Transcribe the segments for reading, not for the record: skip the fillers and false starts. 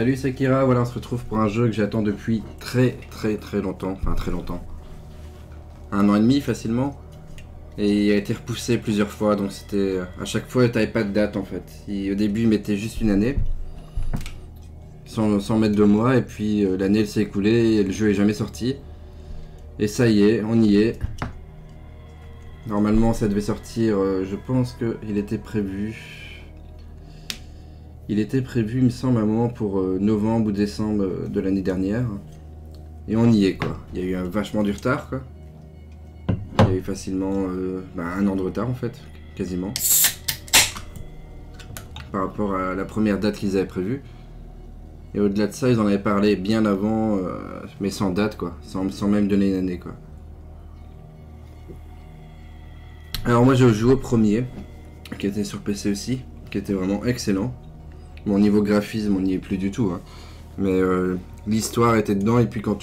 Salut Sakira, voilà on se retrouve pour un jeu que j'attends depuis très longtemps, enfin très longtemps. 1 an et demi facilement. Et il a été repoussé plusieurs fois, donc c'était... À chaque fois t'avais pas de date en fait. Au début il mettait juste une année, sans mettre de mois, et puis l'année elle s'est écoulée et le jeu est jamais sorti. Et ça y est, on y est. Normalement ça devait sortir, je pense qu'il était prévu... Il était prévu, il me semble, à un moment pour novembre ou décembre de l'année dernière. Et on y est, quoi. Il y a eu vachement du retard, quoi. Il y a eu facilement 1 an de retard, en fait, quasiment. Par rapport à la première date qu'ils avaient prévue. Et au-delà de ça, ils en avaient parlé bien avant, mais sans date, quoi. Sans même donner une année, quoi. Alors moi, je joue au premier, qui était sur PC aussi, qui était vraiment excellent. Bon, niveau graphisme, on n'y est plus du tout, hein. Mais l'histoire était dedans, et puis quand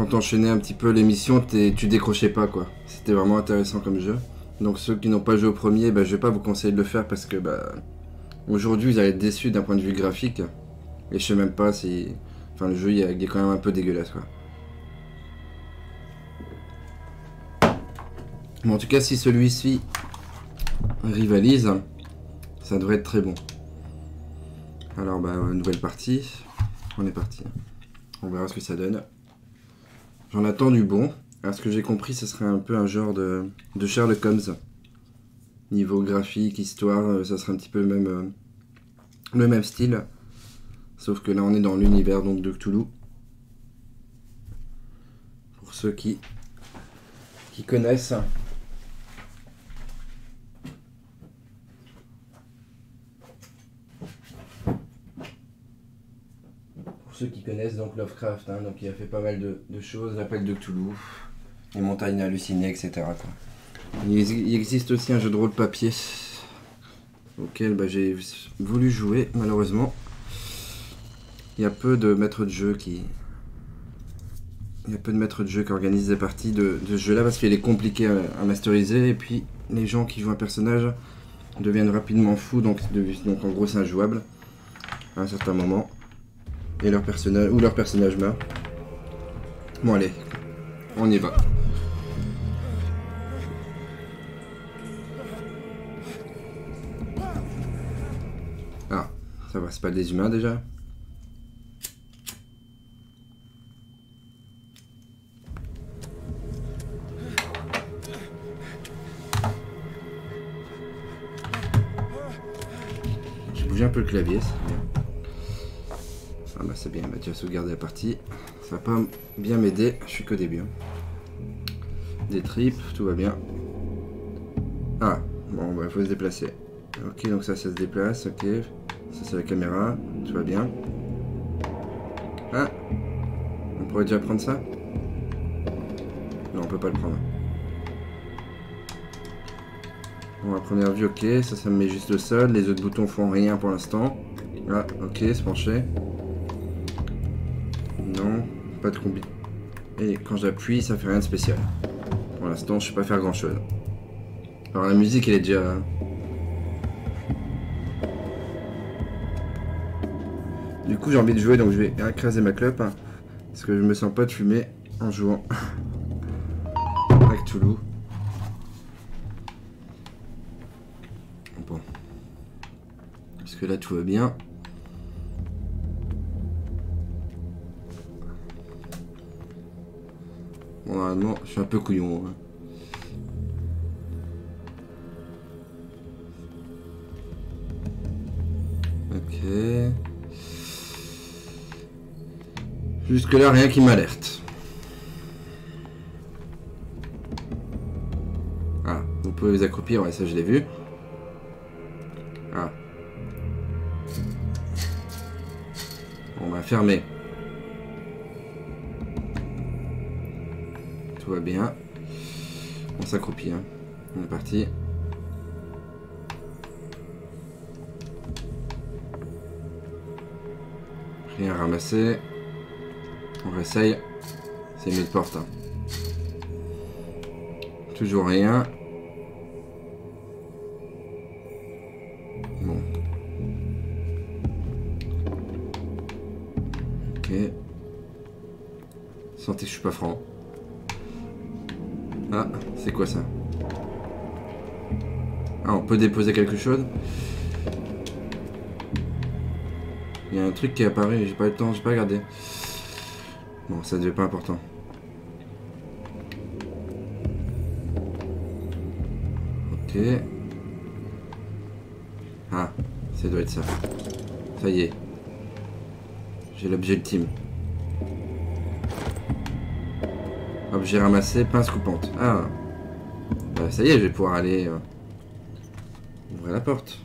t'enchaînais un petit peu l'émission, tu décrochais pas, quoi. C'était vraiment intéressant comme jeu. Donc ceux qui n'ont pas joué au premier, je vais pas vous conseiller de le faire parce que aujourd'hui vous allez être déçus d'un point de vue graphique. Et je sais même pas si... Enfin le jeu il est quand même un peu dégueulasse, quoi. Bon, en tout cas si celui-ci rivalise, ça devrait être très bon. Alors nouvelle partie. On est parti. On verra ce que ça donne. J'en attends du bon. À ce que j'ai compris, ce serait un peu un genre de Sherlock Holmes. Niveau graphique, histoire, ça serait un petit peu le même style. Sauf que là, on est dans l'univers donc de Cthulhu. Pour ceux qui connaissent. Ceux qui connaissent donc Lovecraft, hein, donc il a fait pas mal de choses, l'appel de Cthulhu, les montagnes hallucinées, etc. quoi. Il existe aussi un jeu de rôle papier auquel j'ai voulu jouer, malheureusement. Il y a peu de maîtres de jeu qui organisent des parties de ce jeu-là parce qu'il est compliqué à masteriser et puis les gens qui jouent un personnage deviennent rapidement fous, donc en gros c'est injouable à un certain moment. Et leur personnage meurt. Bon allez, on y va. Ah, ça va, c'est pas des humains déjà. J'ai bougé un peu le clavier, c'est bien. Ah c'est bien, tu as sauvegardé la partie. Ça va pas bien m'aider, je suis qu'au début. Hein. Des tripes, tout va bien. Ah, bon faut se déplacer. Ok, donc ça se déplace, ok. Ça c'est la caméra, tout va bien. Ah, on pourrait déjà prendre ça? Non, on peut pas le prendre. Bon, à première vue, ok, ça me met juste au sol. Les autres boutons font rien pour l'instant. Ah, ok, se pencher. Non, pas de combi. Et quand j'appuie, ça fait rien de spécial. Pour l'instant, je sais pas faire grand chose. Alors la musique, elle est déjà... Du coup, j'ai envie de jouer, donc je vais écraser ma clope. Hein, parce que je me sens pas de fumer en jouant. Avec Cthulhu. Bon. Parce que là, tout va bien. Bon, normalement, je suis un peu couillon. Hein. Ok. Jusque là, rien qui m'alerte. Ah, vous pouvez vous accroupir, ouais, ça je l'ai vu. Ah. On va fermer. Tout va bien. On s'accroupit, hein. On est parti. Rien à ramasser. On réessaye. C'est une porte. Hein. Toujours rien. Bon. Sentez que je suis pas franc. Ah, c'est quoi ça? Ah, on peut déposer quelque chose. Il y a un truc qui est apparu, j'ai pas eu le temps, j'ai pas regardé. Bon, ça devait pas important. Ok. Ah, ça doit être ça. Ça y est. J'ai l'objet ultime. Objet ramassé, pince coupante. Ah. Bah, ça y est, je vais pouvoir aller ouvrir la porte.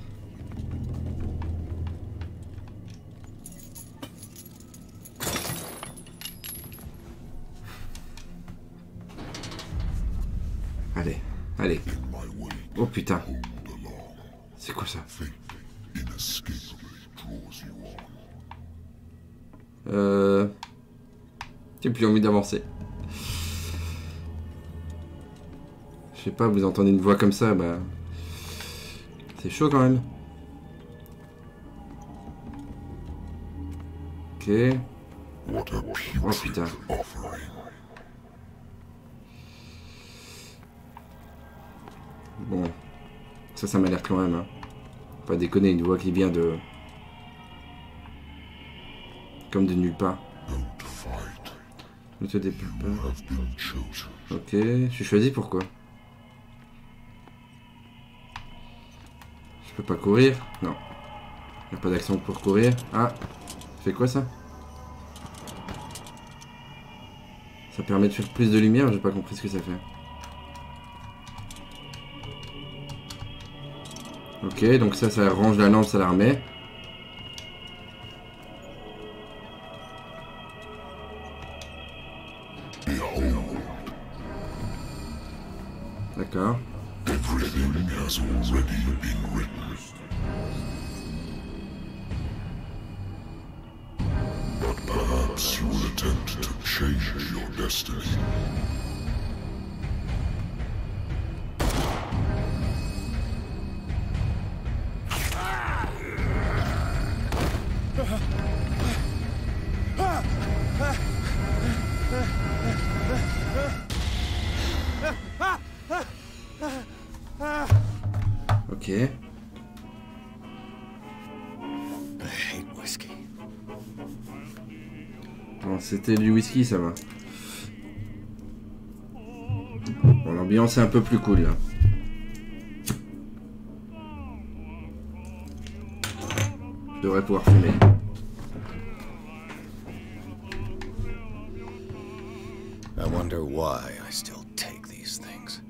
Allez, allez. Oh putain. C'est quoi ça? J'ai plus envie d'avancer. Je sais pas, vous entendez une voix comme ça, bah... C'est chaud quand même. Ok. Oh putain. Bon. Ça m'a l'air quand même, hein. Pas déconner, une voix qui vient de... Comme de nulle part. Ne te déplace pas. Ok, je suis choisi pourquoi? Je peux pas courir? Non. Il n'y a pas d'action pour courir. Ah, c'est quoi ça? Ça permet de faire plus de lumière, j'ai pas compris ce que ça fait. Ok, donc ça range la lampe, ça la remet. D'accord. Perhaps you will attempt to change your destiny. Ok. I hate whiskey. Bon, c'était du whisky, ça va. Bon, l'ambiance est un peu plus cool, là. Je devrais pouvoir fumer. I wonder why I still take these things.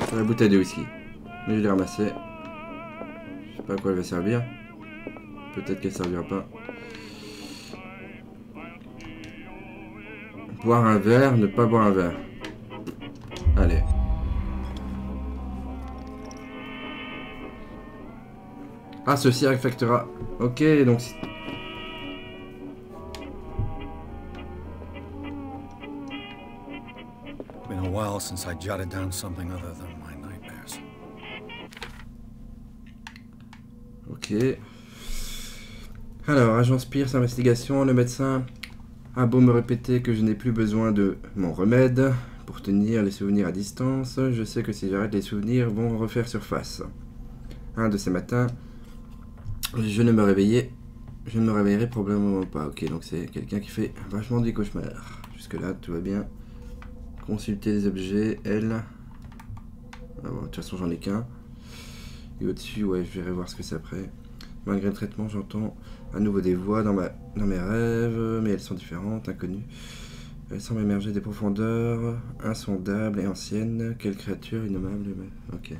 C'est la bouteille de whisky. Mais je l'ai ramassée. Je sais pas à quoi elle va servir. Peut-être qu'elle servira pas. Boire un verre, ne pas boire un verre. Allez. Ah, ceci affectera. Ok, donc... Been a while since I jotted down something other than my nightmares. Ok. Alors, agence Pierce, investigation, le médecin a beau me répéter que je n'ai plus besoin de mon remède pour tenir les souvenirs à distance, je sais que si j'arrête, les souvenirs vont refaire surface. Un de ces matins, je ne me réveillerai probablement pas. Ok, donc c'est quelqu'un qui fait vachement des cauchemars. Jusque-là, tout va bien. Consulter les objets, elle. Ah bon, de toute façon, j'en ai qu'un. Et au-dessus, ouais, je verrai voir ce que c'est après. Malgré le traitement, j'entends à nouveau des voix dans mes rêves, mais elles sont différentes, inconnues. Elles semblent émerger des profondeurs insondables et anciennes. Quelle créature innommable. Ok.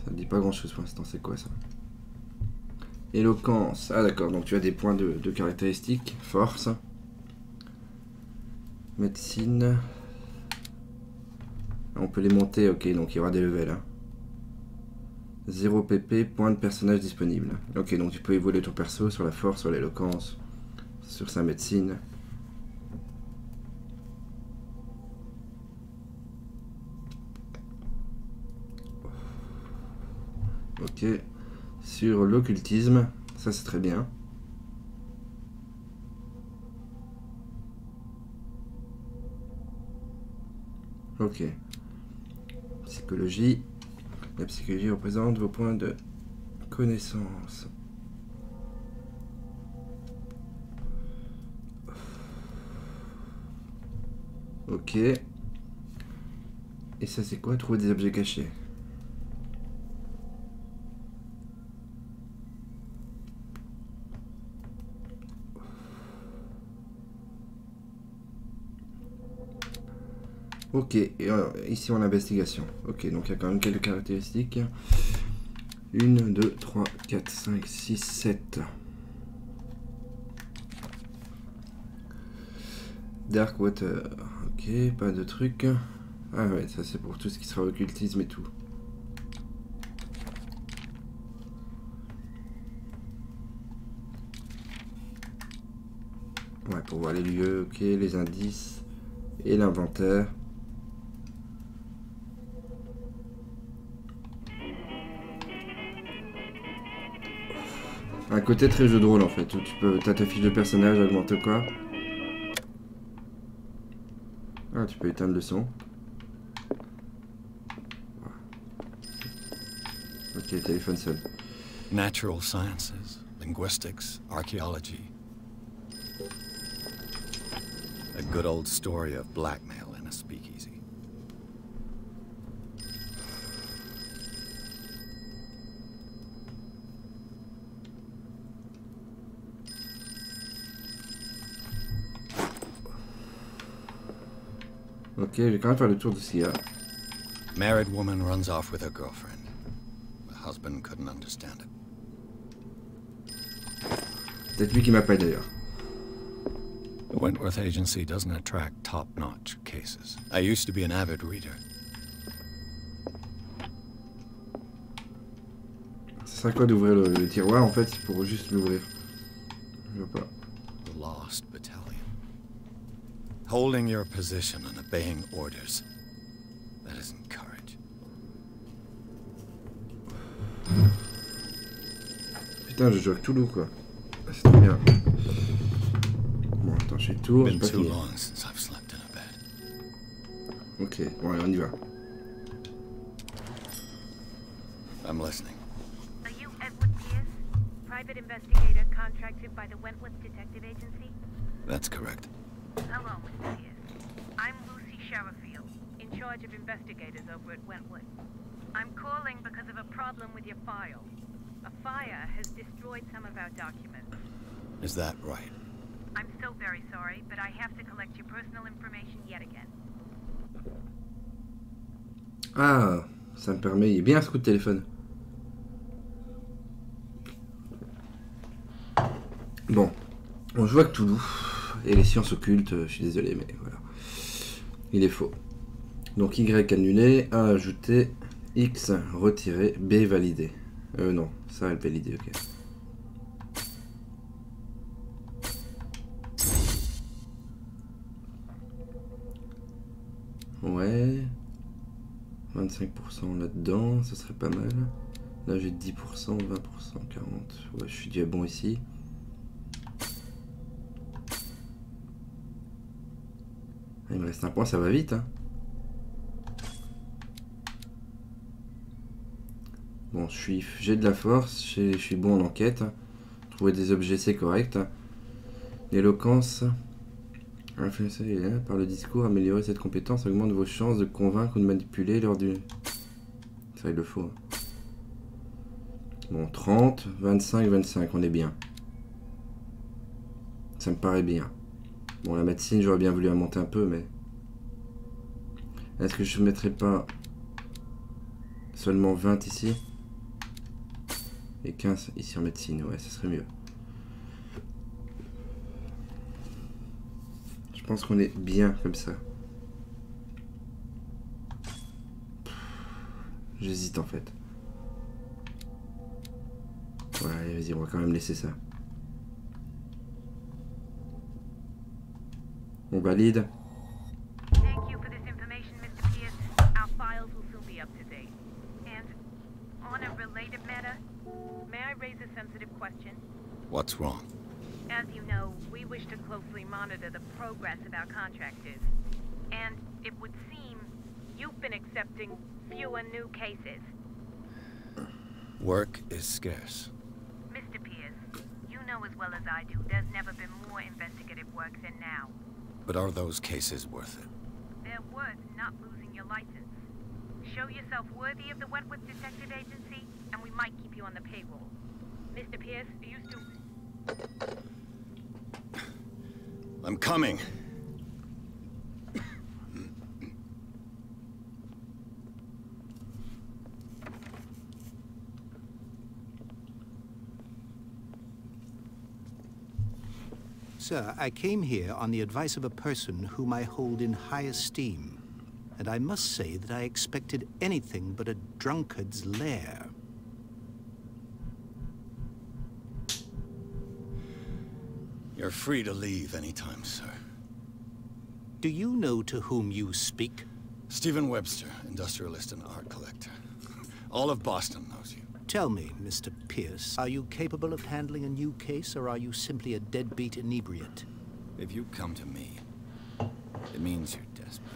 Ça ne dit pas grand-chose pour l'instant, c'est quoi ça? Éloquence. Ah d'accord, donc tu as des points de caractéristiques. Force. Médecine. On peut les monter, ok, donc il y aura des levels. Hein. 0 pp, point de personnage disponible. Ok, donc tu peux évoluer ton perso sur la force, sur l'éloquence, sur sa médecine. Ok. Sur l'occultisme, Ça c'est très bien. Ok. Psychologie. La psychologie représente vos points de connaissance. Ok. Et ça c'est quoi? Trouver des objets cachés. Ok, et ici on a investigation. Ok, donc il y a quand même quelques caractéristiques. 1, 2, 3, 4, 5, 6, 7. Dark Water. Ok, pas de trucs. Ah ouais, ça c'est pour tout ce qui sera occultisme et tout. Ouais, pour voir les lieux, ok, les indices et l'inventaire. Un côté très jeu de rôle en fait, où tu peux, t'as ta fiche de personnage, augmente quoi. Ah, tu peux éteindre le son. Ok, le téléphone sonne. Natural sciences, linguistics, archaeology. A good old story of blackmail in a speakeasy. Ok, je vais quand même faire le tour de ce qu'il y a. Married woman runs off with her girlfriend. The husband couldn't understand it. Peut-être lui qui m'appelle d'ailleurs. The Wentworth Agency doesn't attract top-notch cases. I used to be an avid reader. Ça sert à quoi d'ouvrir le tiroir en fait pour juste l'ouvrir? Je vois pas. The Lost Battalion. Holding your position and obeying orders. That isn't courage. Putain, je joue à Cthulhu quoi. C'est trop bien. Bon, attends, je fais le tour. Been too long since I've slept in a bed. Ok, bon, allez, on y va. I'm listening. Are you Edward Pierce, private investigator contracted by the Wentworth Detective Agency? That's correct. Hello, Mr. Pierce. I'm Lucy Sherifield, in charge of investigators over at Wentworth. I'm calling because of a problem with your file. A fire has destroyed some of our documents. Is that right? I'm so very sorry, but I have to collect your personal information yet again. Ah, ça me permet... Il est bien ce coup de téléphone. Bon, on joue à Cthulhu. Et les sciences occultes, je suis désolé, mais voilà. Il est faux. Donc Y annulé, A ajouté, X retiré, B validé. Non, ça elle validé, ok. Ouais. 25% là-dedans, ça serait pas mal. Là j'ai 10%, 20%, 40%. Ouais, je suis déjà bon ici. Il me reste un point, ça va vite. Hein. Bon, j'ai de la force, je suis bon en enquête. Trouver des objets, c'est correct. L'éloquence. Influencer par le discours, améliorer cette compétence augmente vos chances de convaincre ou de manipuler lors du... Ça, il le faut. Bon, 30, 25, 25, on est bien. Ça me paraît bien. Bon, la médecine, j'aurais bien voulu la monter un peu, mais... Est-ce que je ne mettrais pas seulement 20 ici? Et 15 ici en médecine, ouais, ça serait mieux. Je pense qu'on est bien comme ça. J'hésite en fait. Ouais, allez, vas-y, on va quand même laisser ça. On valide. Thank you for this information, Mr. Pierce. Our files will soon be up to date. And on a related matter, Mary I raise a sensitive question? What's wrong? As you know, we wish to closely monitor the progress of our contractors. And it would seem you've been accepting fewer new cases. Work is scarce. Mr. Pierce, you know as well as I do, there's never been more investigative work than now. But are those cases worth it? They're worth not losing your license. Show yourself worthy of the Wentworth Detective Agency, and we might keep you on the payroll. Mr. Pierce, you still... I'm coming. Sir, I came here on the advice of a person whom I hold in high esteem, and I must say that I expected anything but a drunkard's lair. You're free to leave anytime, sir. Do you know to whom you speak? Stephen Webster, industrialist and art collector. All of Boston knows you. Tell me, Mr. Pierce, are you capable of handling a new case, or are you simply a deadbeat inebriate? If you come to me, it means you're desperate.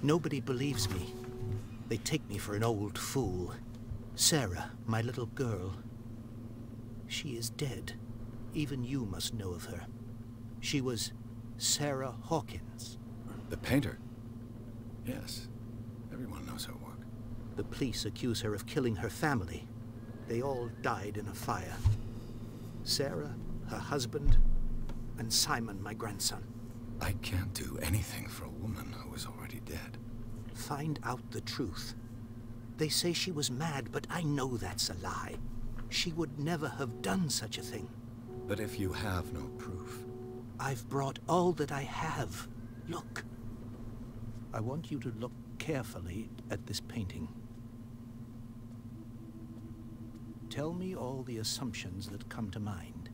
Nobody believes me. They take me for an old fool. Sarah, my little girl. She is dead. Even you must know of her. She was Sarah Hawkins. The painter? Yes. Everyone knows her work. The police accuse her of killing her family. They all died in a fire. Sarah, her husband, and Simon, my grandson. I can't do anything for a woman who is already dead. Find out the truth. They say she was mad, but I know that's a lie. She would never have done such a thing. But if you have no proof... I've brought all that I have. Look. I want you to look carefully at this painting. Tell me all the assumptions that come to mind.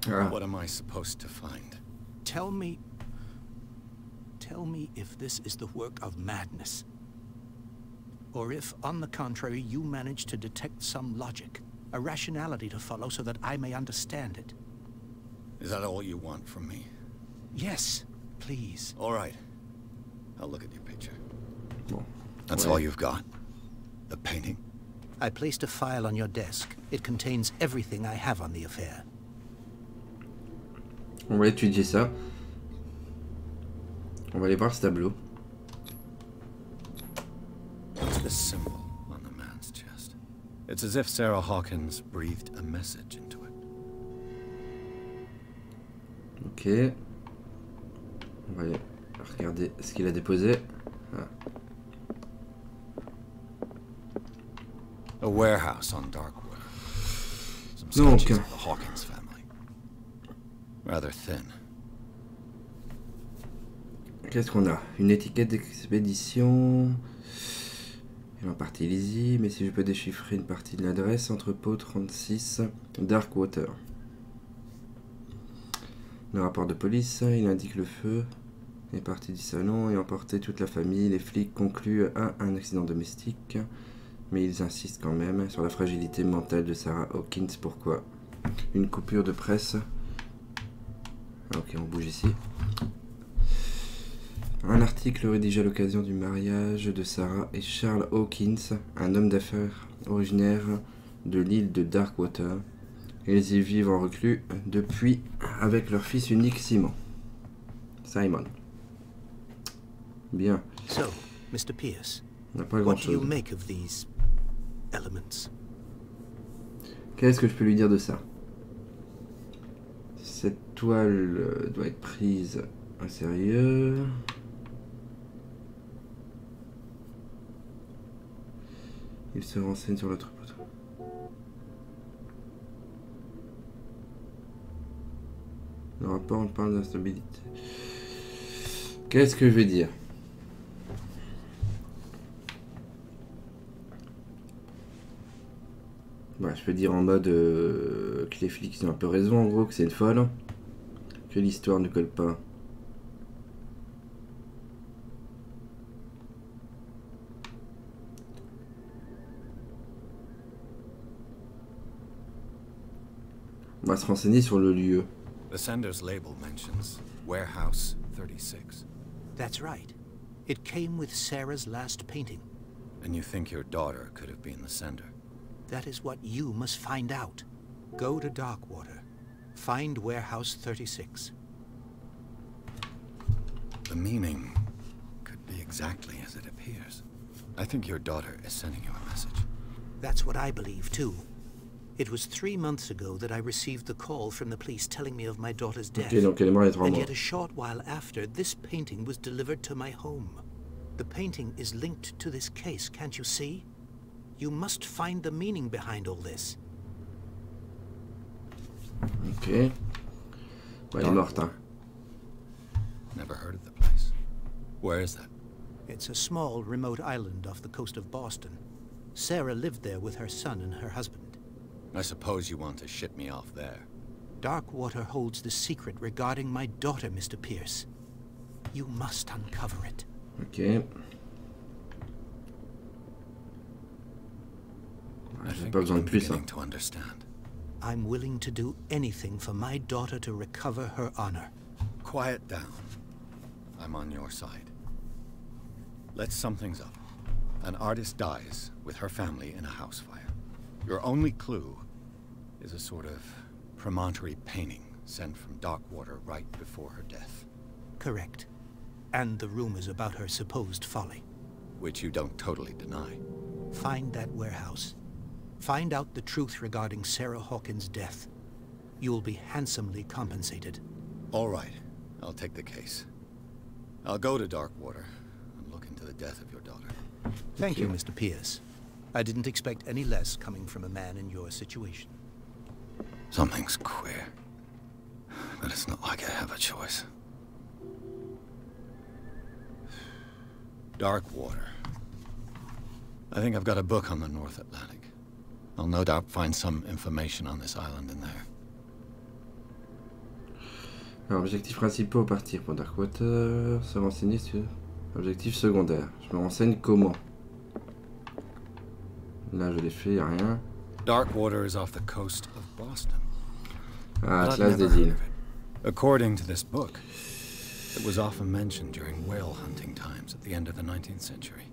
What am I supposed to find? Tell me if this is the work of madness. Or if, on the contrary, you manage to detect some logic, a rationality to follow so that I may understand it. Is that all you want from me? Yes, please. All right. I'll look at your picture. Bon. That's all you've got? The painting? I placed a file on your desk. It contains everything I have on the affair. On va étudier ça. On va aller voir ce tableau. What's this symbol on the man's chest? It's as if Sarah Hawkins breathed a message into it. Ok. On va aller regarder ce qu'il a déposé. Ah. A warehouse on Darkwood. Some Donc, sketches of the Hawkins family. Rather thin. qu'est-ce qu'on a? Une étiquette d'expédition. Il est en partie lisible, mais si je peux déchiffrer une partie de l'adresse, entrepôt 36, Darkwater. Le rapport de police, il indique le feu est parti du salon et emporté toute la famille. Les flics concluent à un accident domestique, mais ils insistent quand même sur la fragilité mentale de Sarah Hawkins. Pourquoi? Une coupure de presse. Ok, on bouge ici. Un article rédigé à l'occasion du mariage de Sarah et Charles Hawkins, un homme d'affaires originaire de l'île de Darkwater. Ils y vivent en reclus depuis avec leur fils unique Simon. Bien. So, Mr. Pierce, On n'a pas what do you grand-chose. make of these elements? Qu'est-ce que je peux lui dire de ça? Cette toile doit être prise au sérieux. Il se renseigne sur l'autre poteau. Le rapport, on parle d'instabilité. Qu'est-ce que je vais dire? Bah, je peux dire en mode que les flics ont un peu raison, en gros, que c'est une folle. Que l'histoire ne colle pas. On va se renseigner sur le lieu. The sender's label mentions Warehouse 36. That's right. It came with Sarah's last painting. And you think your daughter could have been the sender? That is what you must find out. Go to Darkwater. Find Warehouse 36. The meaning could be exactly as it appears. I think your daughter is sending you a message. That's what I believe, too. It was 3 months ago that I received the call from the police telling me of my daughter's death. Ok, donc elle est morte il y a 3 And mois. yet a short while after, this painting was delivered to my home. The painting is linked to this case, can't you see? You must find the meaning behind all this. Ok. Bon, elle est morte, hein. Never heard of the place. Where is that? It's a small, remote island off the coast of Boston. Sarah lived there with her son and her husband. I suppose you want to ship me off there. Darkwater holds the secret regarding my daughter, Mr. Pierce. You must uncover it. Ok. I J'ai think pas besoin de I'm plus, hein. beginning to understand. I'm willing to do anything for my daughter to recover her honor. Quiet down. I'm on your side. Let's sum things up. An artist dies with her family in a house fire. Your only clue is a sort of promontory painting sent from Darkwater right before her death. Correct. And the rumors about her supposed folly. Which you don't totally deny. Find that warehouse. Find out the truth regarding Sarah Hawkins' death. You'll be handsomely compensated. All right. I'll take the case. I'll go to Darkwater and look into the death of your daughter. Thank you, Mr. Pierce. I didn't expect any less coming from a man in your situation. Something's queer. But it's not like I have a choice. Darkwater. I think I've got a book on the North Atlantic. I'll no doubt find some information on this island in there. Alors, objectifs principaux, partir pour Darkwater, se renseigner sur... Objectif secondaire. Je me renseigne comment. Là, je l'ai fait, y a rien. Darkwater is off the coast of Boston. Ah, But I've Atlas never des heard îles. of it. According to this book, it was often mentioned during whale hunting times at the end of the 19th century.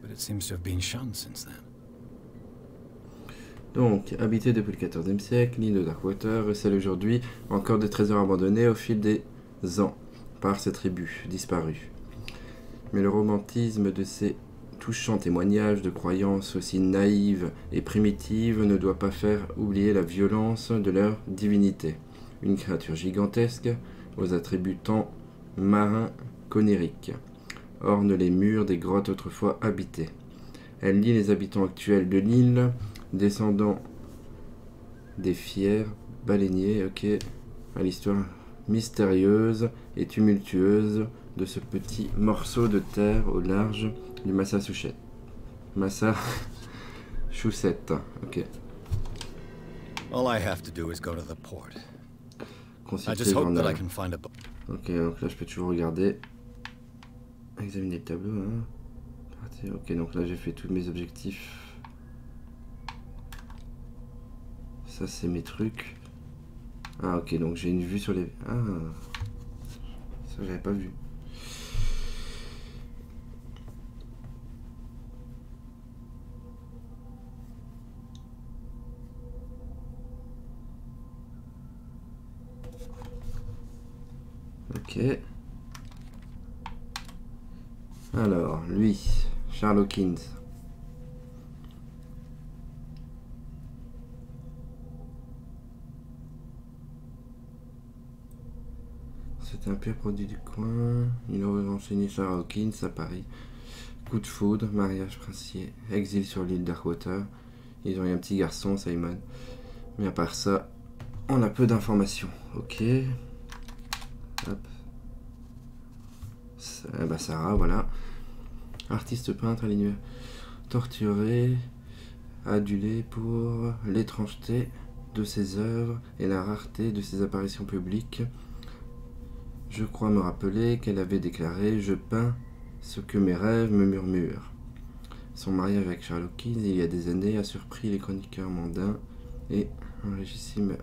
But it seems to have been shunned since then. Donc, habité depuis le XIVe siècle, l'île de Darkwater recèle aujourd'hui encore des trésors abandonnés au fil des ans par ces tribus disparues. Mais le romantisme de ces touchants témoignages de croyances aussi naïves et primitives ne doit pas faire oublier la violence de leur divinité. Une créature gigantesque, aux attributs tant marins qu'oniriques, orne les murs des grottes autrefois habitées. Elle lie les habitants actuels de l'île, descendants des fiers baleiniers, à l'histoire mystérieuse et tumultueuse de ce petit morceau de terre au large du Massachusetts. Ok. All I have to do is go to the port. I Consulter just le hope that I journal. can find a book. Ok, donc là je peux toujours regarder. Examiner le tableau. Hein. Ok, donc là j'ai fait tous mes objectifs. Ça c'est mes trucs. Ah ok, donc j'ai une vue sur les... Ah, ça j'avais pas vu. Ok. Alors, lui, Charles Hawkins. C'est un pur produit du coin. Il aurait enchaîné Charles Hawkins à Paris. Coup de foudre, mariage princier, exil sur l'île Darkwater. Ils ont eu un petit garçon, Simon. Mais à part ça, on a peu d'informations. Ok. Hop. Bah Sarah, voilà. Artiste peintre à l'univers. Torturé, adulé pour l'étrangeté de ses œuvres et la rareté de ses apparitions publiques. Je crois me rappeler qu'elle avait déclaré « Je peins ce que mes rêves me murmurent ». Son mariage avec Charles Hawkins, il y a des années, a surpris les chroniqueurs mondains et un régissime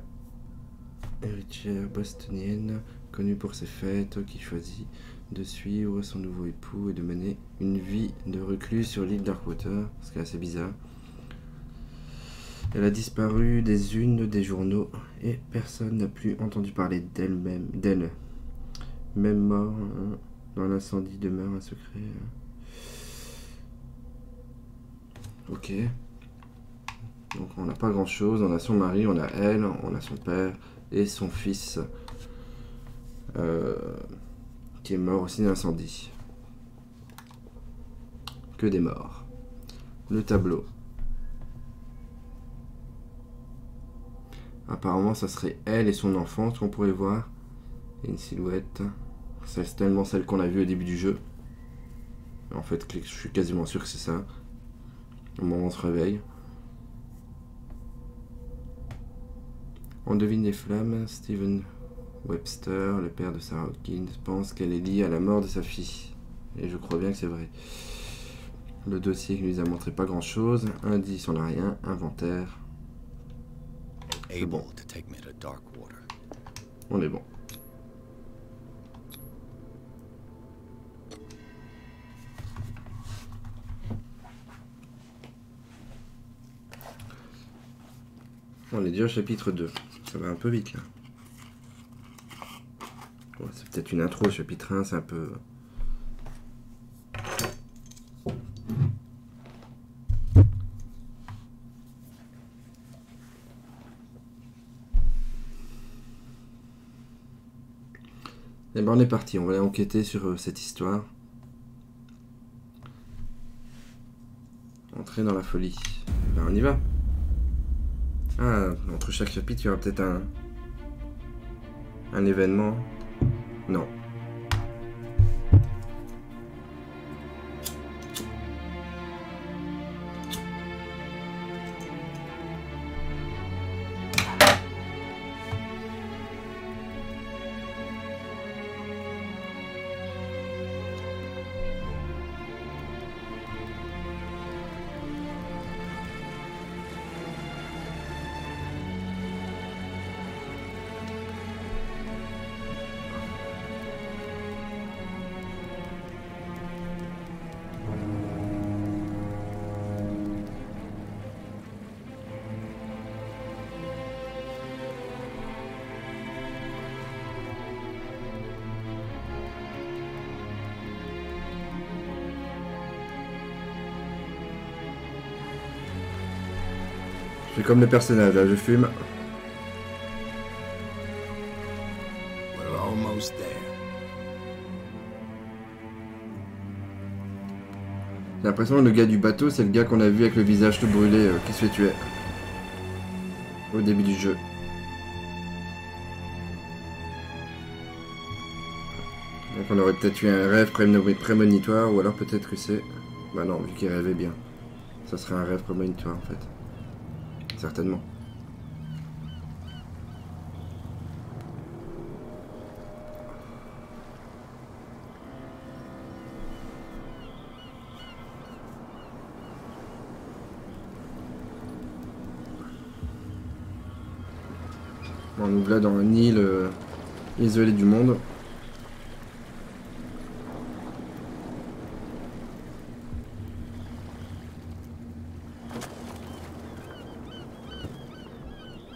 héritière bostonienne, connue pour ses fêtes, qui choisit de suivre son nouveau époux et de mener une vie de reclus sur l'île Darkwater, ce qui est assez bizarre. Elle a disparu des unes des journaux et personne n'a plus entendu parler d'elle. Même mort dans l'incendie demeure un secret. Ok. Donc on n'a pas grand chose. On a son mari, on a elle, on a son père et son fils qui est mort aussi d'incendie. Que des morts. Le tableau. Apparemment, ça serait elle et son enfant, ce qu'on pourrait voir. Et une silhouette. C'est tellement celle qu'on a vue au début du jeu. En fait, je suis quasiment sûr que c'est ça. Au moment où on se réveille. On devine les flammes. Steven Webster, le père de Sarah Hawkins, pense qu'elle est liée à la mort de sa fille. Et je crois bien que c'est vrai. Le dossier qui nous a montré pas grand chose. Indice, on n'a rien. Inventaire. C'est bon. On est bon. On est déjà au chapitre 2. Ça va un peu vite là. Bon, c'est peut-être une intro au chapitre 1, c'est un peu... Eh ben on est parti, on va aller enquêter sur cette histoire. Entrer dans la folie. Ben on y va. Ah, entre chaque chapitre, il y aura peut-être un événement. Non. Je suis comme le personnage, là, je fume. We're almost there. J'ai l'impression que le gars du bateau, c'est le gars qu'on a vu avec le visage tout brûlé, qui se fait tuer. Au début du jeu. Donc on aurait peut-être eu un rêve prémonitoire, ou alors peut-être que c'est... Bah non, vu qu'il rêvait bien. Ça serait un rêve prémonitoire, en fait. Certainement. On nous voilà dans une île isolée du monde.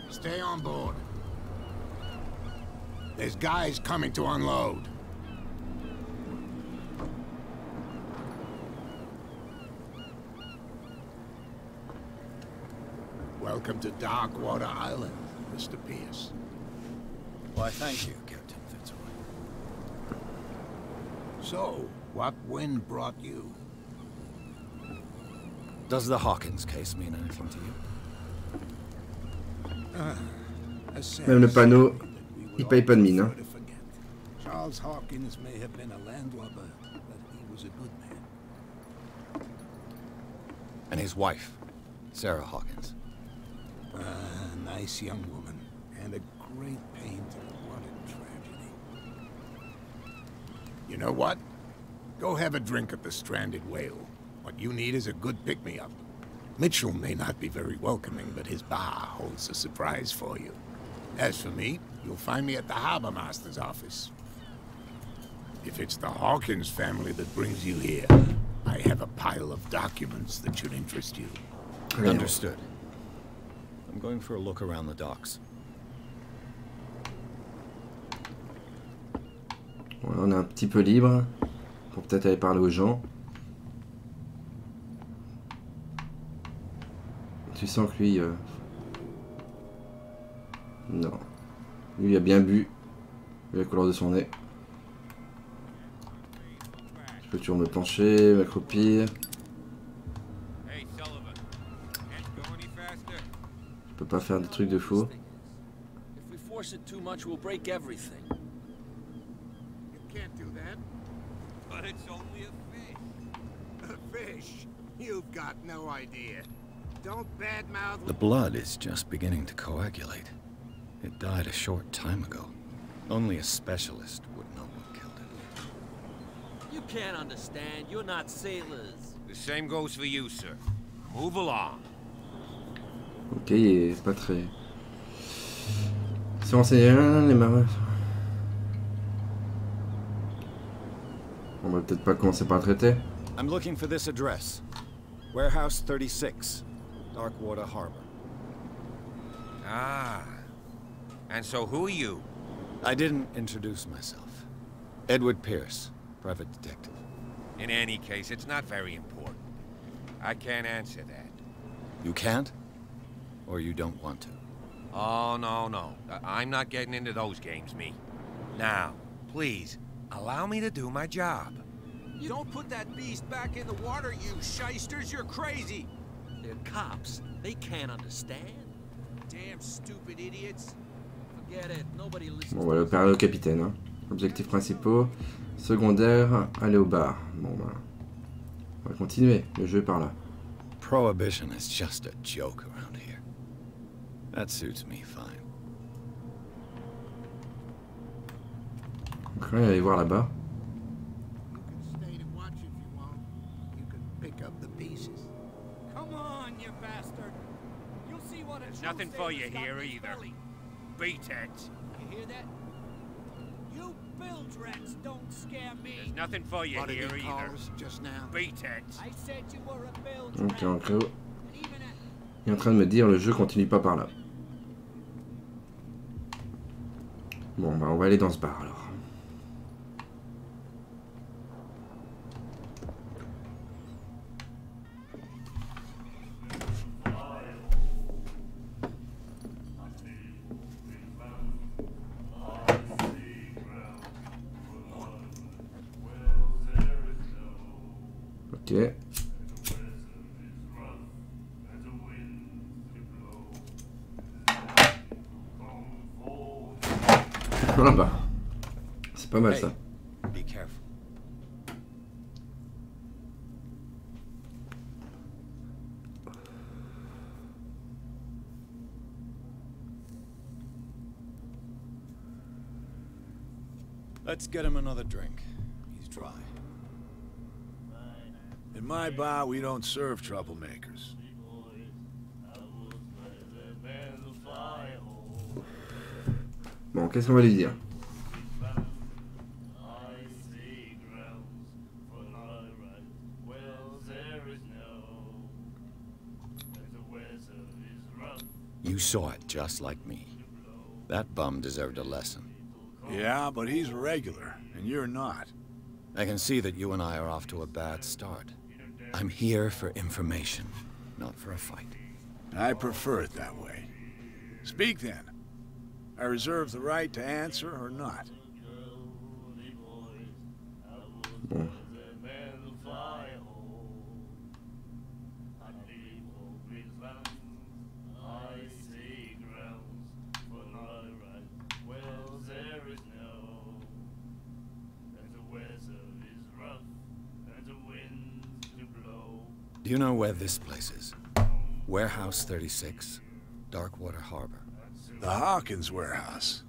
Stay on board. There's guys coming to unload. Welcome to Darkwater Island, Mr. Pierce. Why, thank you, Captain Fitzroy. So, what wind brought you? Does the Hawkins case mean anything to you? Même le panneau, il paye pas de mine. Hein. Charles Hawkins may have been a landlubber, but he was a good man. And his wife, Sarah Hawkins. Nice young woman, and a great painter. What a tragedy. You know what? Go have a drink at the Stranded Whale. What you need is a good pick-me-up. Mitchell may not be very welcoming, but his bar holds a surprise for you. As for me, you'll find me at the harbor master's office. If it's the Hawkins family that brings you here, I have a pile of documents that should interest you. Understood. I'm going for a look around the docks. Voilà, on est un petit peu libre pour peut-être aller parler aux gens. Tu sens que lui... Non. Lui a bien bu. Vu la couleur de son nez. Je peux toujours me pencher, m'accroupir. Je peux pas faire des trucs de fou. If we force it too much, we'll break everything. You can't do that. But it's only a fish. A fish? You've got no idea. Don't badmouth... The blood is just beginning to coagulate. It died a short time ago. Only a specialist would know what killed it. You can't understand. You're not sailors. The same goes for you, sir. Move along. Ok, il est pas très... C'est renseigné les marins. On va peut-être pas commencer par le traiter. I'm looking for this address. Warehouse 36, Darkwater Harbor. Ah. And so who are you? I didn't introduce myself. Edward Pierce, private detective. In any case, it's not very important. I can't answer that. You can't? Or you don't want to? Oh, no. I'm not getting into those games, me. Now, please, allow me to do my job. You don't put that beast back in the water, you shysters. You're crazy. They're cops. They can't understand. Damn stupid idiots. Forget it. Nobody listens. Bon, on va parler au capitaine. Hein. Objectifs principaux. Secondaire, aller au bar. Bon, bah. On va continuer. Le jeu est par là. Prohibition is just a joke around here. That suits me fine. Donc, on va aller voir là-bas. You can stay to watch if you want. You can pick up the pieces. Come on, you bastard! You'll see what There's nothing for you here either. Beat it. You hear that? You bilge rats don't scare me. There's nothing for you What did here he call either. us just now? Beat it. I said you were a bilge Donc, rat. en gros, And even at il est en train de me dire le jeu continue pas par là. Bon, bah, on va aller dans ce bar alors. Ok. Ah bah, c'est pas mal ça. Be careful. Let's get him another drink. He's dry. In my bar, we don't serve troublemakers. Bon, qu'est-ce qu'on va lui dire? You saw it just like me. That bum deserved a lesson. Yeah, but he's a regular, and you're not. I can see that you and I are off to a bad start. I'm here for information, not for a fight. I prefer it that way. Speak then. I reserve the right to answer or not. Bon. Do you know where this place is? Warehouse 36, Darkwater Harbor. The Hawkins warehouse.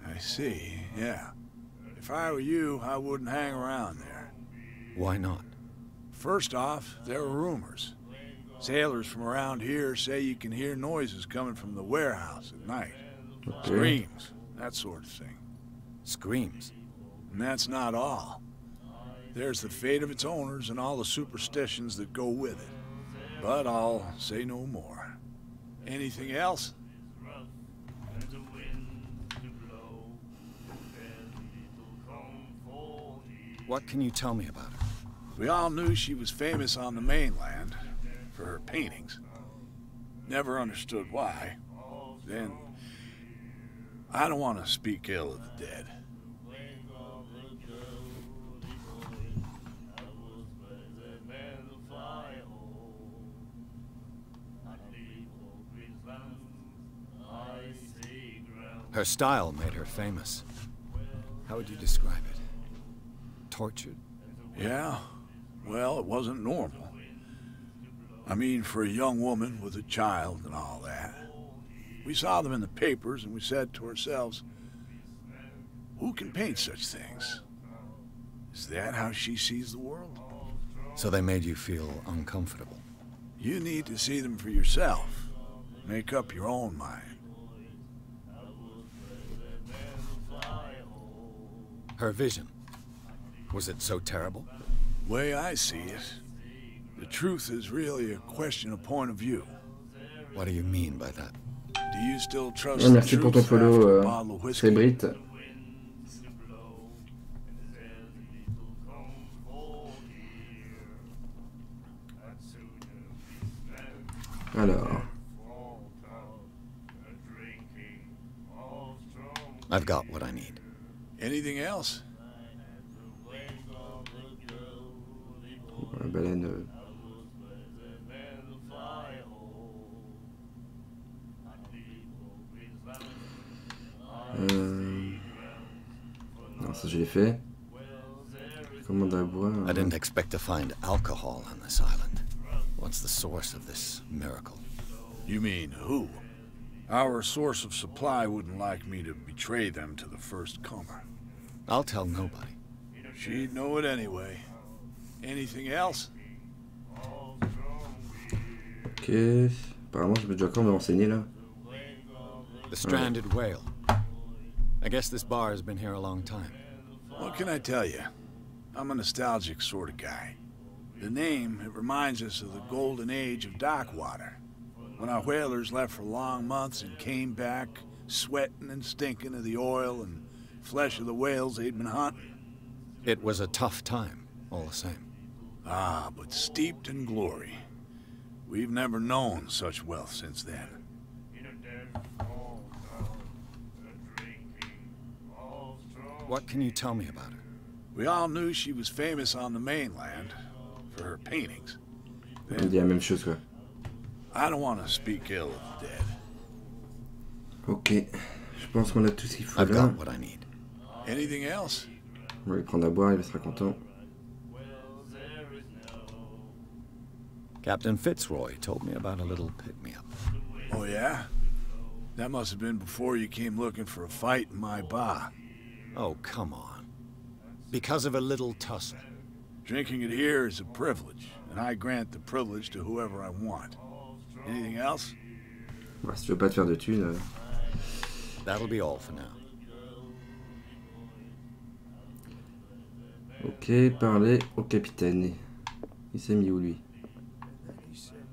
I see, yeah. If I were you, I wouldn't hang around there. Why not? First off, there are rumors. Sailors from around here say you can hear noises coming from the warehouse at night. Ok. Screams, that sort of thing. Screams. And that's not all. There's the fate of its owners and all the superstitions that go with it. But I'll say no more. Anything else? What can you tell me about her? We all knew she was famous on the mainland for her paintings. Never understood why. Then, I don't want to speak ill of the dead. Her style made her famous. How would you describe it? Tortured? Yeah? Well, it wasn't normal. I mean, for a young woman with a child and all that. We saw them in the papers and we said to ourselves, who can paint such things? Is that how she sees the world? So they made you feel uncomfortable. You need to see them for yourself. Make up your own mind. Her vision. Was it so terrible? Way I see it, the truth is really a question of point of view. What do you mean by that? Do you still trust Ouais, the merci pour ton truth after follow, a bottle of whiskey? Fébrit. Alors, I've got what I need. Anything else? la baleine. Non, ça je l'ai fait. Commande à boire. I didn't expect to find alcohol on this island. What's the source of this miracle? You mean who? Our source of supply wouldn't like me to betray them to the first comer. I'll tell nobody. She'd know it anyway. Anything else? Ok. Apparemment, je peux déjà quand me renseigner là. The stranded whale. I guess this bar has been here a long time. What can I tell you? I'm a nostalgic sort of guy. The name, it reminds us of the golden age of dock water. When our whalers left for long months and came back, sweating and stinking of the oil and flesh of the whales they'd been hunting. It was a tough time, all the same. Ah, but steeped in glory. We've never known such wealth since then. What can you tell me about her? We all knew she was famous on the mainland for her paintings. On dit la même chose quoi. I don't want to speak ill of the dead. Ok. Je pense qu'on a tout ce qu'il faut I've là. got what I need. Anything else? On va lui prendre à boire, il sera content. Captain Fitzroy told me about a little pick-me-up. Oh, yeah? That must have been before you came looking for a fight in my bar. Oh, come on. Because of a little tussle. Drinking it here is a privilege, and I grant the privilege to whoever I want. Anything else? Bah, si tu veux pas te faire de thunes. That'll be all for now. Ok, parler au capitaine. Il s'est mis où lui? He said,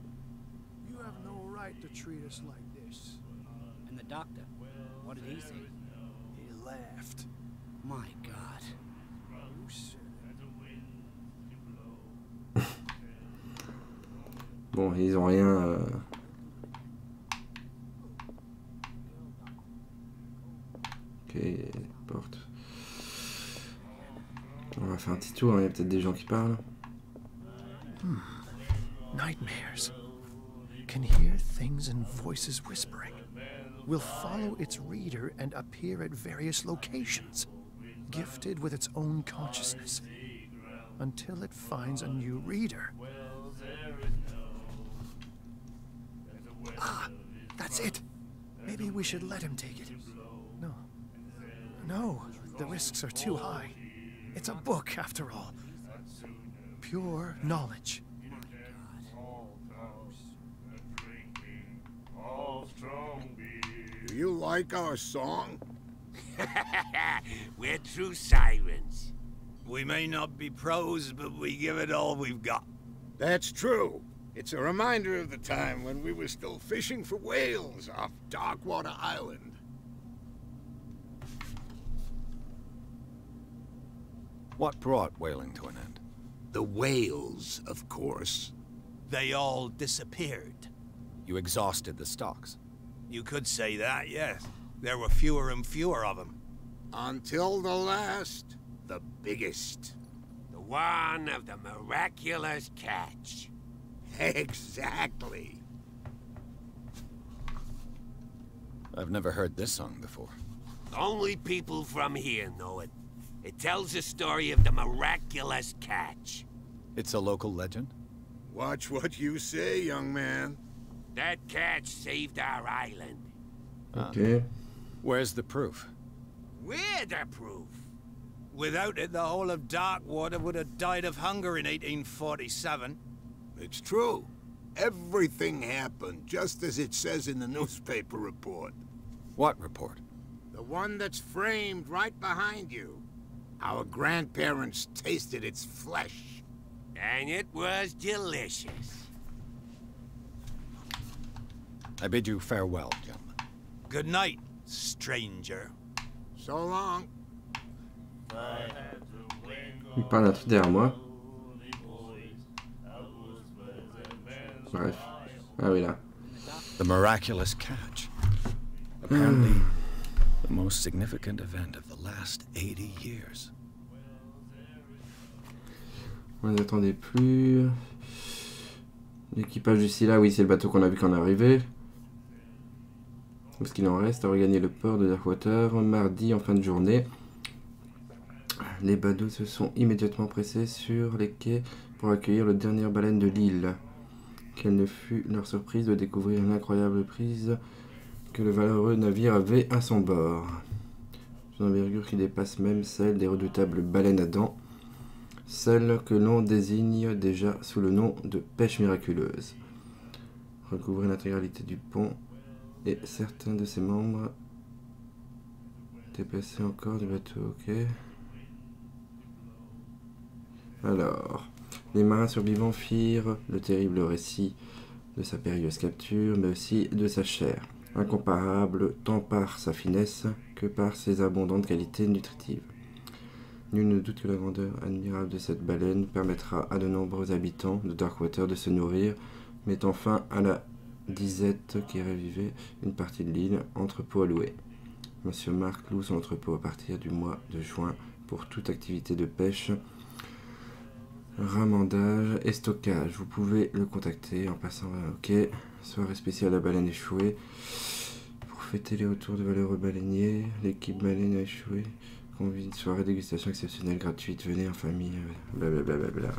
"You have no right to treat us like this." And the doctor, what did he say? He laughed. My God. Who said Bon, ils ont rien. Ok, porte. On va faire un petit tour, hein. Il y a peut-être des gens qui parlent. Nightmares. Can hear things and voices whispering. Will follow its reader and appear at various locations, gifted with its own consciousness, until it finds a new reader. Ah, that's it. Maybe we should let him take it. No. No, the risks are too high. It's a book, after all. Pure knowledge. You you like our song? We're true sirens. We may not be pros, but we give it all we've got. That's true. It's a reminder of the time when we were still fishing for whales off Darkwater Island. What brought whaling to an end? The whales, of course. They all disappeared. You exhausted the stocks. You could say that, yes. There were fewer and fewer of them. Until the last, the biggest. The one of the miraculous catch. Exactly. I've never heard this song before. Only people from here know it. It tells the story of the miraculous catch. It's a local legend? Watch what you say, young man. That catch saved our island. Ok. Where's the proof? We're the proof. Without it, the whole of Darkwater would have died of hunger in 1847. It's true. Everything happened just as it says in the newspaper report. What report? The one that's framed right behind you. Our grandparents tasted its flesh. And it was delicious. I bid you farewell, gentlemen. Good night, stranger. So long. Il parle d'un truc derrière moi. Bref. Ah oui, là. The miraculous catch. Apparently, the most significant event of the last 80 years. On ne attendait plus. L'équipage d'ici là, oui, c'est le bateau qu'on a vu quand on est arrivé. Parce qu'il en reste à regagner le port de Darkwater mardi en fin de journée. Les badauds se sont immédiatement pressés sur les quais pour accueillir le dernier baleine de l'île. Quelle ne fut leur surprise de découvrir l'incroyable prise que le valeureux navire avait à son bord. Une envergure qui dépasse même celle des redoutables baleines à dents, celle que l'on désigne déjà sous le nom de pêche miraculeuse. Recouvrer l'intégralité du pont et certains de ses membres déplacer encore du bateau, ok. Alors, les marins survivants firent le terrible récit de sa périlleuse capture, mais aussi de sa chair, incomparable tant par sa finesse que par ses abondantes qualités nutritives. Nul ne doute que la grandeur admirable de cette baleine permettra à de nombreux habitants de Darkwater de se nourrir, mettant fin à la disette qui ravivait une partie de l'île, entrepôt à louer. Monsieur Mark loue son entrepôt à partir du mois de juin pour toute activité de pêche, ramandage et stockage. Vous pouvez le contacter en passant à OK. Soirée spéciale à baleine échouée. Pour fêter les retours de valeureux baleiniers, l'équipe baleine a échoué. Convie une soirée dégustation exceptionnelle gratuite. Venez en famille. Blablabla. Bla bla bla.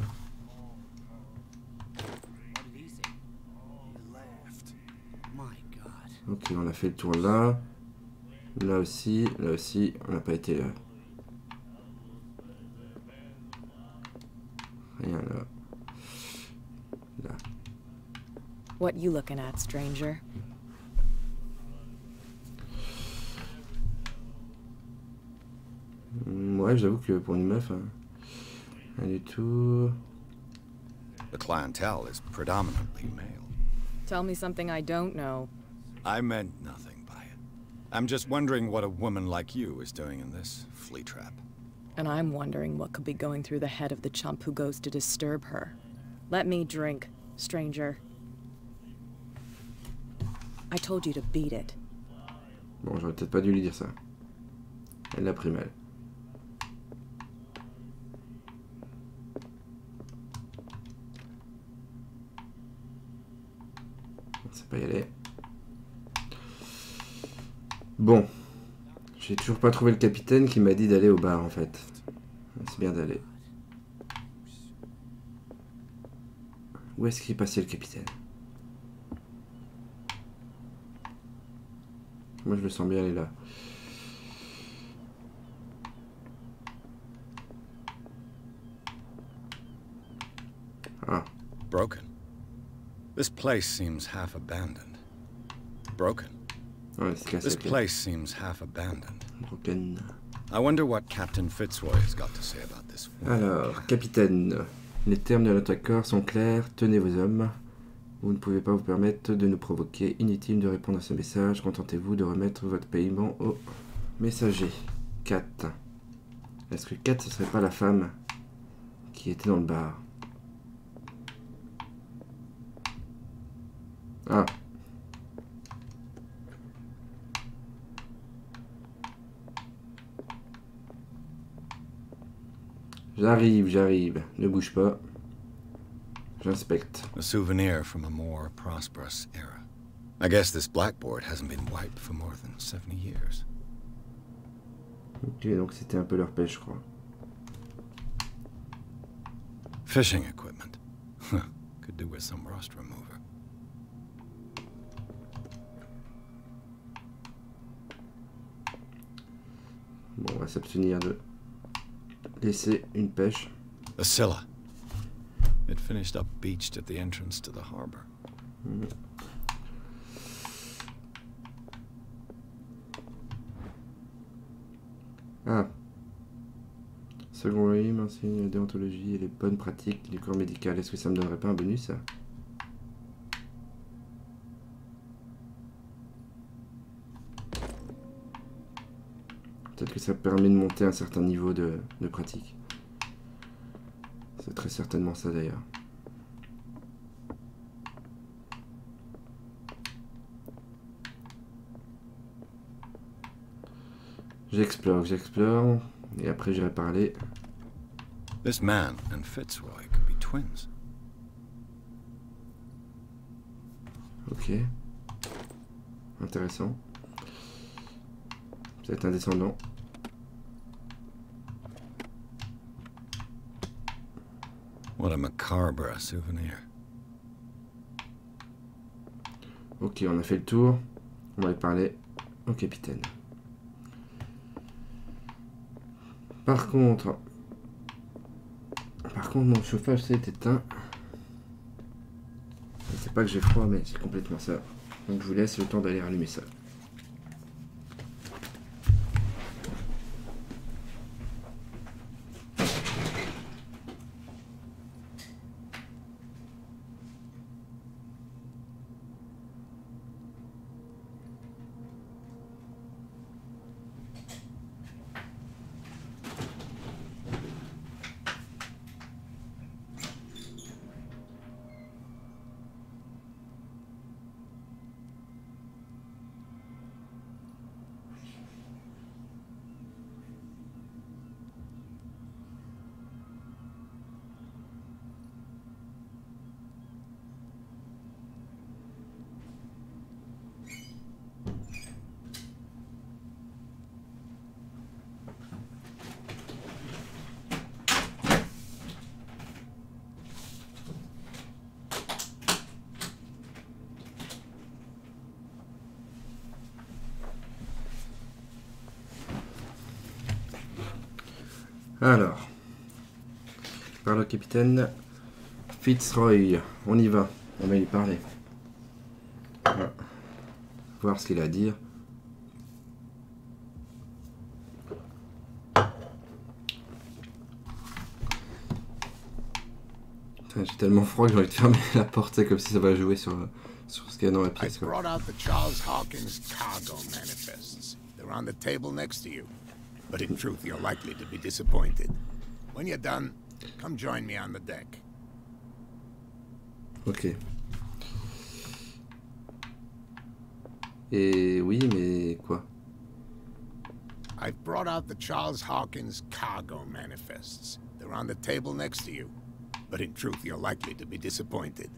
Ok, on a fait le tour là. Là aussi, on n'a pas été là. Rien là. Là. What you looking at, stranger? Ouais, j'avoue que pour une meuf, hein, rien du tout. The clientele is predominantly male. Tell me something I don't know. I meant nothing by it. I'm just wondering what a woman like you is doing in this flea trap. And I'm wondering what could be going through the head of the chump who goes to disturb her. Let me drink, stranger. I told you to beat it. Bon, j'aurais peut-être pas dû lui dire ça. Elle l'a pris mal. On sait pas y aller. Bon. J'ai toujours pas trouvé le capitaine qui m'a dit d'aller au bar en fait. C'est bien d'aller. Où est-ce qu'il est passé le capitaine? Moi je le sens bien aller là. Ah. Broken. This place seems half abandoned. Broken. Ouais, c'est cassé. This place seems half abandoned. Broken. I wonder what Captain Fitzroy has got to say about this. Alors, capitaine, les termes de notre accord sont clairs. Tenez vos hommes. Vous ne pouvez pas vous permettre de nous provoquer. Inutile de répondre à ce message. Contentez-vous de remettre votre paiement au messager. 4. Est-ce que 4 ce serait pas la femme qui était dans le bar? Ah. J'arrive. Ne bouge pas. J'inspecte. A souvenir from a more prosperous era. I guess this blackboard hasn't been wiped for more than 70 years. Ok, donc c'était un peu leur pêche, je crois. Fishing equipment. Could do with some rust remover. Bon, on va s'abstenir de laisser une pêche. A Scylla. It finished up beached at the entrance to the harbor. Ah. Second volume, enseigne la déontologie et les bonnes pratiques du corps médical. Est-ce que ça me donnerait pas un bonus, ça? Peut-être que ça permet de monter un certain niveau de pratique. C'est très certainement ça d'ailleurs. J'explore, et après j'irai parler. This man and Fitzroy could be twins. Ok. Intéressant. Peut-être un descendant. What a macabre souvenir. Ok, on a fait le tour. On va aller parler au capitaine. Par contre, mon chauffage s'est éteint. C'est pas que j'ai froid, mais c'est complètement ça. Donc je vous laisse le temps d'aller rallumer ça. Alors, par le capitaine Fitzroy, on y va, on va lui parler. Voilà. Voir ce qu'il a à dire. J'ai tellement froid que j'ai envie de fermer la porte, c'est comme si ça va jouer sur ce qu'il y a dans la pièce. I brought out the Charles Hawkins cargo manifests. They're on the table next to you. But in truth, you're likely to be disappointed. When you're done, come join me on the deck. Ok. Et oui, mais quoi? I've brought out the Charles Hawkins cargo manifests. They're on the table next to you. But in truth, you're likely to be disappointed.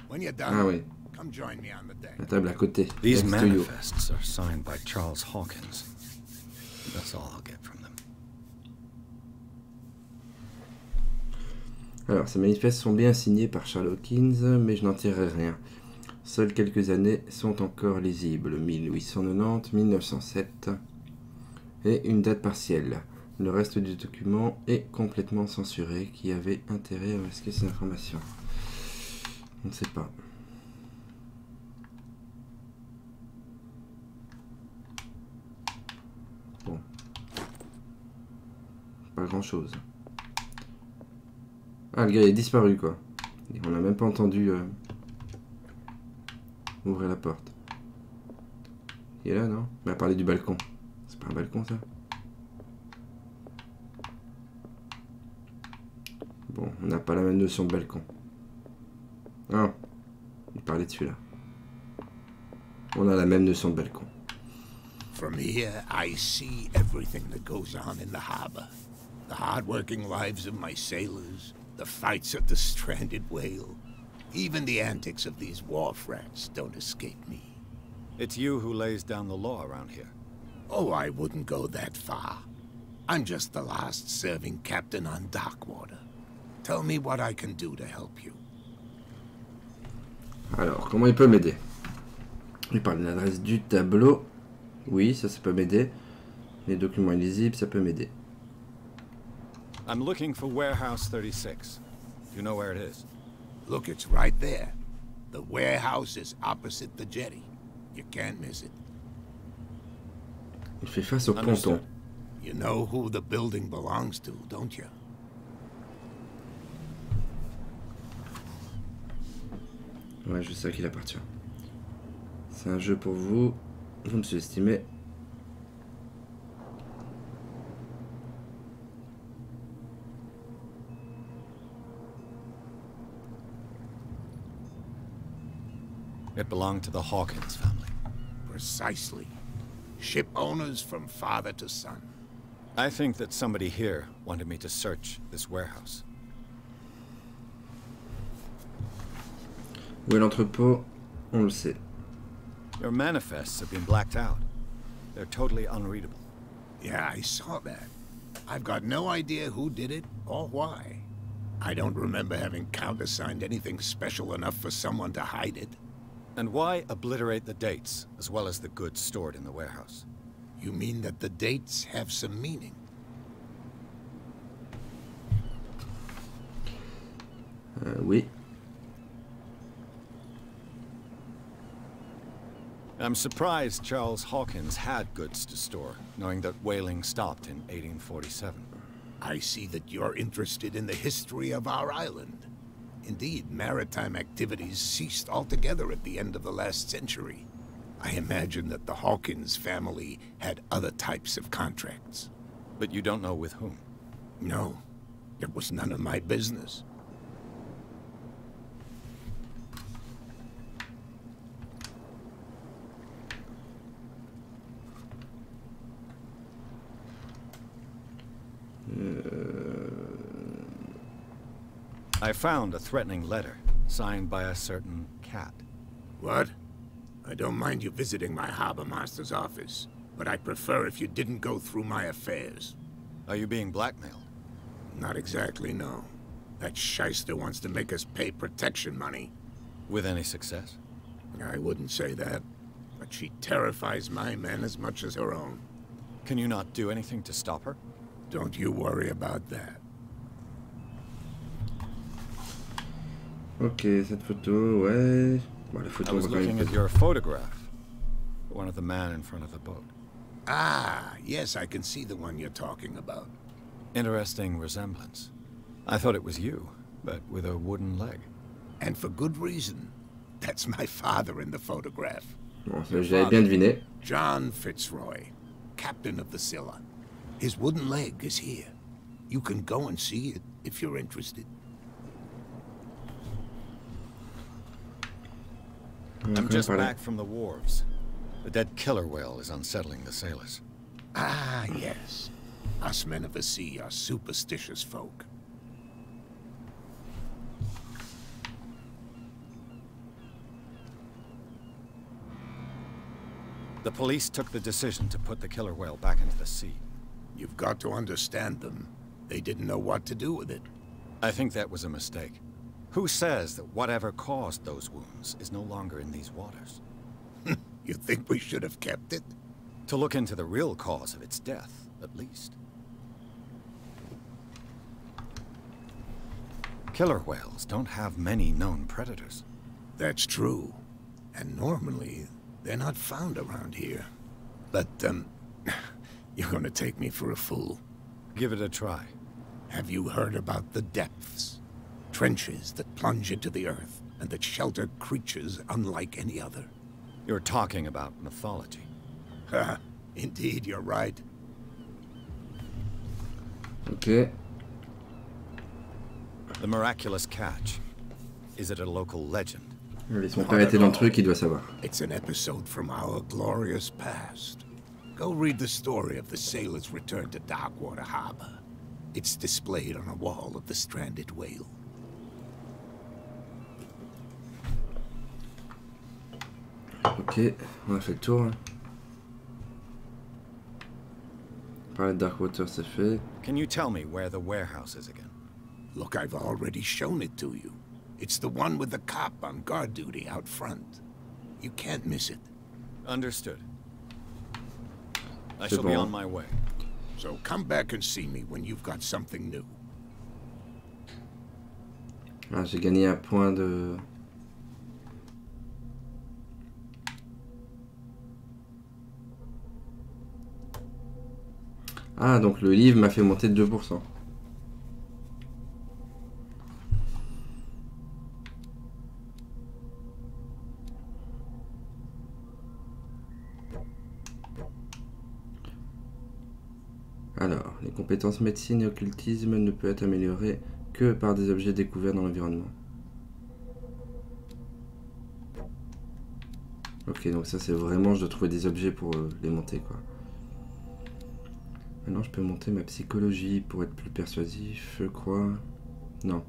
When you're done, Ah oui. come join me on the deck. La table à côté. These Next to you. manifests are signed by Charles Hawkins. That's all I'll get from them. Alors, ces manifestes sont bien signés par Charles Hawkins, mais je n'en tirerai rien. Seules quelques années sont encore lisibles, 1890, 1907, et une date partielle. Le reste du document est complètement censuré. Qui avait intérêt à masquer ces informations? On ne sait pas. Bon. Pas grand chose. Ah, le gars est disparu quoi. Et on n'a même pas entendu ouvrir la porte. Il est là, non? Il m'a parlé du balcon. C'est pas un balcon ça? Bon, on n'a pas la même notion de balcon. Ah, il parlait de celui-là. On a la même notion de balcon. From here, I see everything that goes on in the harbor. The hard-working lives of my sailors, the fights at the stranded whale. Even the antics of these wharf rats don't escape me. It's you who lays down the law around here. Oh, I wouldn't go that far. I'm just the last serving captain on Darkwater. Tell me what I can do to help you. Alors, comment il peut m'aider? Il parle de l'adresse du tableau. Oui, ça peut m'aider. Les documents illisibles, ça peut m'aider. I'm looking for warehouse 36. You know where it is? Look, it's right there. The warehouse is opposite the jetty. You can't miss it. Il fait face au ponton. You know who the building belongs to, don't you? Ouais, je sais à qui il appartient. C'est un jeu pour vous. Vous me sous-estimez. It belonged to the Hawkins family. Precisely. Ship owners from father to son. I think that somebody here wanted me to search this warehouse. Où est l'entrepôt? On le sait. Your manifests have been blacked out. They're totally unreadable. Yeah, I saw that. I've got no idea who did it or why. I don't remember having countersigned anything special enough for someone to hide it. And why obliterate the dates, as well as the goods stored in the warehouse? You mean that the dates have some meaning? Oui. I'm surprised Charles Hawkins had goods to store, knowing that whaling stopped in 1847. I see that you're interested in the history of our island. Indeed, maritime activities ceased altogether at the end of the last century. I imagine that the Hawkins family had other types of contracts. But you don't know with whom? No, it was none of my business. I found a threatening letter, signed by a certain cat. What? I don't mind you visiting my harbor master's office, but I'd prefer if you didn't go through my affairs. Are you being blackmailed? Not exactly, no. That shyster wants to make us pay protection money. With any success? I wouldn't say that, but she terrifies my men as much as her own. Can you not do anything to stop her? Don't you worry about that. Ok, cette photo, ouais. Bon, la photo, I was looking at your photograph. One of the man in front of the boat. Ah, yes, I can see the one you're talking about. Interesting resemblance. I thought it was you, but with a wooden leg. And for good reason. That's my father in the photograph. Bon, j'avais bien deviné. John Fitzroy, captain of the Scylla. His wooden leg is here. You can go and see it if you're interested. I'm just back from the wharves. The dead killer whale is unsettling the sailors. Ah, yes. Us men of the sea are superstitious folk. The police took the decision to put the killer whale back into the sea. You've got to understand them. They didn't know what to do with it. I think that was a mistake. Who says that whatever caused those wounds is no longer in these waters? You think we should have kept it? To look into the real cause of its death, at least. Killer whales don't have many known predators. That's true. And normally, they're not found around here. But, You're gonna take me for a fool. Give it a try. Have you heard about the depths? Trenches that plunge into the earth and that shelter creatures unlike any other. You're talking about mythology. Ha! Indeed, you're right. Ok. The miraculous catch. Is it a local legend? Son père était dans le truc, il doit savoir. It's an episode from our glorious past. Go read the story of the sailor's return to Darkwater Harbor. It's displayed on a wall of the stranded whale. Ok, on a fait le tour. Hein. Parler de Darkwater, c'est fait. Can you tell me where the warehouse is again? Look, I've already shown it to you. It's the one with the cop on guard duty out front. You can't miss it. Understood. I shall be on my way. So come back and see me when you've got something new. Ah, j'ai gagné un point de... Ah, donc le livre m'a fait monter de 2%. Alors, les compétences médecine et occultisme ne peuvent être améliorées que par des objets découverts dans l'environnement. Ok, donc ça c'est vraiment, je dois trouver des objets pour les monter quoi. Maintenant je peux monter ma psychologie pour être plus persuasif, je crois. Non.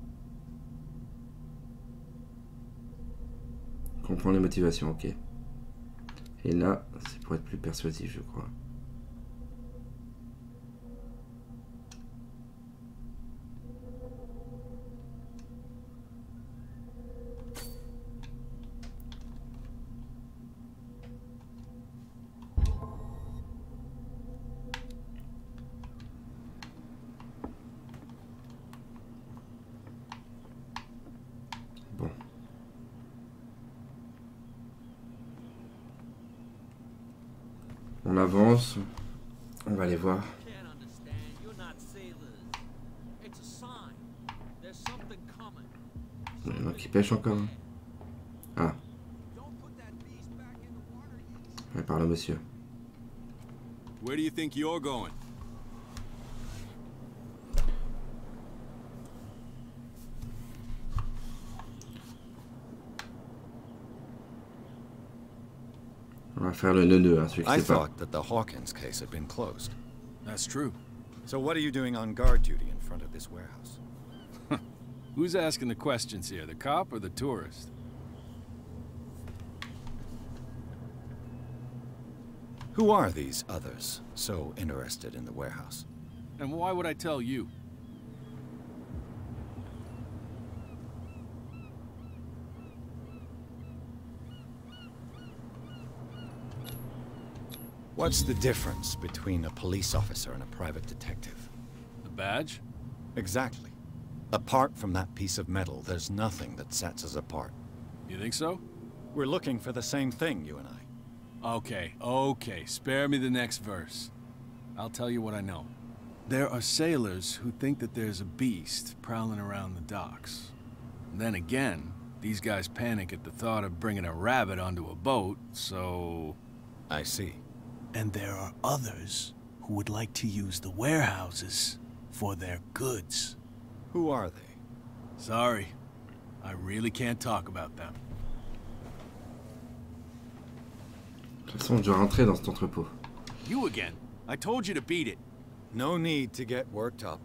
Comprendre les motivations, ok. Et là, c'est pour être plus persuasif, je crois. Bon. On avance. On va aller voir. Il y en a qui pêchent encore. Ah. Ouais, par là, monsieur. Where do you think you're going? On va faire le nœud, hein, celui qui I sait pas. thought that the Hawkins case had been closed. That's true. So what are you doing on guard duty in front of this warehouse? Who's asking the questions here, the cop or the tourist? Who are these others so interested in the warehouse? And why would I tell you? What's the difference between a police officer and a private detective? The badge? Exactly. Apart from that piece of metal, there's nothing that sets us apart. You think so? We're looking for the same thing, you and I. Okay, spare me the next verse. I'll tell you what I know. There are sailors who think that there's a beast prowling around the docks. And then again, these guys panic at the thought of bringing a rabbit onto a boat, so... I see. And there are others who would like to use the warehouses for their goods. Who are they? Sorry, I really can't talk about them. De toute façon, je dois rentrer dans cet entrepôt. You again. I told you to beat it. No need to get worked up.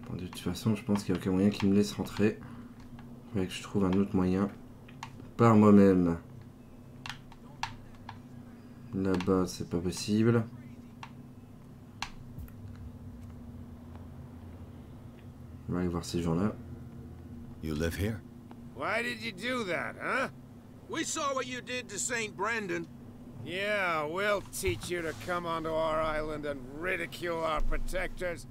Bon, de toute façon, je pense qu'il n'y a aucun moyen qui me laisse rentrer. Il faudrait que je trouve un autre moyen par moi-même. Là-bas, c'est pas possible. On va aller voir ces gens-là. You live here? Why did you do that, huh? We saw what you did to St. Brendan. Yeah, we'll teach you to come onto our island and ridicule our protectors.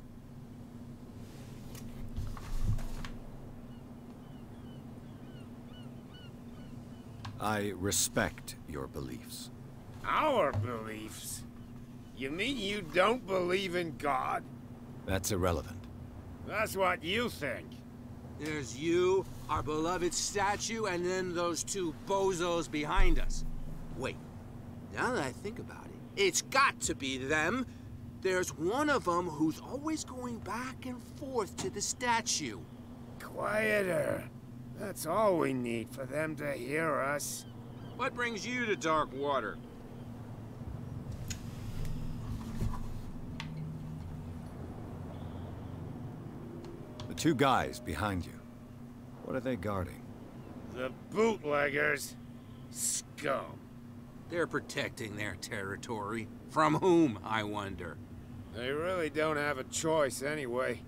I respect your beliefs. Our beliefs? You mean you don't believe in God? That's irrelevant. That's what you think. There's you, our beloved statue, and then those two bozos behind us. Wait, now that I think about it, it's got to be them. There's one of them who's always going back and forth to the statue. Quieter. That's all we need for them to hear us. What brings you to dark water? The two guys behind you. What are they guarding? The bootleggers. Scum. They're protecting their territory. From whom, I wonder? They really don't have a choice anyway.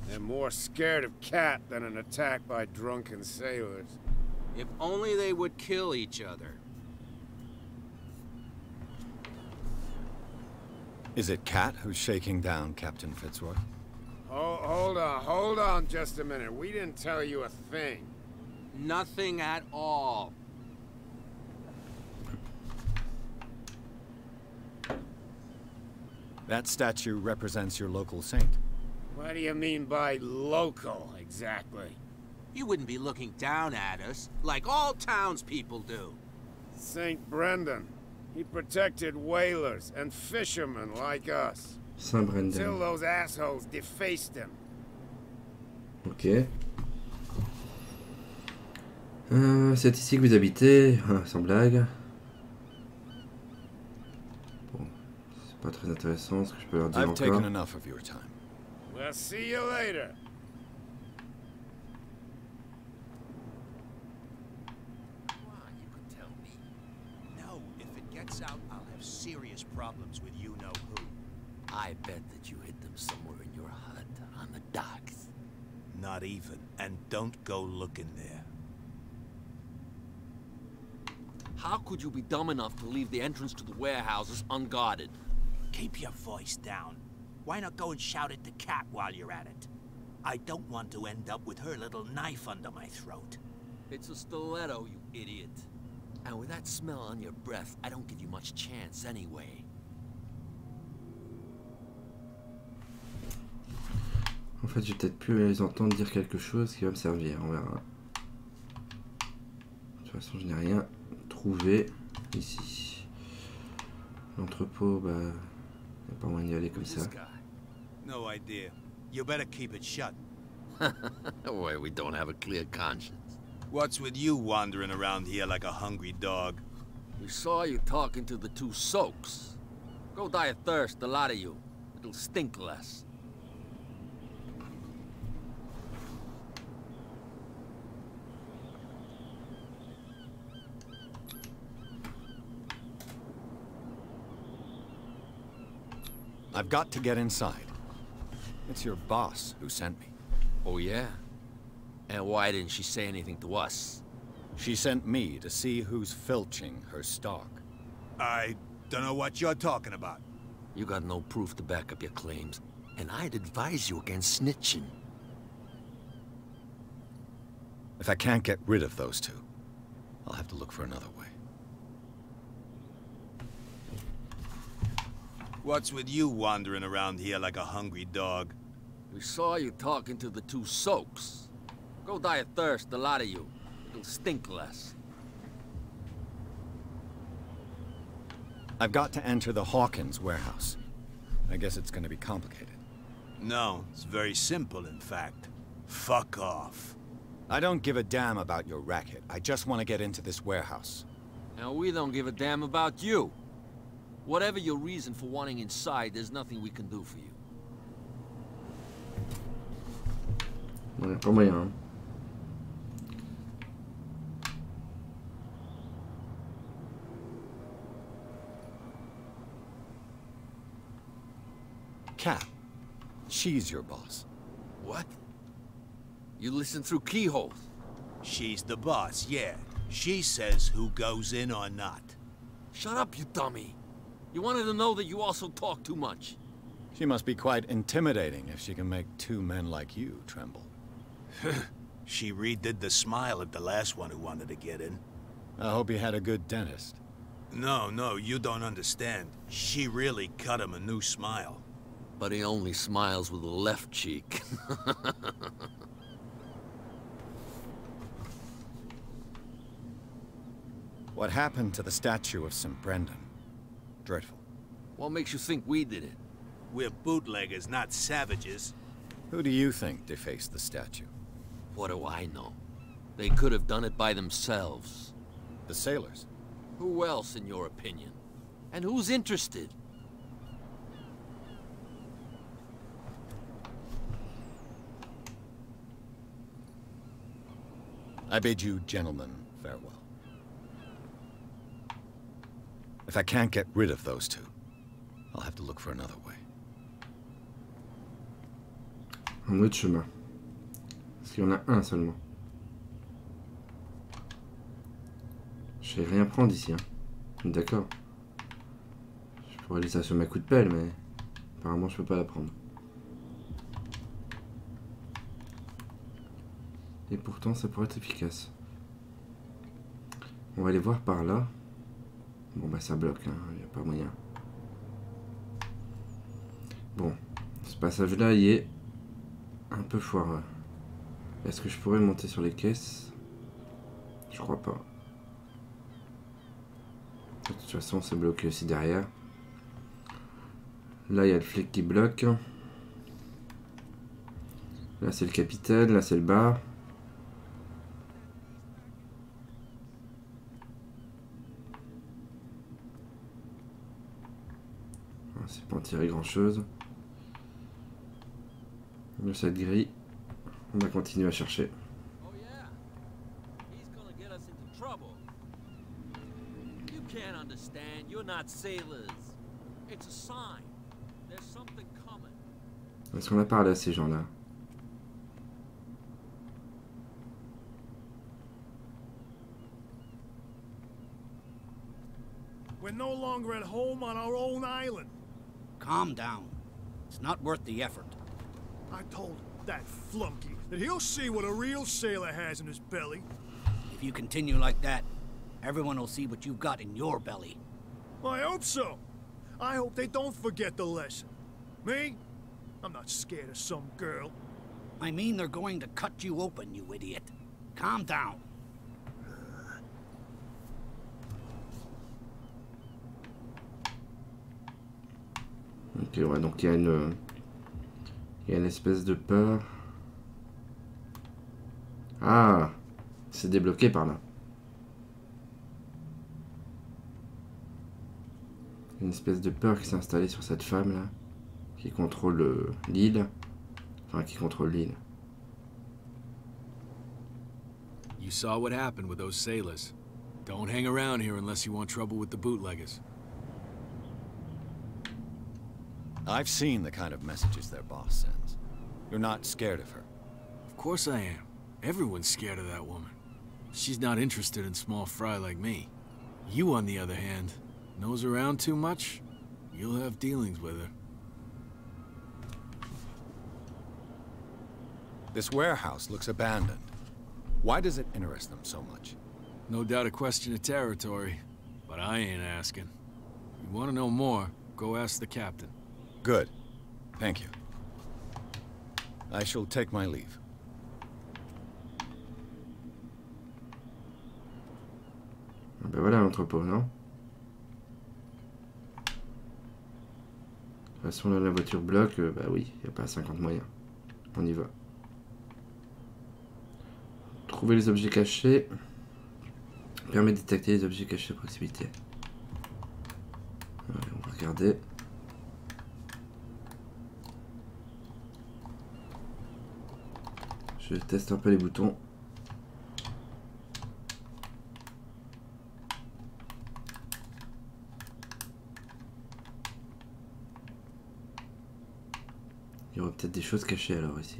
They're more scared of Cat than an attack by drunken sailors. If only they would kill each other. Is it Cat who's shaking down Captain Fitzroy? Oh, hold on just a minute. We didn't tell you a thing. Nothing at all. That statue represents your local saint. What do you mean by local, exactly? You wouldn't be looking down at us, like all townspeople do. Saint Brendan. He protected whalers and fishermen like us. Saint Brendan. Until those assholes defaced him. Ok. C'est ici que vous habitez, sans blague. Bon, c'est pas très intéressant ce que je peux leur dire I've taken encore. enough of your time. We'll see you later. No, if it gets out, I'll have serious problems with you-know-who. I bet that you hid them somewhere in your hut on the docks. Not even. And don't go looking there. How could you be dumb enough to leave the entrance to the warehouses unguarded? Keep your voice down. Why not go and shout at the cat while you're at it? I don't want to end up with her little knife under my throat. It's a stiletto, you idiot. And with that smell on your breath, I don't give you much chance anyway. En fait, j'ai peut-être pu les entendre dire quelque chose qui va me servir, on verra. De toute façon, je n'ai rien trouvé ici. L'entrepôt, bah, il n'y a pas moyen d'y aller comme ça. No idea. You better keep it shut. Why, we don't have a clear conscience. What's with you wandering around here like a hungry dog? We saw you talking to the two soaks. Go die of thirst, the lot of you. It'll stink less. I've got to get inside. It's your boss who sent me. Oh, yeah? And why didn't she say anything to us? She sent me to see who's filching her stock. I don't know what you're talking about. You got no proof to back up your claims, and I'd advise you against snitching. If I can't get rid of those two, I'll have to look for another way. What's with you wandering around here like a hungry dog? We saw you talking to the two soaks. Go die of thirst, the lot of you. It'll stink less. I've got to enter the Hawkins warehouse. I guess it's going to be complicated. No, it's very simple, in fact. Fuck off. I don't give a damn about your racket. I just want to get into this warehouse. And we don't give a damn about you. Whatever your reason for wanting inside, there's nothing we can do for you. Ouais, pas moyen. Hein. Cat, she's your boss. What? You listen through keyholes? She's the boss, yeah. She says who goes in or not. Shut up, you dummy. You wanted to know that you also talk too much. She must be quite intimidating if she can make two men like you tremble. She redid the smile at the last one who wanted to get in. I hope he had a good dentist. No, you don't understand. She really cut him a new smile. But he only smiles with the left cheek. What happened to the statue of St. Brendan? Dreadful. What makes you think we did it? We're bootleggers, not savages. Who do you think defaced the statue? What do I know? They could have done it by themselves. The sailors? Who else, in your opinion? And who's interested? I bid you gentlemen farewell. If I can't get rid of those two, I'll have to look for another way. Un autre chemin. Parce qu'il y en a un seulement. Je vais rien prendre ici. Hein. D'accord. Je pourrais laisser ça sur ma coup de pelle, mais apparemment je peux pas la prendre. Et pourtant ça pourrait être efficace. On va aller voir par là. Bon bah ça bloque, hein. Il n'y a pas moyen. Bon, ce passage là il est un peu foireux. Est-ce que je pourrais monter sur les caisses? Je crois pas. De toute façon c'est bloqué aussi derrière. Là il y a le flic qui bloque. Là c'est le capitaine, là c'est le bar. C'est pas en tirer grand chose. De cette grille, on va continuer à chercher. Est-ce qu'on a parlé à ces gens-là? We're no longer at home on our own island. Calm down. It's not worth the effort. I told that flunky that he'll see what a real sailor has in his belly. If you continue like that, everyone will see what you've got in your belly. I hope so. I hope they don't forget the lesson. Me? I'm not scared of some girl. I mean they're going to cut you open, you idiot. Calm down. Ok, ouais, donc il y a une espèce de peur. Ah, c'est débloqué par là. Une espèce de peur qui s'est installée sur cette femme là, qui contrôle l'île. Enfin, qui contrôle l'île. You saw what happened with those sailors. Don't hang around here unless you want trouble with the bootleggers. I've seen the kind of messages their boss sends. You're not scared of her. Of course I am. Everyone's scared of that woman. She's not interested in small fry like me. You, on the other hand, nose around too much, you'll have dealings with her. This warehouse looks abandoned. Why does it interest them so much? No doubt a question of territory, but I ain't asking. If you want to know more, go ask the captain. Good. Thank you. I shall take my leave. Ben voilà l'entrepôt, non? De toute façon, là, la voiture bloque. Bah oui, il n'y a pas 50 moyens. On y va. Trouver les objets cachés. Permet de détecter les objets cachés à proximité. Ouais, on va regarder. Je teste un peu les boutons. Il y aura peut-être des choses cachées alors ici.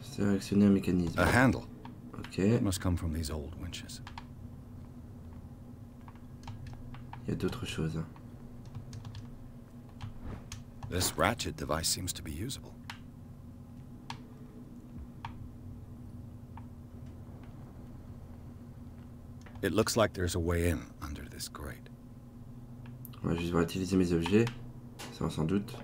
Sélectionner un mécanisme. A handle. Ok. It must come from these old winches. Il y a d'autres choses. This ratchet device seems to be usable. It looks like there's a way in under this grate. Ouais, je vais devoir utiliser mes objets. Ça on s'en doute.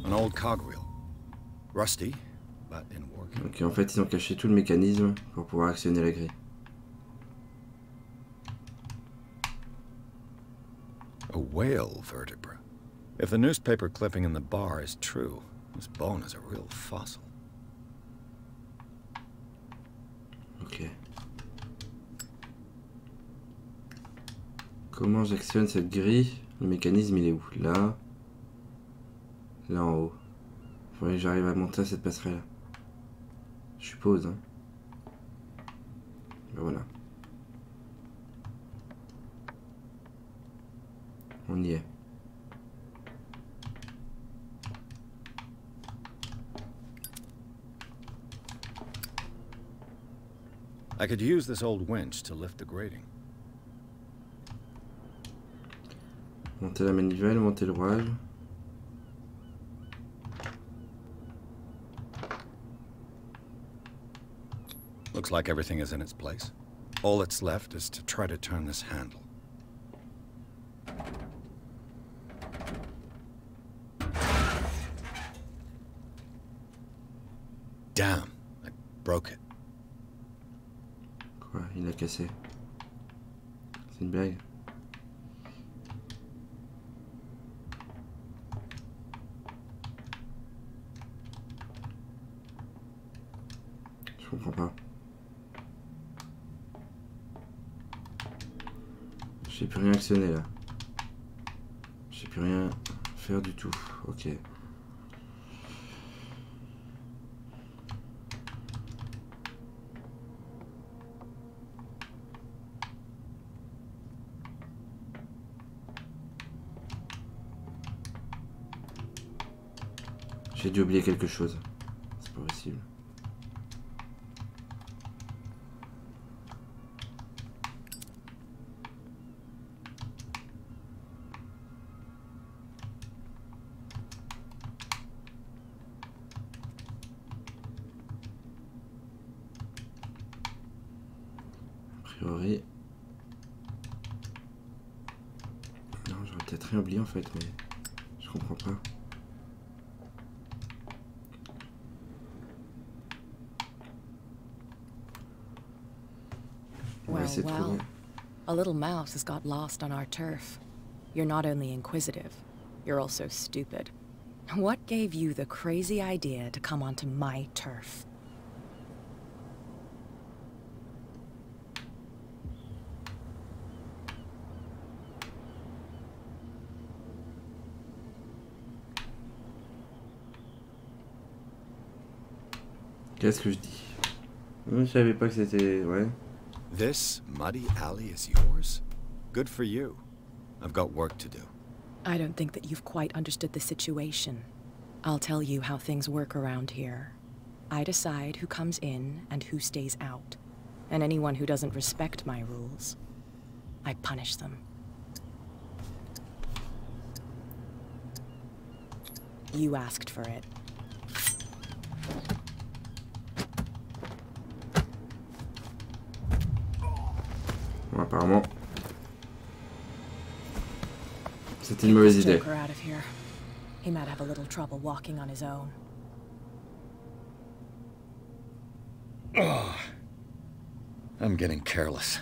An old cogwheel. Rusty, but in working. Ok, en fait ils ont caché tout le mécanisme pour pouvoir actionner la grille. A whale vertebra. If the newspaper clipping in the bar is true, this bone is a real fossil. Ok. Comment j'actionne cette grille? Le mécanisme il est où? Là. Là en haut. Faudrait que j'arrive à monter à cette passerelle. Je suppose. Hein. Ben voilà. On y est. I could use this old winch to lift the grating. Monter la manivelle, monter le rouage. Looks like everything is in its place. All that's left is to try to turn this handle. Damn, I broke it. Quoi, il l'a cassé. C'est une blague. Je comprends pas. Je sais plus rien actionner là. Je sais plus rien faire du tout. Ok. J'ai dû oublier quelque chose. C'est pas possible. A priori. Non, j'aurais peut-être rien oublié en fait, mais je comprends pas. Well, a little mouse has got lost on our turf. You're not only inquisitive, you're also stupid. What gave you the crazy idea to come onto my turf? Qu'est-ce que je dis? Je savais pas que c'était... Ouais. This muddy alley is yours? Good for you. I've got work to do. I don't think that you've quite understood the situation. I'll tell you how things work around here. I decide who comes in and who stays out. And anyone who doesn't respect my rules, I punish them. You asked for it. Bon, apparemment, c'était une mauvaise idée. Joker out of here. He might have a little trouble walking on his own. Oh, I'm getting careless.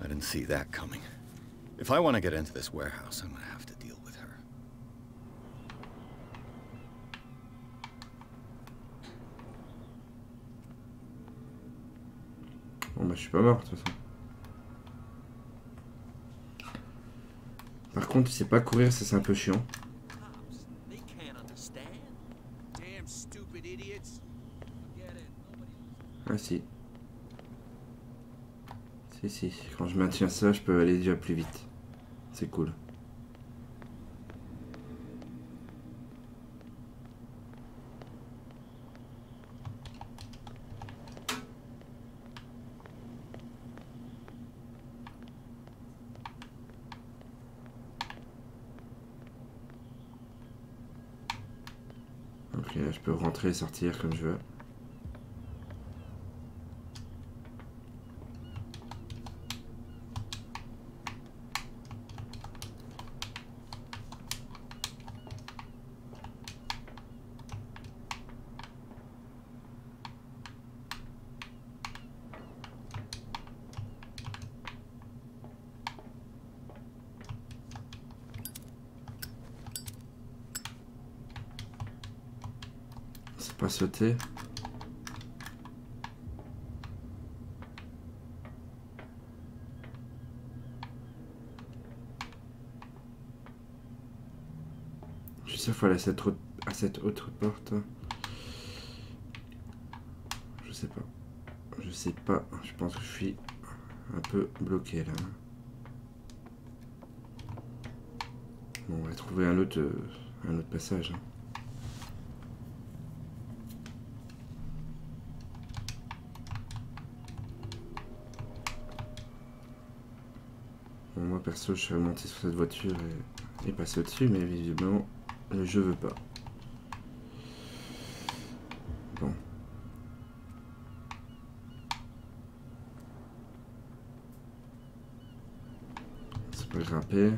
I didn't see that coming. If I want to get into this warehouse, I'm going to have to deal with her. Bon bah je suis pas mort de toute façon. Par contre, tu sais pas courir, ça c'est un peu chiant. Ah si. Si. Quand je maintiens ça, je peux aller déjà plus vite. C'est cool. Ok, là je peux rentrer et sortir comme je veux. C'est pas sauter. Je sais, il faut aller à cette autre porte. Je sais pas. Je sais pas. Je pense que je suis un peu bloqué là. Bon, on va trouver un autre passage. Bon, moi perso, je serais monté sur cette voiture et passer au-dessus, mais visiblement, le jeu veut pas. Bon. Ça peut grimper.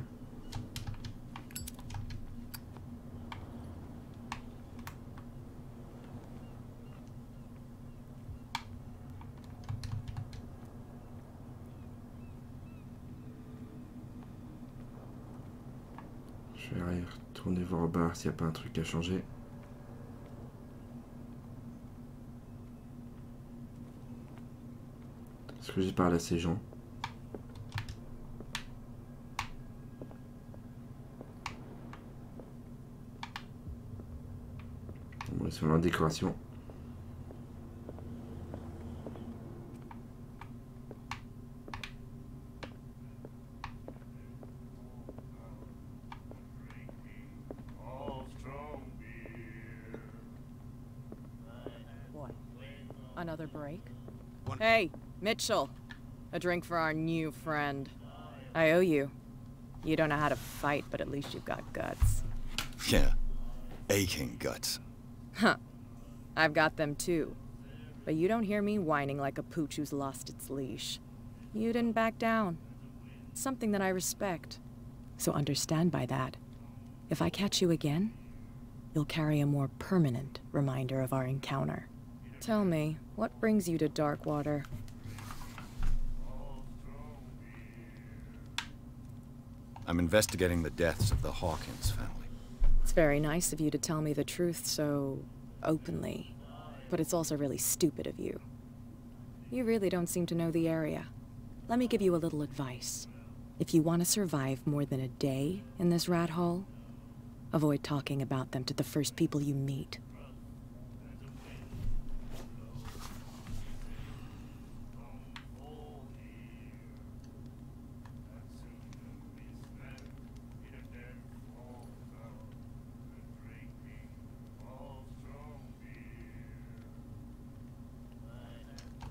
Je vais aller retourner voir au bar s'il n'y a pas un truc à changer. Est-ce que j'ai parlé à ces gens? Bon, ils sont en décoration. Another break? Hey, Mitchell. A drink for our new friend. I owe you. You don't know how to fight, but at least you've got guts. Yeah. Aching guts. Huh. I've got them too. But you don't hear me whining like a pooch who's lost its leash. You didn't back down. It's something that I respect. So understand by that. If I catch you again, you'll carry a more permanent reminder of our encounter. Tell me, what brings you to Darkwater? I'm investigating the deaths of the Hawkins family. It's very nice of you to tell me the truth so openly, but it's also really stupid of you. You really don't seem to know the area. Let me give you a little advice. If you want to survive more than a day in this rat hole, avoid talking about them to the first people you meet.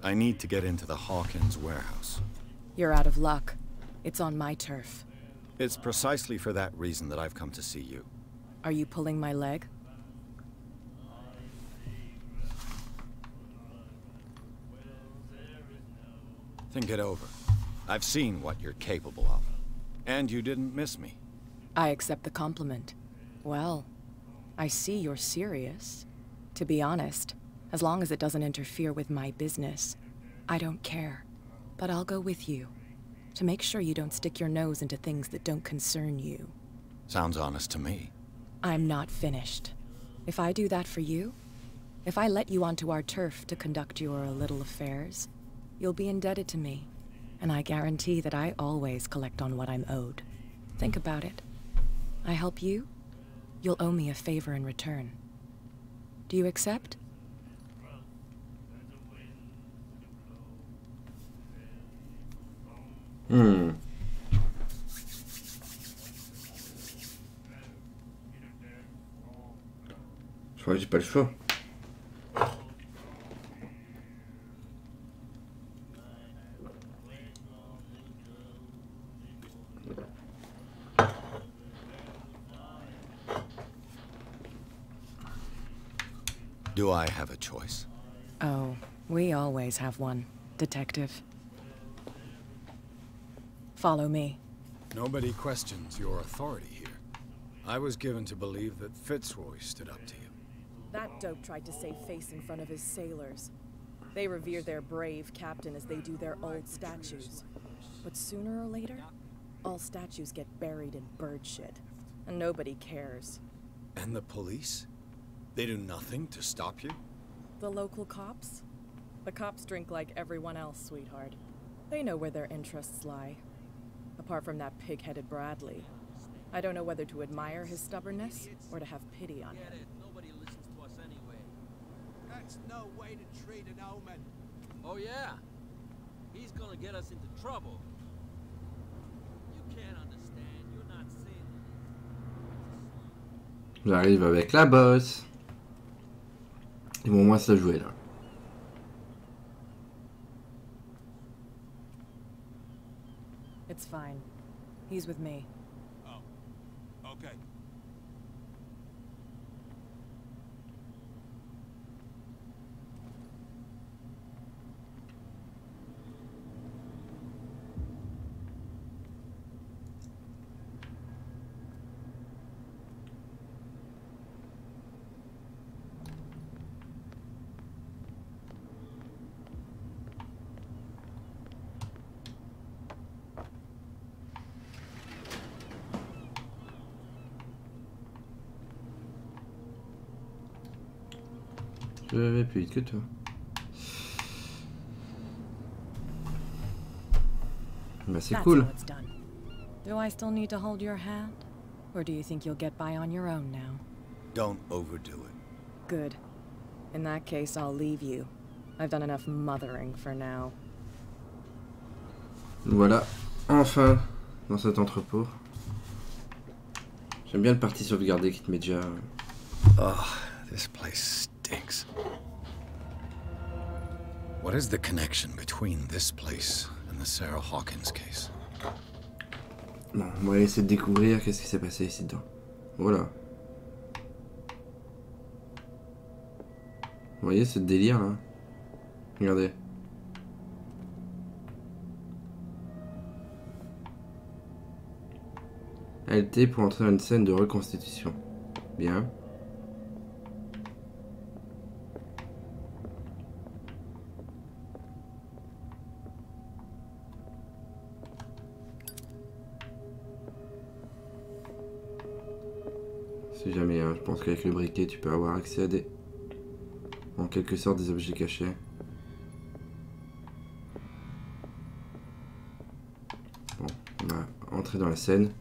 I need to get into the Hawkins warehouse. You're out of luck. It's on my turf. It's precisely for that reason that I've come to see you. Are you pulling my leg? Think it over. I've seen what you're capable of. And you didn't miss me. I accept the compliment. Well, I see you're serious. To be honest, as long as it doesn't interfere with my business, I don't care. But I'll go with you, to make sure you don't stick your nose into things that don't concern you. Sounds honest to me. I'm not finished. If I do that for you, if I let you onto our turf to conduct your little affairs, you'll be indebted to me, and I guarantee that I always collect on what I'm owed. Think about it. I help you, you'll owe me a favor in return. Do you accept? Je crois que j'ai pas le choix. Do I have a choice? Oh, we always have one, Detective. Follow me. Nobody questions your authority here. I was given to believe that Fitzroy stood up to you. That dope tried to save face in front of his sailors. They revere their brave captain as they do their old statues. But sooner or later, all statues get buried in bird shit. And nobody cares. And the police? They do nothing to stop you? The local cops? The cops drink like everyone else, sweetheart. They know where their interests lie. Apart from that pig-headed Bradley. I don't know whether to admire his stubbornness or to have pity on him. Nobody listens to us anyway. That's no way to treat an omen. Oh yeah? He's gonna get us into trouble. You can't understand. You're not seeing. J'arrive avec la bosse. Ils vont moins se la jouer là. It's fine. He's with me. Oh, okay. Je vais plus vite que toi. Bah c'est cool. Do I still need to hold your hand? Or do you think you'll get by on your own now? Don't overdo it. Good. In that case, I'll leave you. I've done enough mothering for now. Voilà, enfin, dans cet entrepôt. J'aime bien le parti sauvegarder qui te met déjà... Oh, this place stinks. What is the connection between this place and the Sarah Hawkins case? Bon, on va essayer de découvrir qu'est-ce qui s'est passé ici dedans. Voilà. Vous voyez ce délire là? Regardez. LT pour entrer dans une scène de reconstitution. Bien. Si jamais, hein, je pense qu'avec le briquet, tu peux avoir accès à des... en quelque sorte des objets cachés. Bon, on va entrer dans la scène.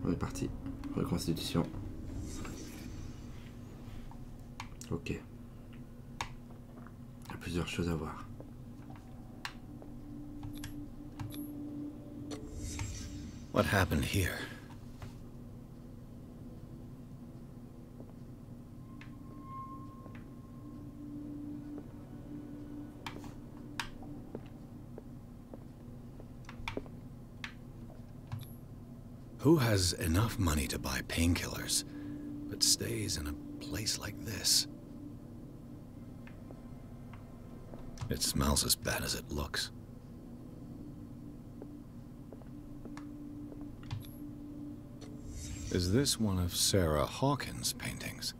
On est parti. Reconstitution. Ok. Il y a plusieurs choses à voir. What happened here? Who has enough money to buy painkillers, but stays in a place like this? It smells as bad as it looks. Is this one of Sarah Hawkins' paintings?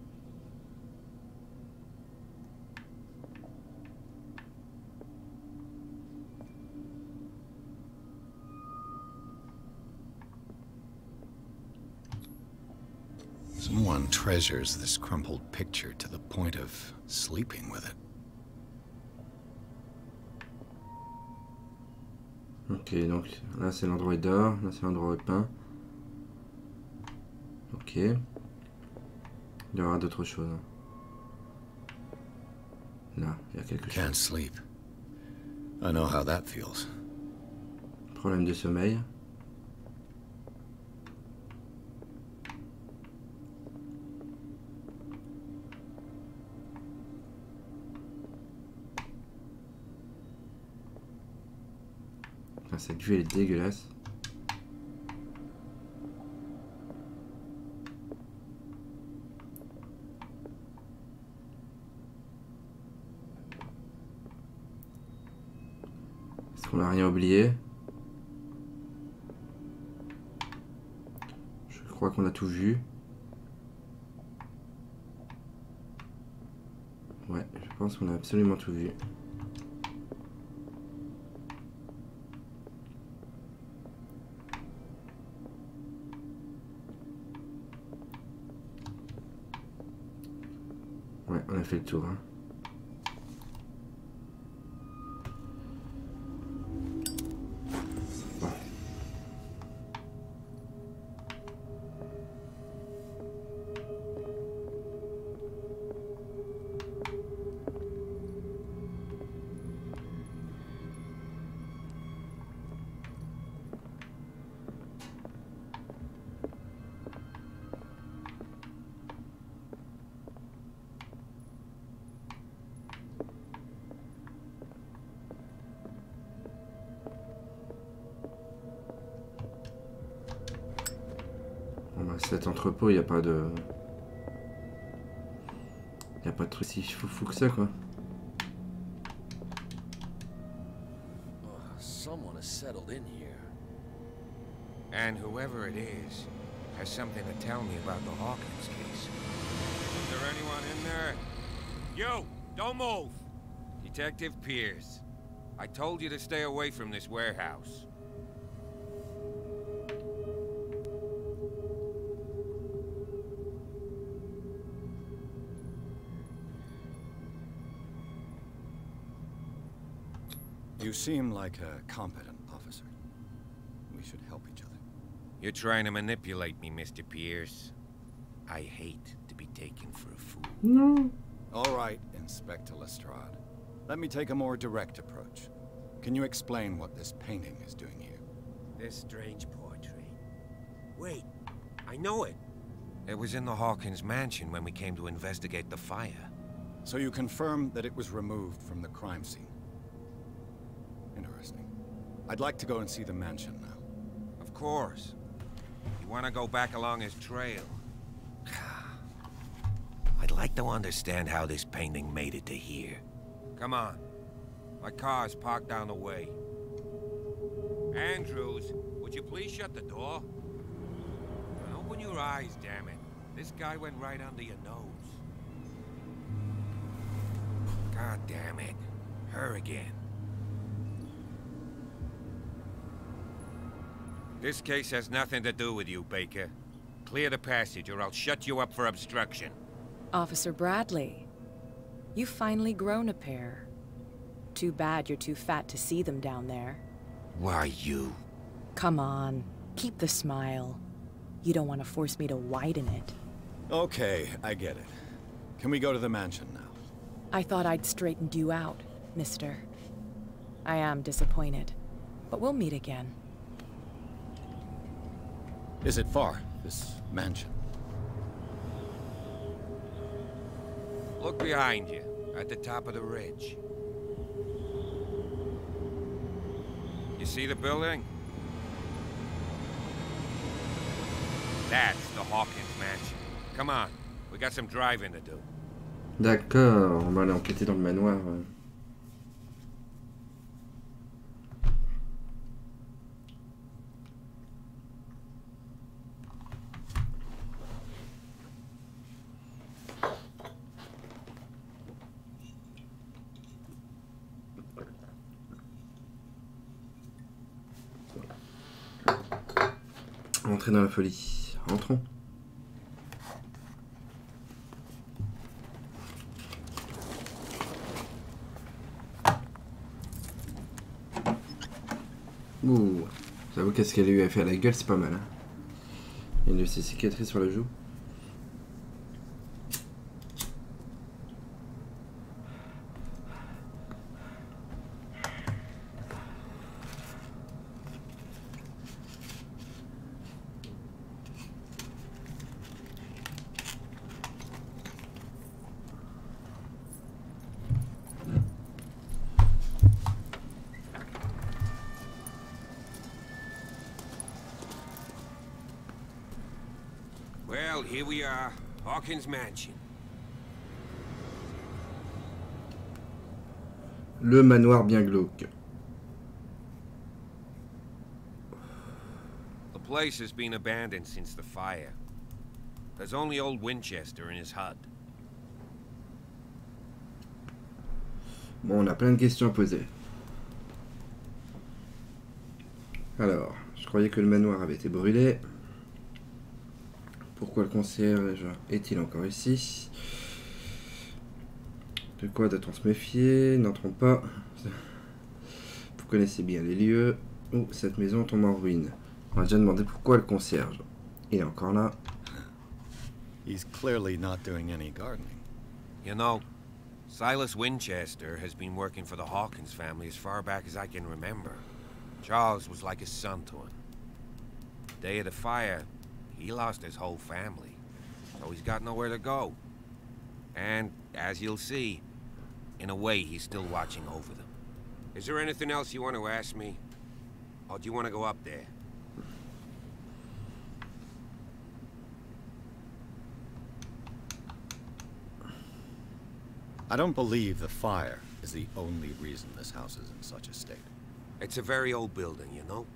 Someone treasures this crumpled picture to the point of sleeping with it. Ok, donc là c'est l'endroit d'or, là c'est l'endroit peint. Ok. Il y aura d'autres choses. Là, il y a quelque chose. Can't sleep. I know how that feels. Problème de sommeil. Cette vue elle est dégueulasse. Est-ce qu'on n'a rien oublié? Je crois qu'on a tout vu. Ouais, je pense qu'on a absolument tout vu. Ouais, on a fait le tour. Hein. Bon. Cet entrepôt, il n'y a pas de... Il n'y a pas de truc si fou que ça, quoi. Someone has settled in here. And whoever it is has something to tell me about the Hawkins case. Is there anyone in there? You! Don't move! Detective Pierce. I told you to stay away from this warehouse. You seem like a competent officer. We should help each other. You're trying to manipulate me, Mr. Pierce. I hate to be taken for a fool. No. All right, Inspector Lestrade. Let me take a more direct approach. Can you explain what this painting is doing here? This strange portrait. Wait, I know it. It was in the Hawkins mansion when we came to investigate the fire. So you confirm that it was removed from the crime scene? Interesting. I'd like to go and see the mansion now. Of course. You want to go back along his trail? I'd like to understand how this painting made it to here. Come on. My car's parked down the way. Andrews, would you please shut the door? Open your eyes, damn it. This guy went right under your nose. God damn it. Her again. This case has nothing to do with you, Baker. Clear the passage or I'll shut you up for obstruction. Officer Bradley, you've finally grown a pair. Too bad you're too fat to see them down there. Why you? Come on, keep the smile. You don't want to force me to widen it. Okay, I get it. Can we go to the mansion now? I thought I'd straightened you out, mister. I am disappointed, but we'll meet again. Is it far, this mansion? Look behind you, at the top of the ridge. You see the building? That's the Hawkins mansion. Come on, we got some driving to do. D'accord, on va aller enquêter dans le manoir. Entrer dans la folie. Entrons. Ouh, j'avoue qu'est-ce qu'elle lui a fait à la gueule, c'est pas mal. Hein. Il y a une de ses cicatrices sur la joue. Well, here we are, Hawkins Mansion. Le manoir bien glauque. The place has been abandoned since the fire. There's only old Winchester in his hut. Bon, on a plein de questions à poser. Alors, je croyais que le manoir avait été brûlé. Pourquoi le concierge est-il encore ici? De quoi doit-on se méfier? N'entrons pas. Vous connaissez bien les lieux où cette maison tombe en ruine. On a déjà demandé pourquoi le concierge. Il est encore là. He's clearly not doing any gardening. You know, Silas Winchester has been working for the Hawkins family as far back as I can remember. Charles was like a son to him. The day of the fire, he lost his whole family, so he's got nowhere to go. And, as you'll see, in a way, he's still watching over them. Is there anything else you want to ask me? Or do you want to go up there? I don't believe the fire is the only reason this house is in such a state. It's a very old building, you know?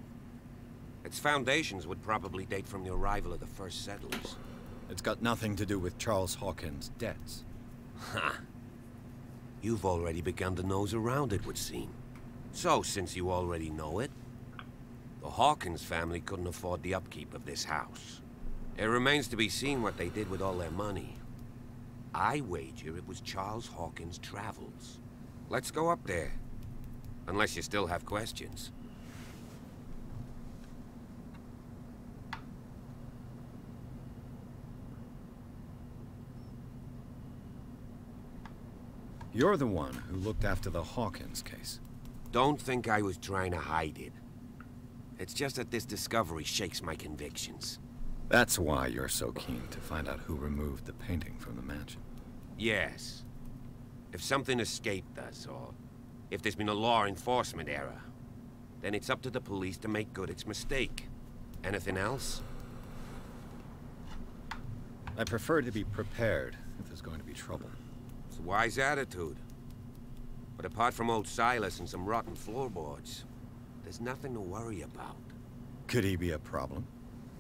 Its foundations would probably date from the arrival of the first settlers. It's got nothing to do with Charles Hawkins' debts. Ha! You've already begun to nose around, it would seem. So, since you already know it, the Hawkins family couldn't afford the upkeep of this house. It remains to be seen what they did with all their money. I wager it was Charles Hawkins' travels. Let's go up there. Unless you still have questions. You're the one who looked after the Hawkins case. Don't think I was trying to hide it. It's just that this discovery shakes my convictions. That's why you're so keen to find out who removed the painting from the mansion. Yes. If something escaped us, or if there's been a law enforcement error, then it's up to the police to make good its mistake. Anything else? I prefer to be prepared if there's going to be trouble. It's a wise attitude. But apart from old Silas and some rotten floorboards, there's nothing to worry about. Could he be a problem?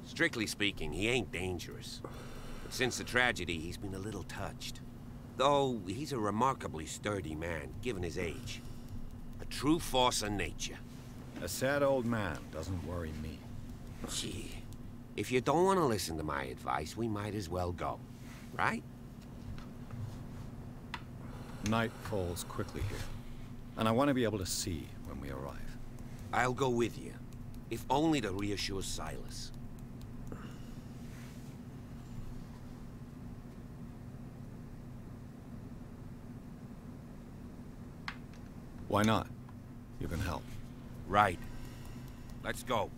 Strictly speaking, he ain't dangerous. But since the tragedy, he's been a little touched. Though, he's a remarkably sturdy man, given his age. A true force of nature. A sad old man doesn't worry me. Gee, if you don't want to listen to my advice, we might as well go. Right? Night falls quickly here, and I want to be able to see when we arrive. I'll go with you, if only to reassure Silas. Why not? You can help. Right. Let's go.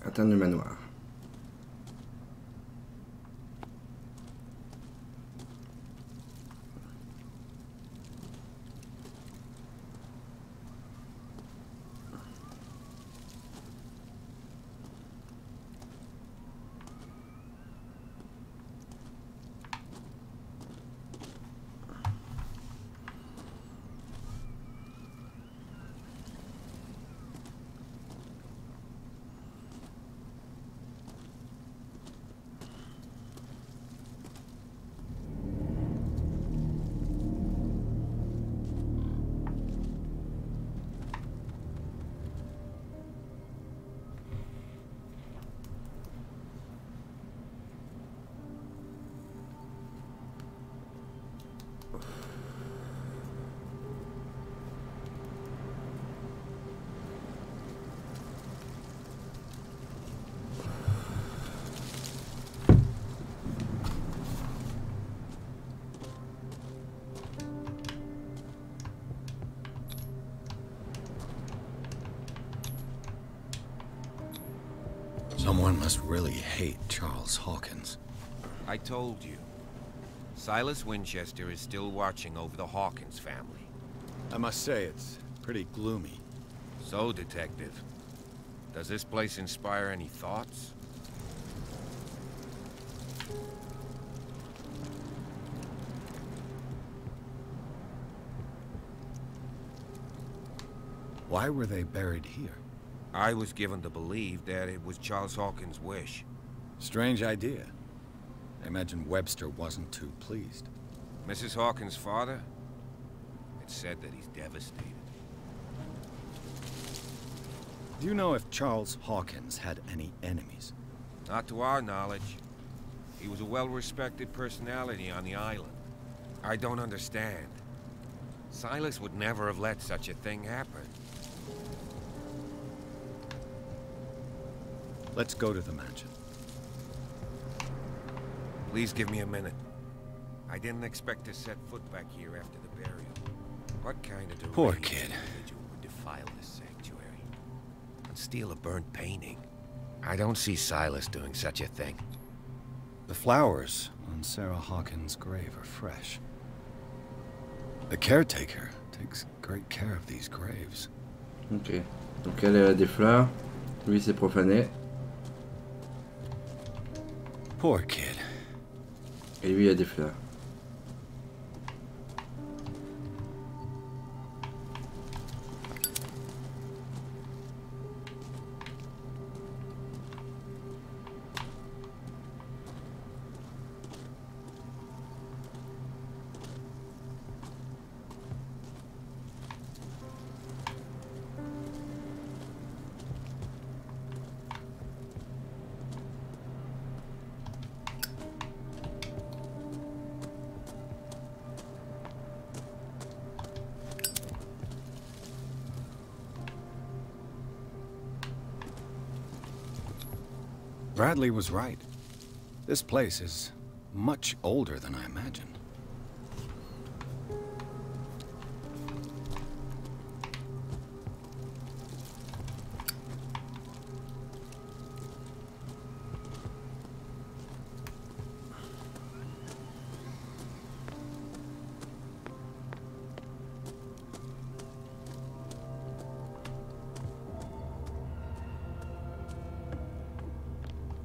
Atteindre le manoir. Someone must really hate Charles Hawkins. I told you. Silas Winchester is still watching over the Hawkins family. I must say, it's pretty gloomy. So, Detective, does this place inspire any thoughts? Why were they buried here? I was given to believe that it was Charles Hawkins' wish. Strange idea. I imagine Webster wasn't too pleased. Mrs. Hawkins' father? It's said that he's devastated. Do you know if Charles Hawkins had any enemies? Not to our knowledge. He was a well-respected personality on the island. I don't understand. Silas would never have let such a thing happen. Let's go to the mansion. Please give me a minute. I didn't expect to set foot back here after the burial. What kind of Poor deranged kid. individual would defile this sanctuary and steal a burnt painting? I don't see Silas doing such a thing. The flowers on Sarah Hawkins' grave are fresh. The caretaker takes great care of these graves. Ok. Donc elle a des fleurs. Lui c'est profané. Poor kid. Et lui il a des fleurs. Bradley was right. This place is much older than I imagined.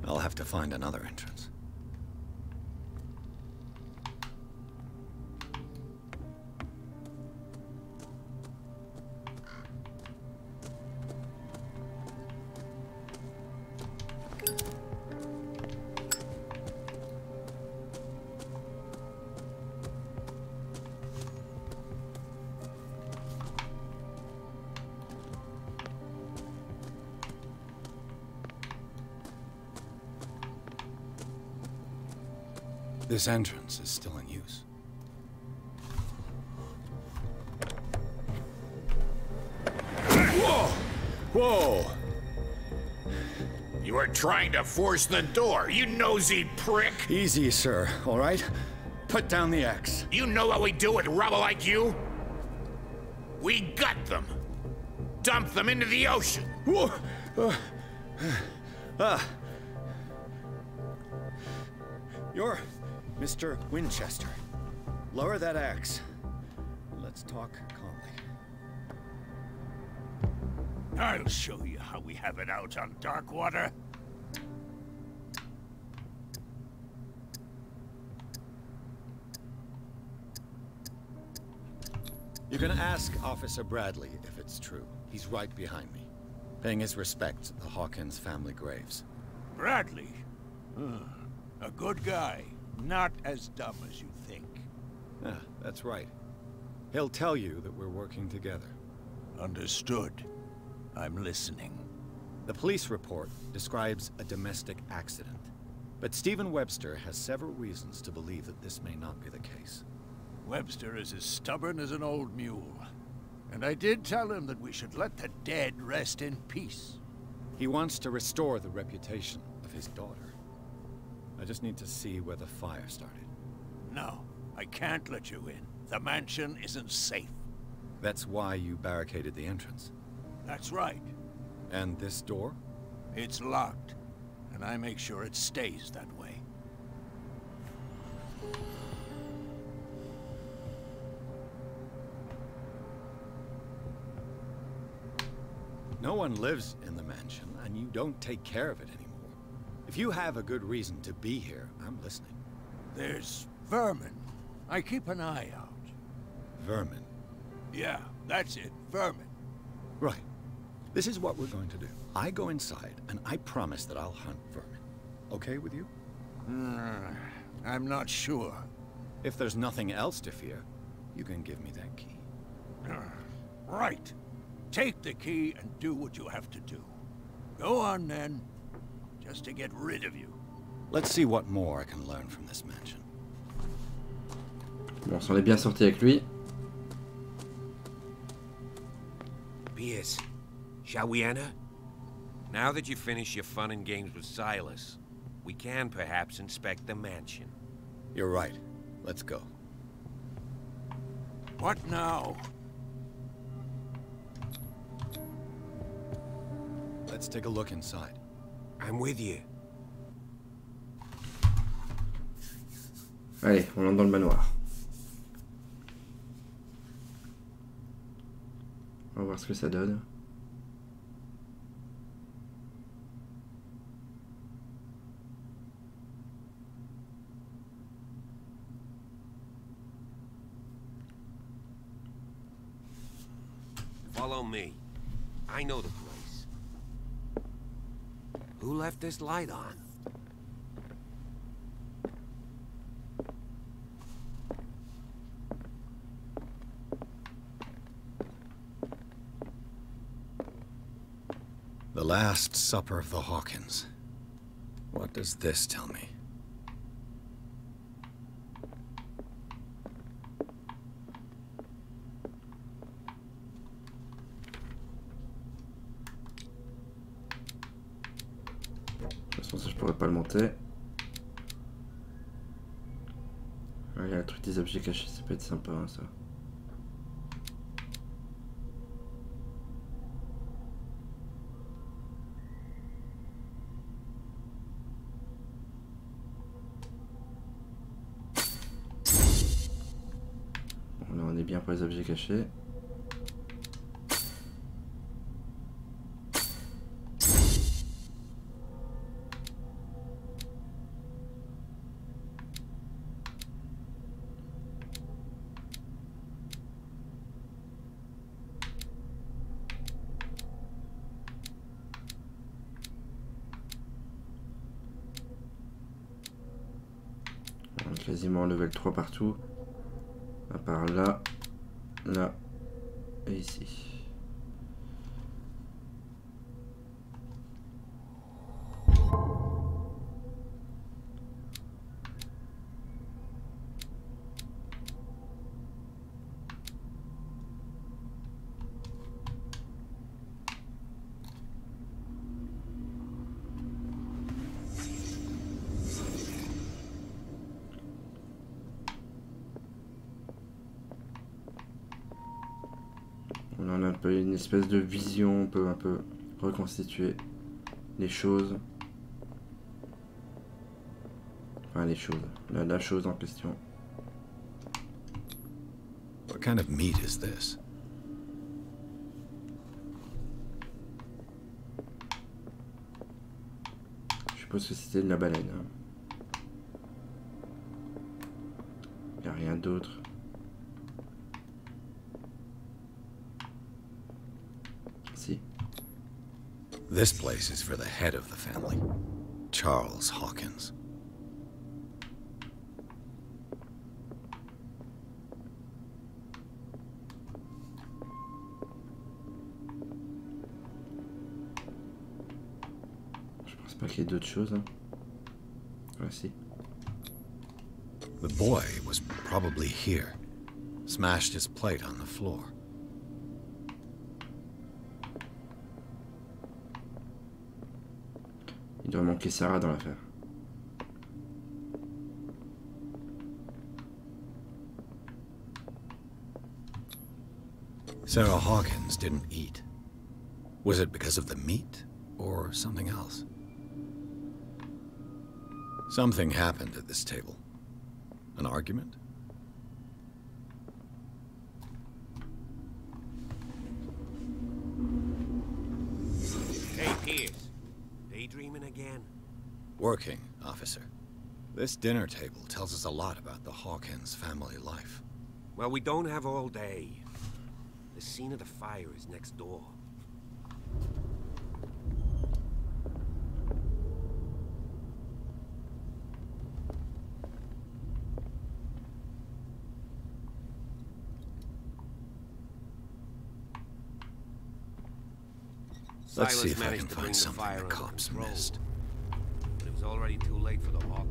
I'll have to find another entrance. This entrance is still in use. Whoa! Whoa! You were trying to force the door, you nosy prick! Easy, sir, all right? Put down the axe. You know what we do with rubble like you? We gut them. Dump them into the ocean. Whoa! You're Mr. Winchester. Lower that axe. Let's talk calmly. I'll show you how we have it out on Darkwater. You can ask Officer Bradley if it's true. He's right behind me, paying his respects at the Hawkins family graves. Bradley? A good guy. Not as dumb as you think. Yeah, that's right. He'll tell you that we're working together. Understood. I'm listening. The police report describes a domestic accident, but Stephen Webster has several reasons to believe that this may not be the case. Webster is as stubborn as an old mule. And I did tell him that we should let the dead rest in peace. He wants to restore the reputation of his daughter. I just need to see where the fire started. No, I can't let you in. The mansion isn't safe. That's why you barricaded the entrance. That's right. And this door? It's locked, and I make sure it stays that way. No one lives in the mansion, and you don't take care of it anymore. If you have a good reason to be here, I'm listening. There's vermin. I keep an eye out. Vermin? Yeah, that's it. Vermin. Right. This is what we're going to do. I go inside, and I promise that I'll hunt vermin. Okay with you? I'm not sure. If there's nothing else to fear, you can give me that key. Right. Take the key and do what you have to do. Go on, then. just to get rid of you. Let's see what more I can learn from this mansion. Bon, on s'en est bien sorti avec lui. Pierce, shall we enter? Now that you finish your fun and games with Silas, we can perhaps inspect the mansion. You're right. Let's go. What now? Let's take a look inside. I'm with you. Allez, on entre dans le manoir. On va voir ce que ça donne. Follow me. I know the place. Who left this light on? The Last Supper of the Hawkins. What does this tell me? De toute façon, ça je pourrais pas le monter. Ah, il y a le truc des objets cachés, ça peut être sympa hein, ça. Bon, là on est bien pour les objets cachés. Quasiment level 3 partout, à part là, là et ici. On a un peu une espèce de vision, on peut un peu reconstituer les choses. Enfin les choses, la chose en question. What kind of meat is this? Je suppose que c'était de la baleine. Hein. Il n'y a rien d'autre. Si. This place is for the head of the family, Charles Hawkins. Je pense pas qu'il y ait d'autres choses. Hein. Ah si. The boy was probably here. Smashed his plate on the floor. Il doit manquer Sarah dans l'affaire. Sarah Hawkins didn't eat. Was it because of the meat or something else? Something happened at this table. An argument? Hey, Pierce. Daydreaming again? Working, officer. This dinner table tells us a lot about the Hawkins family life. Well, we don't have all day. The scene of the fire is next door. Let's see Silas if I managed can to bring find the something fire the under cops control. missed. was already too late for the Hawkins.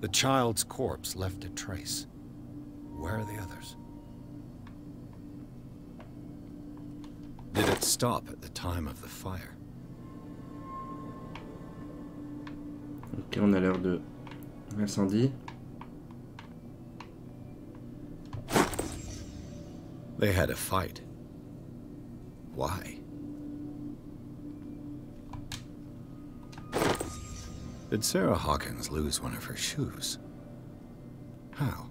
The child's corpse left a trace. Where are the others? Did it stop at the time of the fire? Ok, on a l'heure de l'incendie. They had a fight. Why? Did Sarah Hawkins lose one of her shoes? How?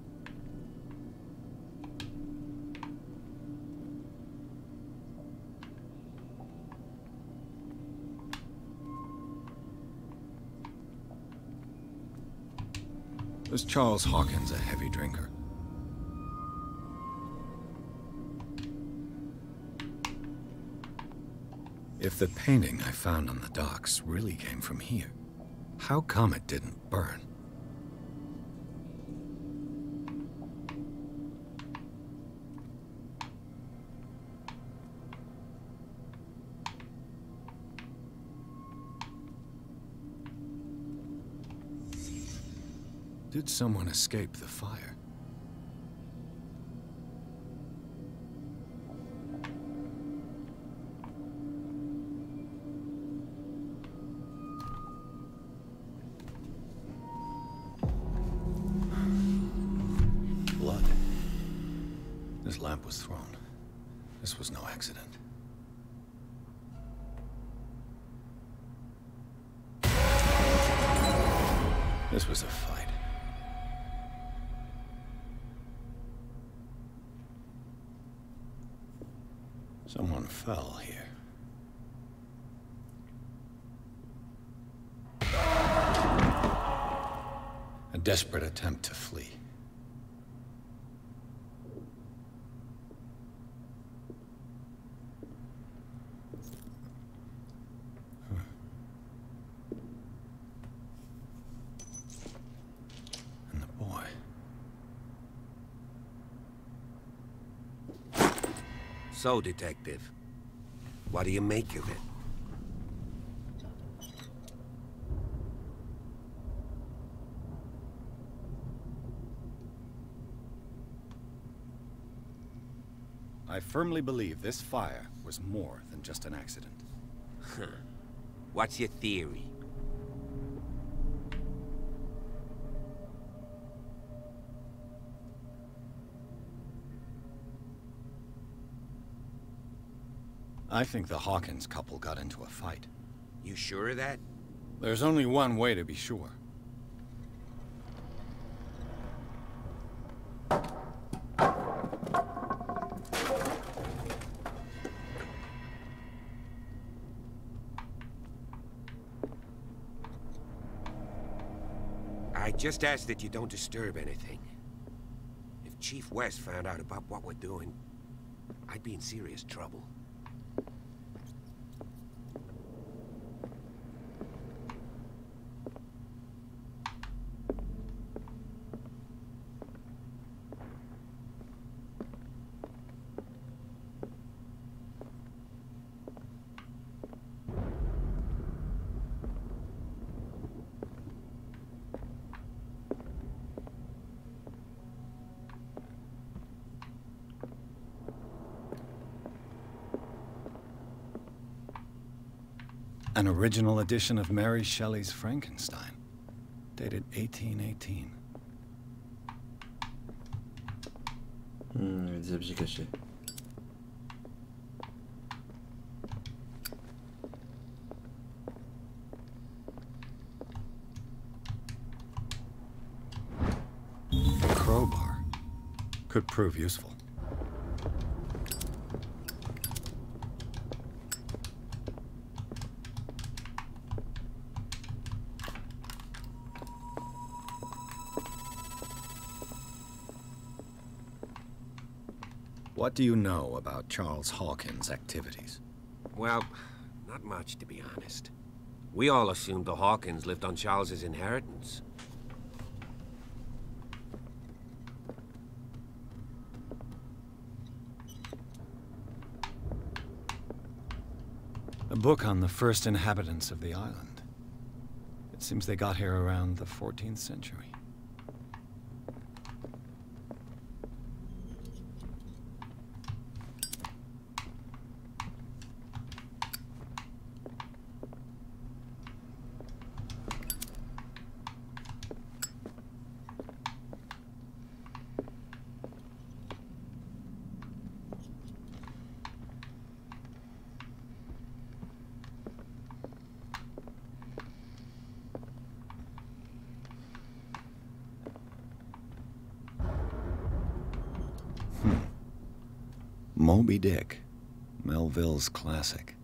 Was Charles Hawkins a heavy drinker? If the painting I found on the docks really came from here, how come it didn't burn? Did someone escape the fire? Blood. This lamp was thrown. This was no accident. This was a fight. Someone fell here. A desperate attempt to flee. And the boy. So, Detective, what do you make of it? I firmly believe this fire was more than just an accident. What's your theory? I think the Hawkins couple got into a fight. You sure of that? There's only one way to be sure. I just ask that you don't disturb anything. If Chief West found out about what we're doing, I'd be in serious trouble. An original edition of Mary Shelley's Frankenstein, dated 1818. Des objets cachés. A crowbar could prove useful. What do you know about Charles Hawkins' activities? Well, not much, to be honest. We all assumed the Hawkins lived on Charles's inheritance. book on the first inhabitants of the island. It seems they got here around the 14th century. Moby Dick, Melville's classic.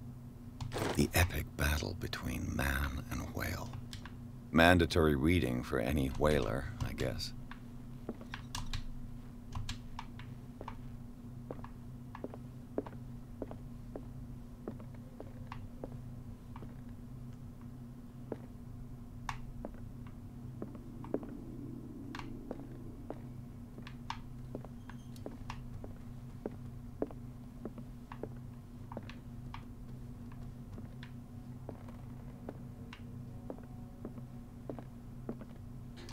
The epic battle between man and whale. Mandatory reading for any whaler, I guess.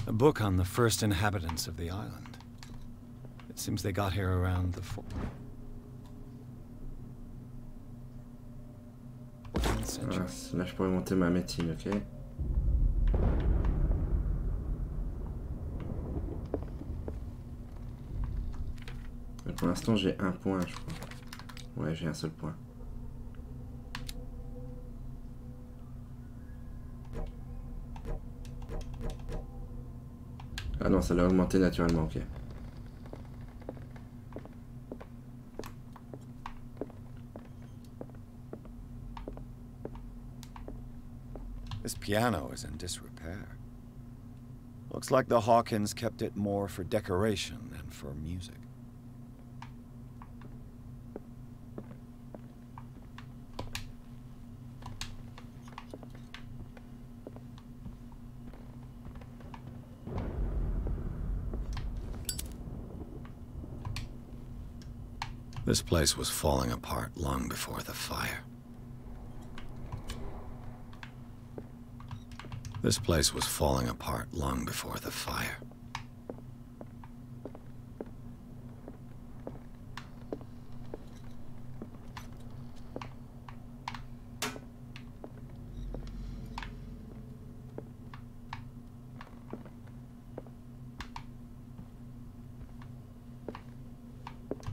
A book on the first inhabitants of the island. It seems they got here around the 14th century. Là, je pourrais monter ma médecine, ok? Mais pour l'instant, j'ai un point, je crois. Ouais, j'ai un seul point. Ah non, ça l'a augmenté naturellement, ok. This piano is in disrepair. Looks like the Hawkins kept it more for decoration than for music. This place was falling apart long before the fire. This place was falling apart long before the fire.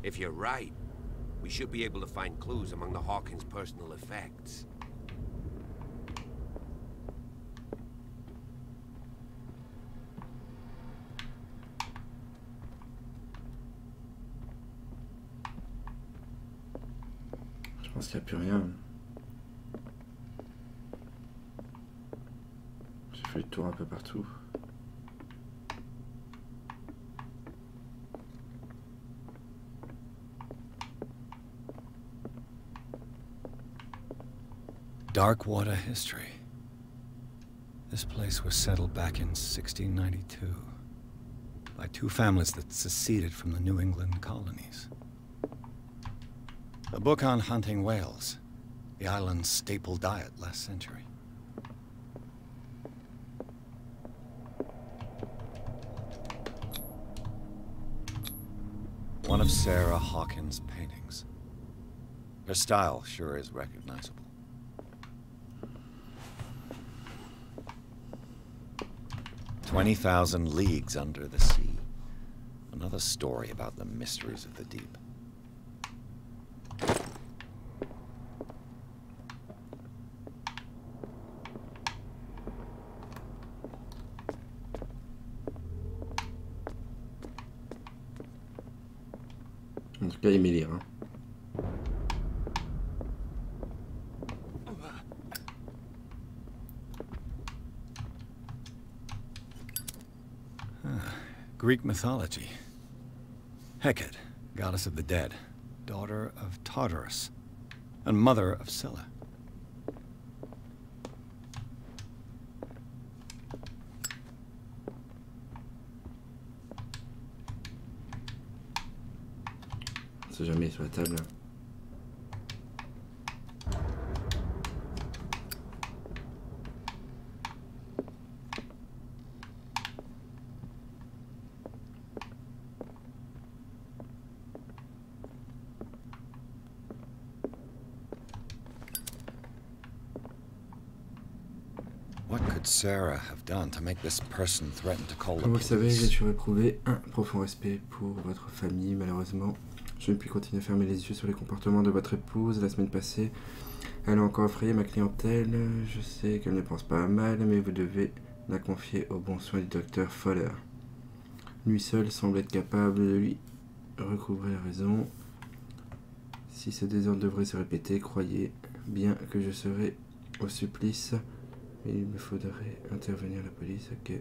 If you're right, we should be able to find clues among the Hawkins' personal effects. Je pense qu'il n'y a plus rien. J'ai fait le tour un peu partout. Dark water history. This place was settled back in 1692 by two families that seceded from the New England colonies. A book on hunting whales, the island's staple diet last century. One of Sarah Hawkins' paintings. Her style sure is recognizable. 20,000 leagues under the sea. Another story about the mysteries of the deep. En tout cas, il m'élire. Hein. Greek mythology. Hecate, goddess of the dead, daughter of Tartarus, and mother of Scylla. On sait jamais sur la table. would Sarah have done to make this person threaten to call the Comme vous le savez, j'ai police? toujours éprouvé un profond respect pour votre famille. Malheureusement, je ne puis continuer à fermer les yeux sur les comportements de votre épouse. La semaine passée, elle a encore effrayé ma clientèle. Je sais qu'elle ne pense pas à mal, mais vous devez la confier aux bons soins du docteur Fowler. Lui seul semble être capable de lui recouvrer raison. Si ce désordre devrait se répéter, croyez bien que je serai au supplice. Mais il me faudrait intervenir la police. Ok.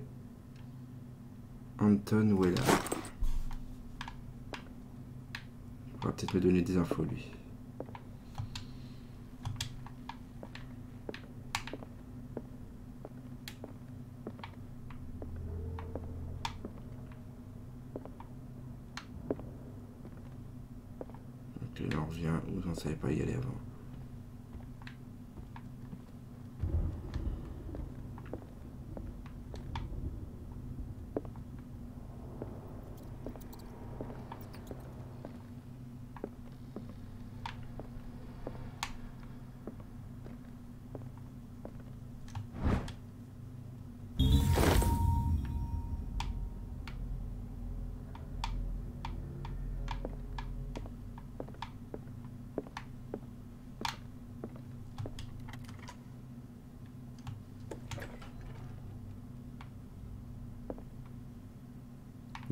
Anton Weller. Il pourra peut-être me donner des infos, lui. Ok, là on revient où on ne savait pas y aller avant.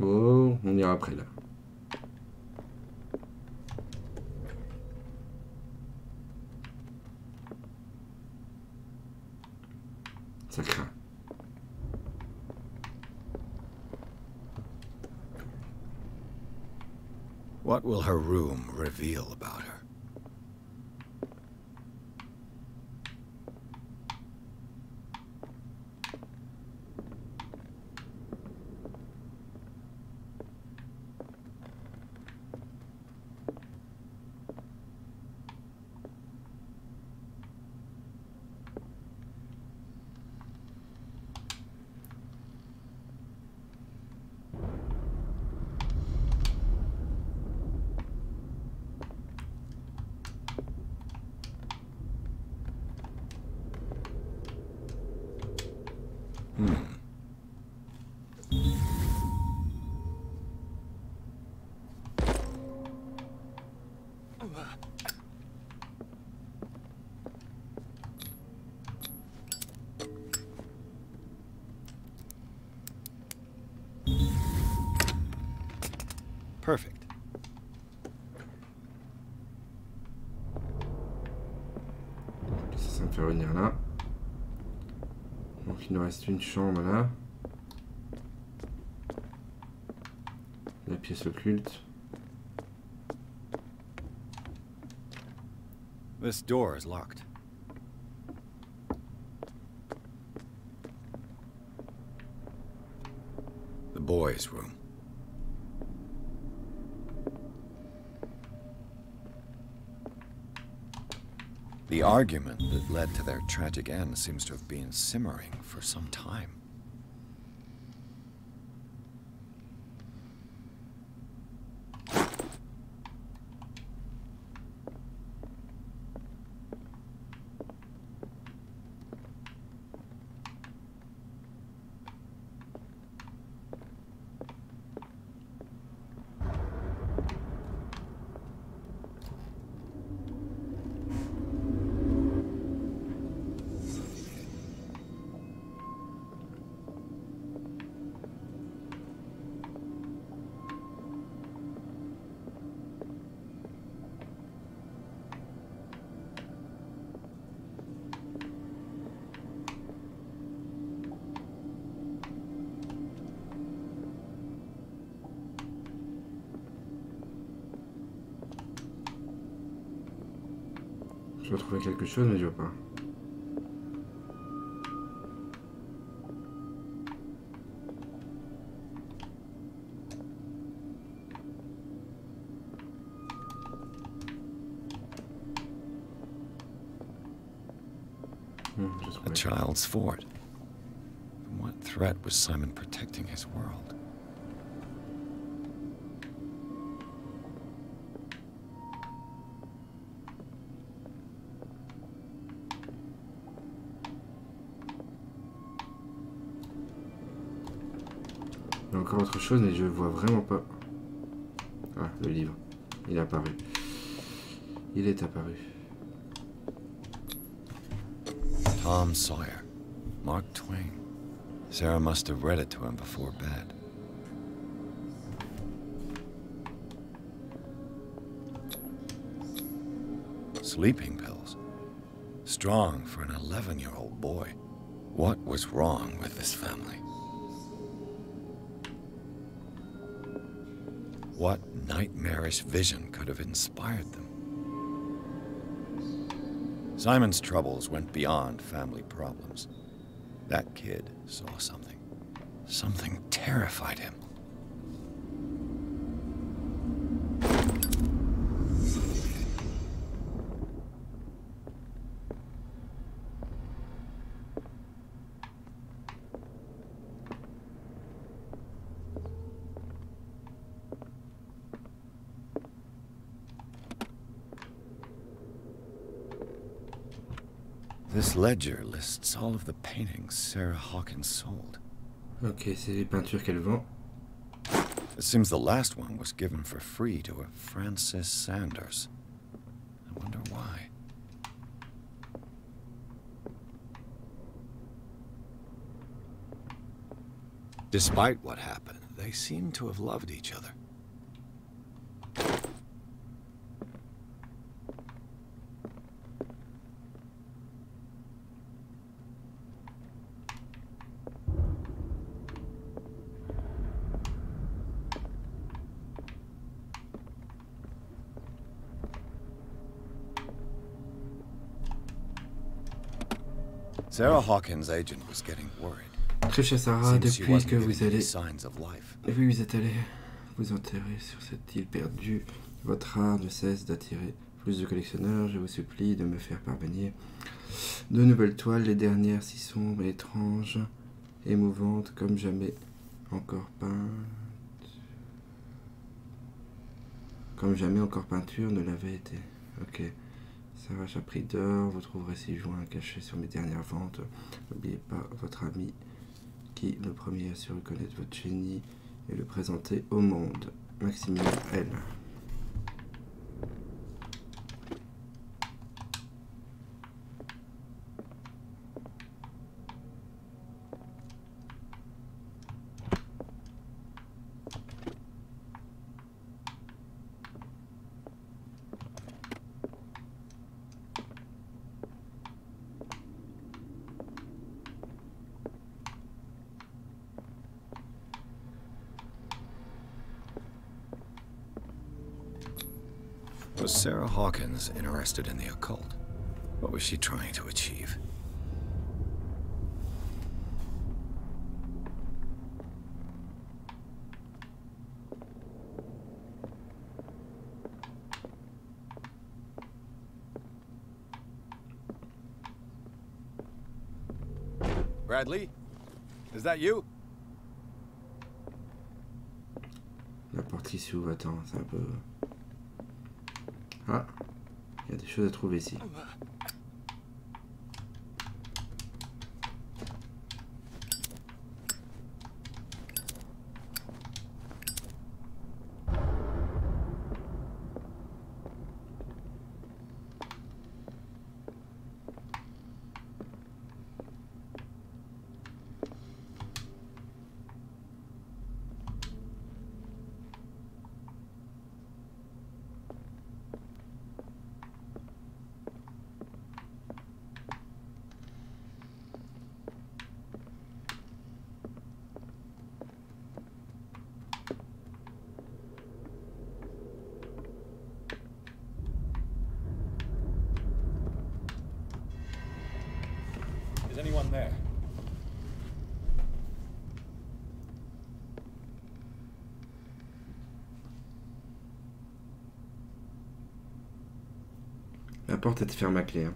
Oh, on ira après là. Ça craint. What will her room reveal about her? Perfect. Ça me fait revenir là. Donc il nous reste une chambre là. La pièce occulte. This door is locked. The boys' room. The argument that led to their tragic end seems to have been simmering for some time. Je dois trouver quelque chose, mais je vois pas. A child's fort. From what threat was Simon protecting his world? Il y a encore autre chose, mais je vois vraiment pas. Ah, le livre. Il est apparu. Il est apparu. Tom Sawyer. Mark Twain. Sarah must have read it to him before bed. Sleeping pills. Strong for an 11-year-old boy. What was wrong with this family? What nightmarish vision could have inspired them? Simon's troubles went beyond family problems. That kid saw something. Something terrified him. This ledger lists all of the paintings Sarah Hawkins sold. Ok, c'est les peintures qu'elle vend. It seems the last one was given for free to a Francis Sanders. I wonder why. Despite what happened, they seem to have loved each other. Sarah Hawkins' agent was getting worried. Très cher Sarah, depuis que vous allez... Depuis que vous êtes allé vous enterrer sur cette île perdue, votre art ne cesse d'attirer plus de collectionneurs. Je vous supplie de me faire parvenir de nouvelles toiles, les dernières si sombres et étranges, émouvantes comme jamais encore peintes. Comme jamais encore peinture ne l'avait été. Ok. Sarah Chapri d'or, vous trouverez 6 joints cachés sur mes dernières ventes. N'oubliez pas votre ami qui, le premier, a su reconnaître votre génie et le présenter au monde. Maximilien L. Was Sarah Hawkins interested in the occult? What was she trying to achieve? Bradley? Is that you? La porte qui s'ouvre, attends, c'est un peu... Ah, il y a des choses à trouver ici. Is anyone there? La porte est fermée à clé. Hein.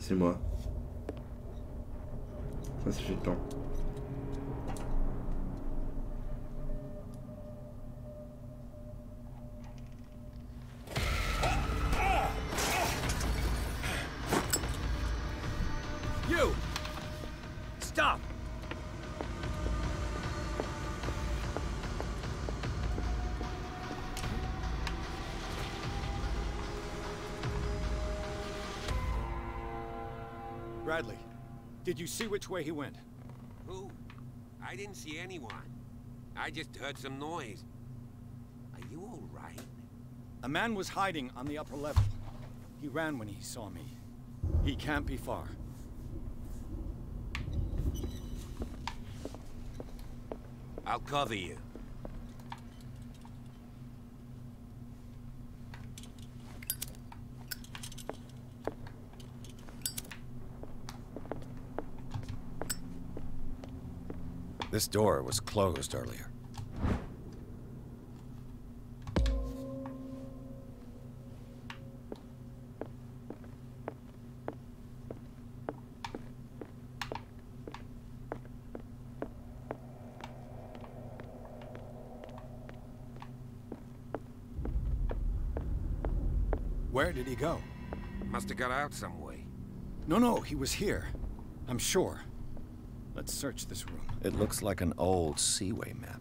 C'est moi. Ça fait le temps. You! Stop! Bradley, did you see which way he went? Who? I didn't see anyone. I just heard some noise. Are you all right? A man was hiding on the upper level. He ran when he saw me. He can't be far. I'll cover you. This door was closed earlier. Where did he go? Must have got out some way. No, he was here. I'm sure. Let's search this room. It looks like an old seaway map.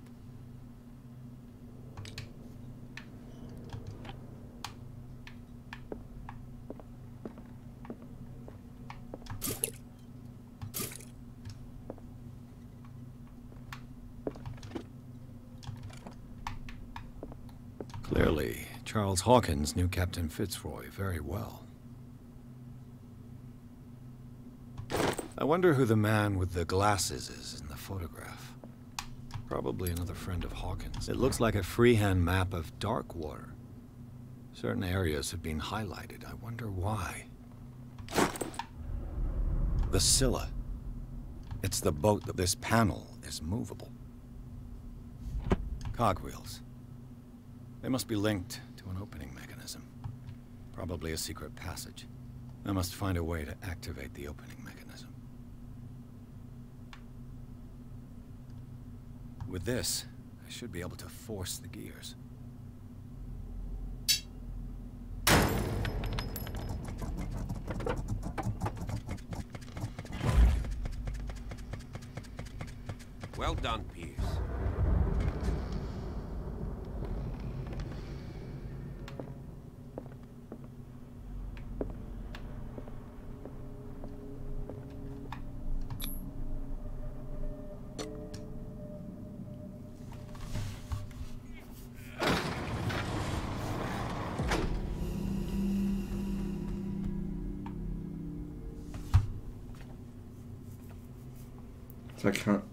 Clearly, Charles Hawkins knew Captain Fitzroy very well. I wonder who the man with the glasses is in the photograph. Probably another friend of Hawkins. It looks like a freehand map of dark water. Certain areas have been highlighted. I wonder why. The Scylla. It's the boat that this panel is movable. Cogwheels. They must be linked to an opening mechanism. Probably a secret passage. I must find a way to activate the opening mechanism. With this, I should be able to force the gears. Well done, Pierce. Ça craint.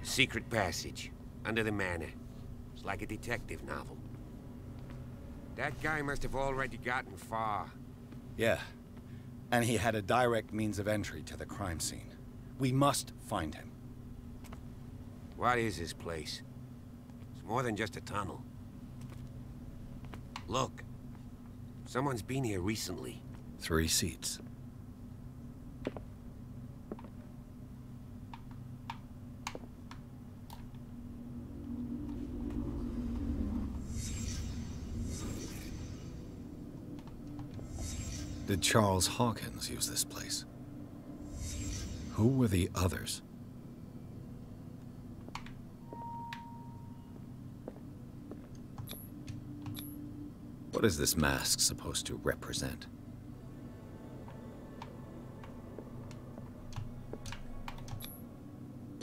Secret passage, under the manor. It's like a detective novel. That guy must have already gotten far. Yeah, and he had a direct means of entry to the crime scene. We must find him. What is this place? It's more than just a tunnel. Look, someone's been here recently. 3 seats. Did Charles Hawkins use this place? Who were the others? What is this mask supposed to represent?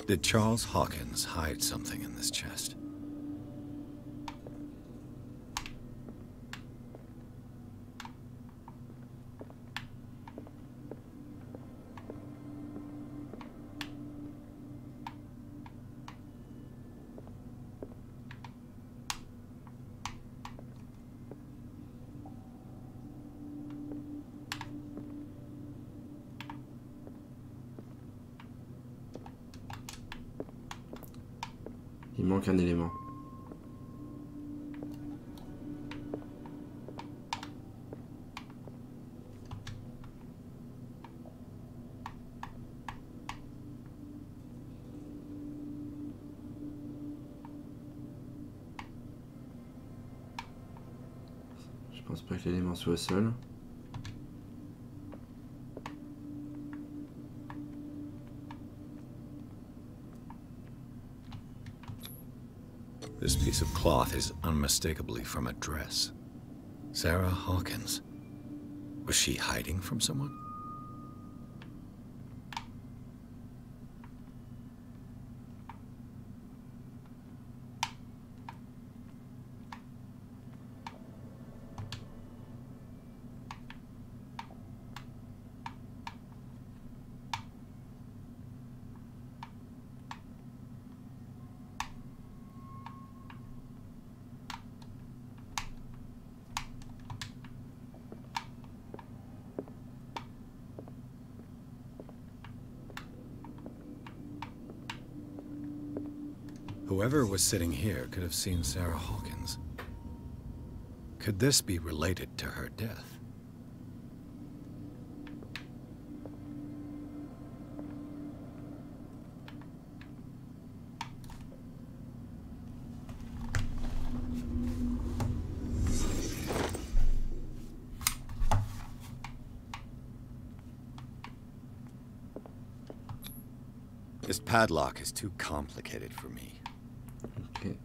Did Charles Hawkins hide something in this chest? manque un élément. Je pense pas que l'élément soit au sol. This piece of cloth is unmistakably from a dress. Sarah Hawkins. Was she hiding from someone? Whoever was sitting here could have seen Sarah Hawkins. Could this be related to her death? This padlock is too complicated for me. Okay.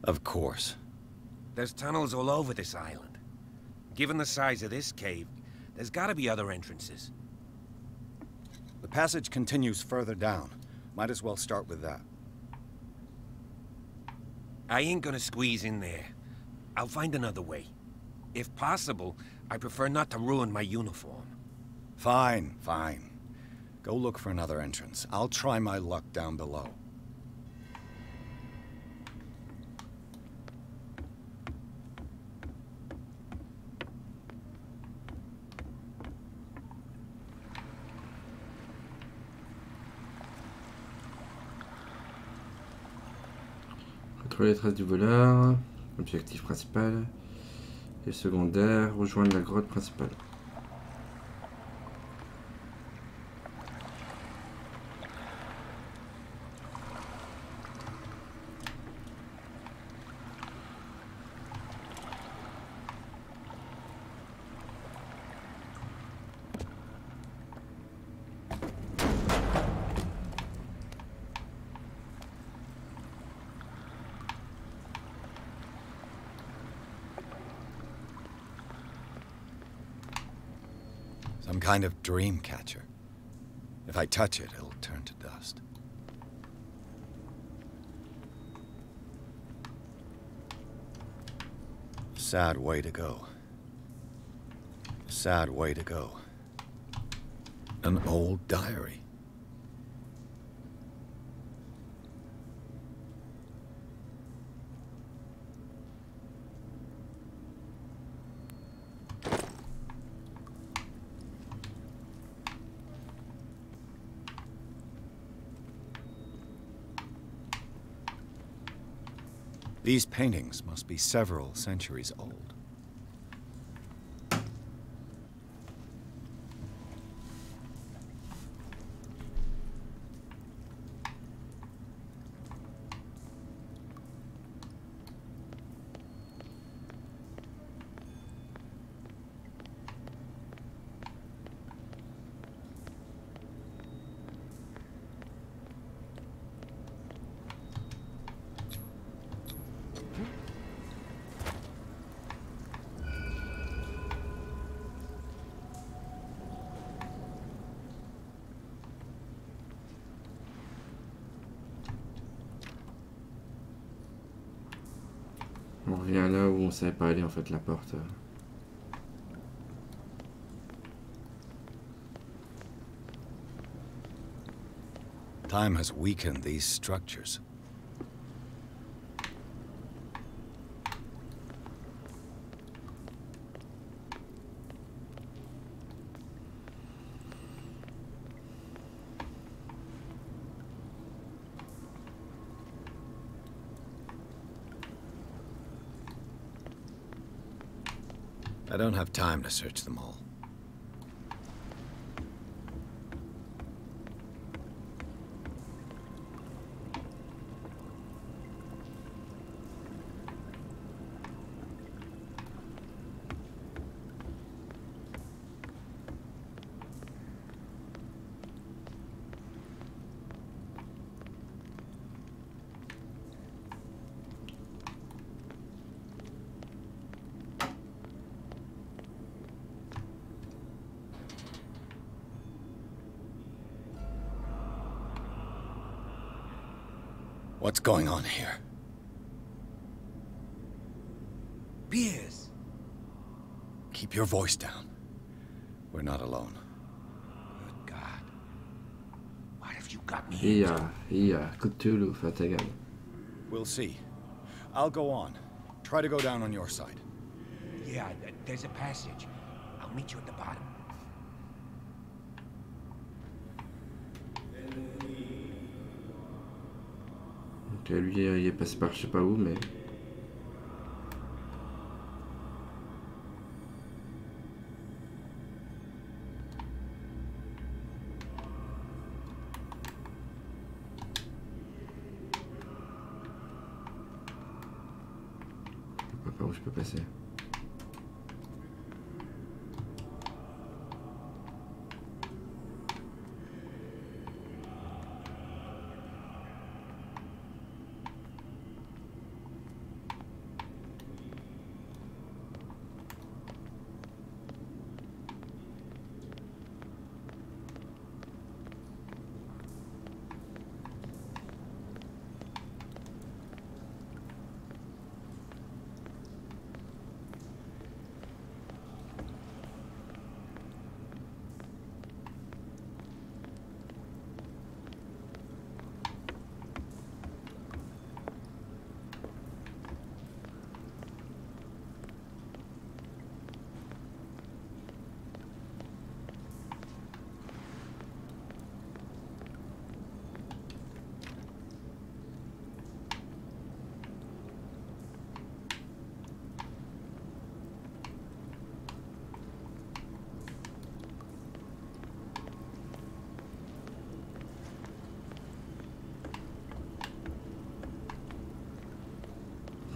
Of course. There's tunnels all over this island. Given the size of this cave, there's gotta be other entrances. The passage continues further down. Might as well start with that. I ain't gonna squeeze in there. I'll find another way. If possible, I prefer not to ruin my uniform. Fine, fine. Go look for another entrance. I'll try my luck down below. Retrouver les traces du voleur, objectif principal, et secondaire, rejoindre la grotte principale. Some kind of dream catcher. If I touch it, it'll turn to dust. Sad way to go. Sad way to go. An old diary. These paintings must be several centuries old. On revient là où on savait pas aller en fait, la porte. Time has weakened these structures. I don't have time to search them all. What's going on here? Beers! Keep your voice down. We're not alone. Good God. What have you got me Cthulhu, fatigable. We'll see. I'll go on. Try to go down on your side. Yeah, there's a passage. I'll meet you at the bottom. Ok, lui il est passé par je sais pas où, mais... Je sais pas par où je peux passer.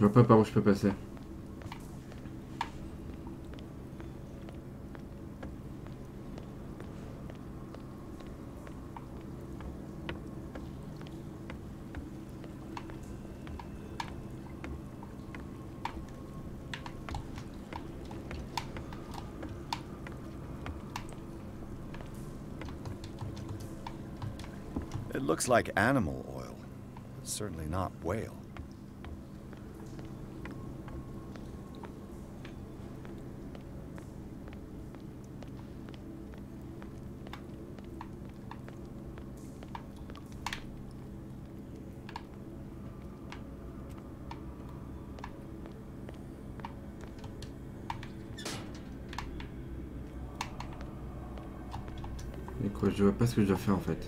Je vois pas par où je peux passer. It looks like animal oil. It's certainly not whale. Et quoi, je vois pas ce que je dois faire en fait.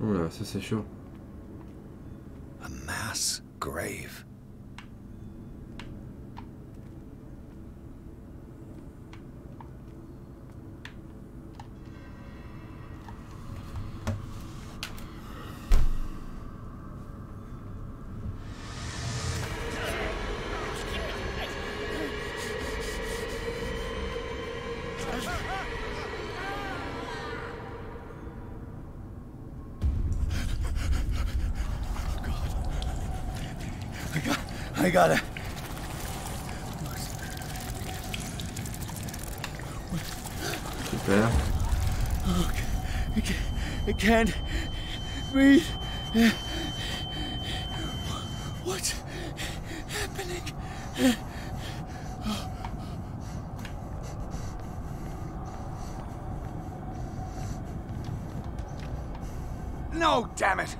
Oh là, ça c'est chaud. A mass grave. I got it. Super. Oh, I can't breathe. What's happening? No, damn it!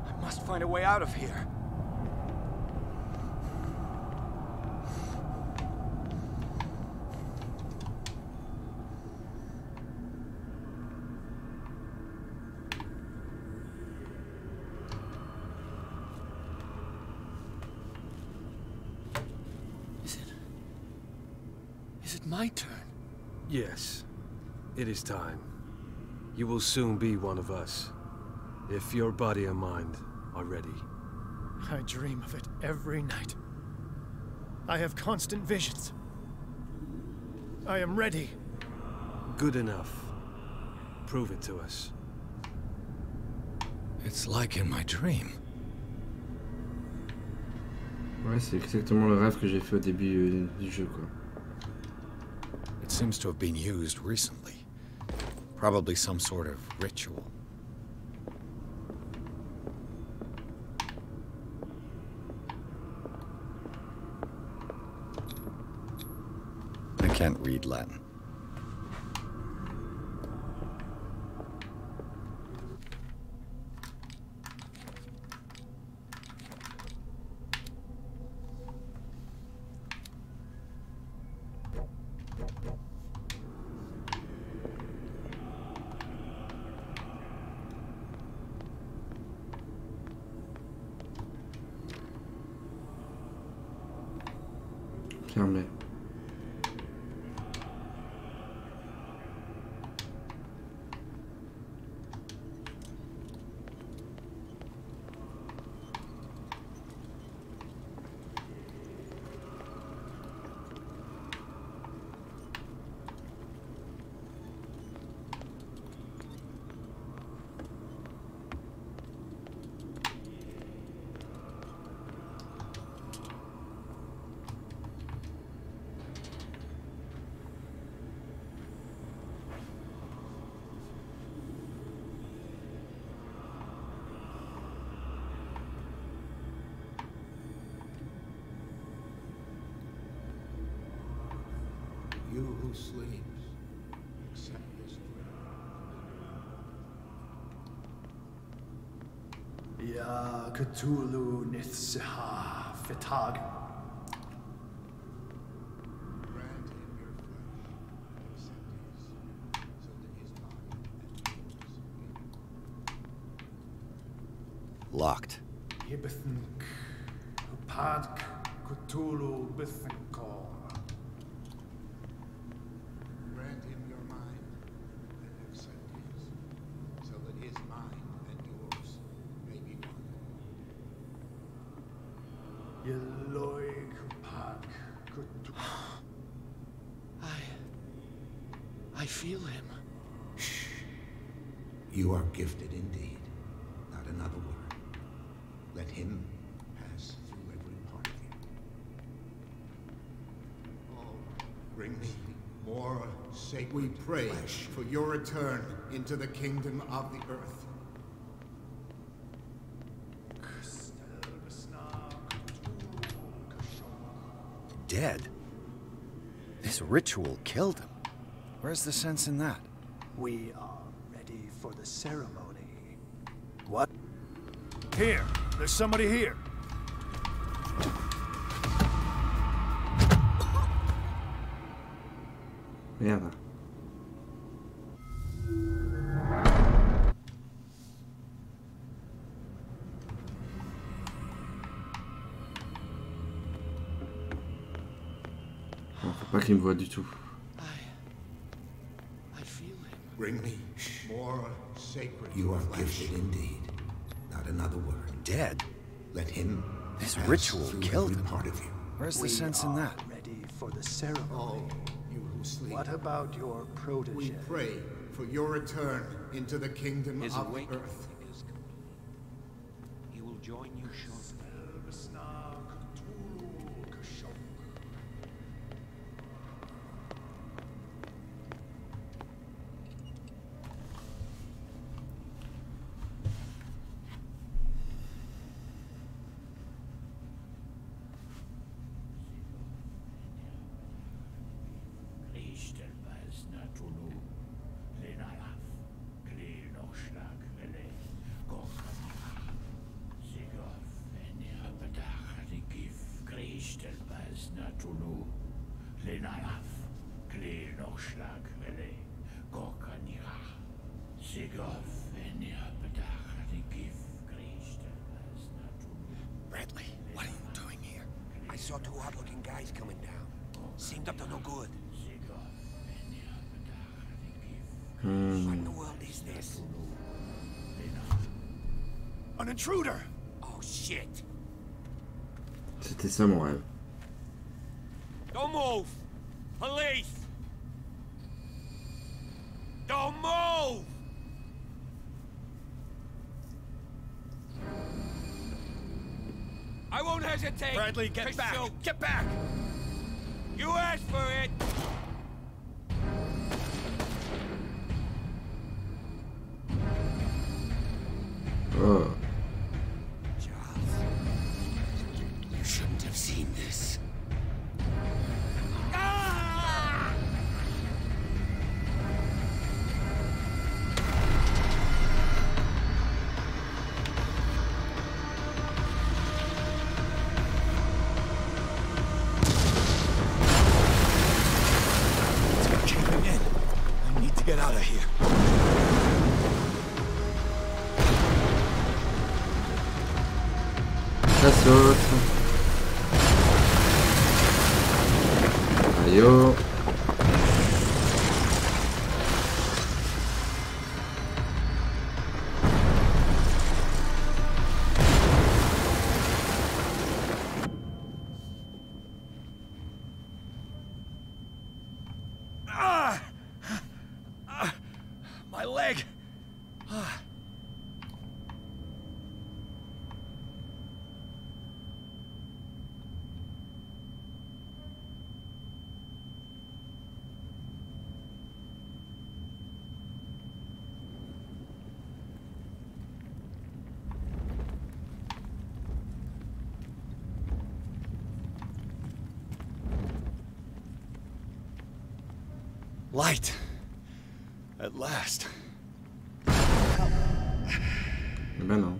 I must find a way out of here. Is it my turn? Yes, it is time. You will soon be one of us, if your body and mind are ready. I dream of it every night. I have constant visions. I am ready. Good enough. Prove it to us. It's like in my dream. Ouais, c'est exactement le rêve que j'ai fait au début du jeu, quoi. It seems to have been used recently. Probably some sort of ritual. I can't read Latin. Fermé. You who sleeps, accept this dream. Ya Cthulhu Nithsiha Fitag. Grant him your flesh, accept his, so that his body and yours may Locked. Hibithink Upadk Cthulhu Bithinkor. grant him your mind and accept his, so that his mind and yours may be one. Yeloig Upadk Cthulhu. I feel him. Shh. You are gifted indeed. Not another word. Let him pass through every part of you. Oh, bring me more sacred we pray flesh for your return into the kingdom of the earth. Dead? This ritual killed him. Where's the sense in that? We are ready for the ceremony. What? Here! There's somebody here! Merde. faut pas qu'il me voie du tout. I feel him. Bring me more sacred. You are gifted indeed. Not another word. Dead? Let him. This ritual killed him. Part of you. Where's the sense in that? Ready for the ceremony. Oh, you who sleep. What about your protege? We pray for your return into the kingdom His of the awakening earth. is complete. He will join you shortly. Bradley, what are you doing here? I saw two odd-looking guys coming down. Seemed up to no good. What in the world is this? An intruder! Oh, shit! C'était ça mon rêve. Don't move! Police! Don't move! I won't hesitate. Bradley, get back! Shoot. Get back! You asked for it! Oh. Charles, you shouldn't have seen this. It's caving in. I need to get out of here. Ça saute. Aïe oh. My leg! Light. At last. Ben non.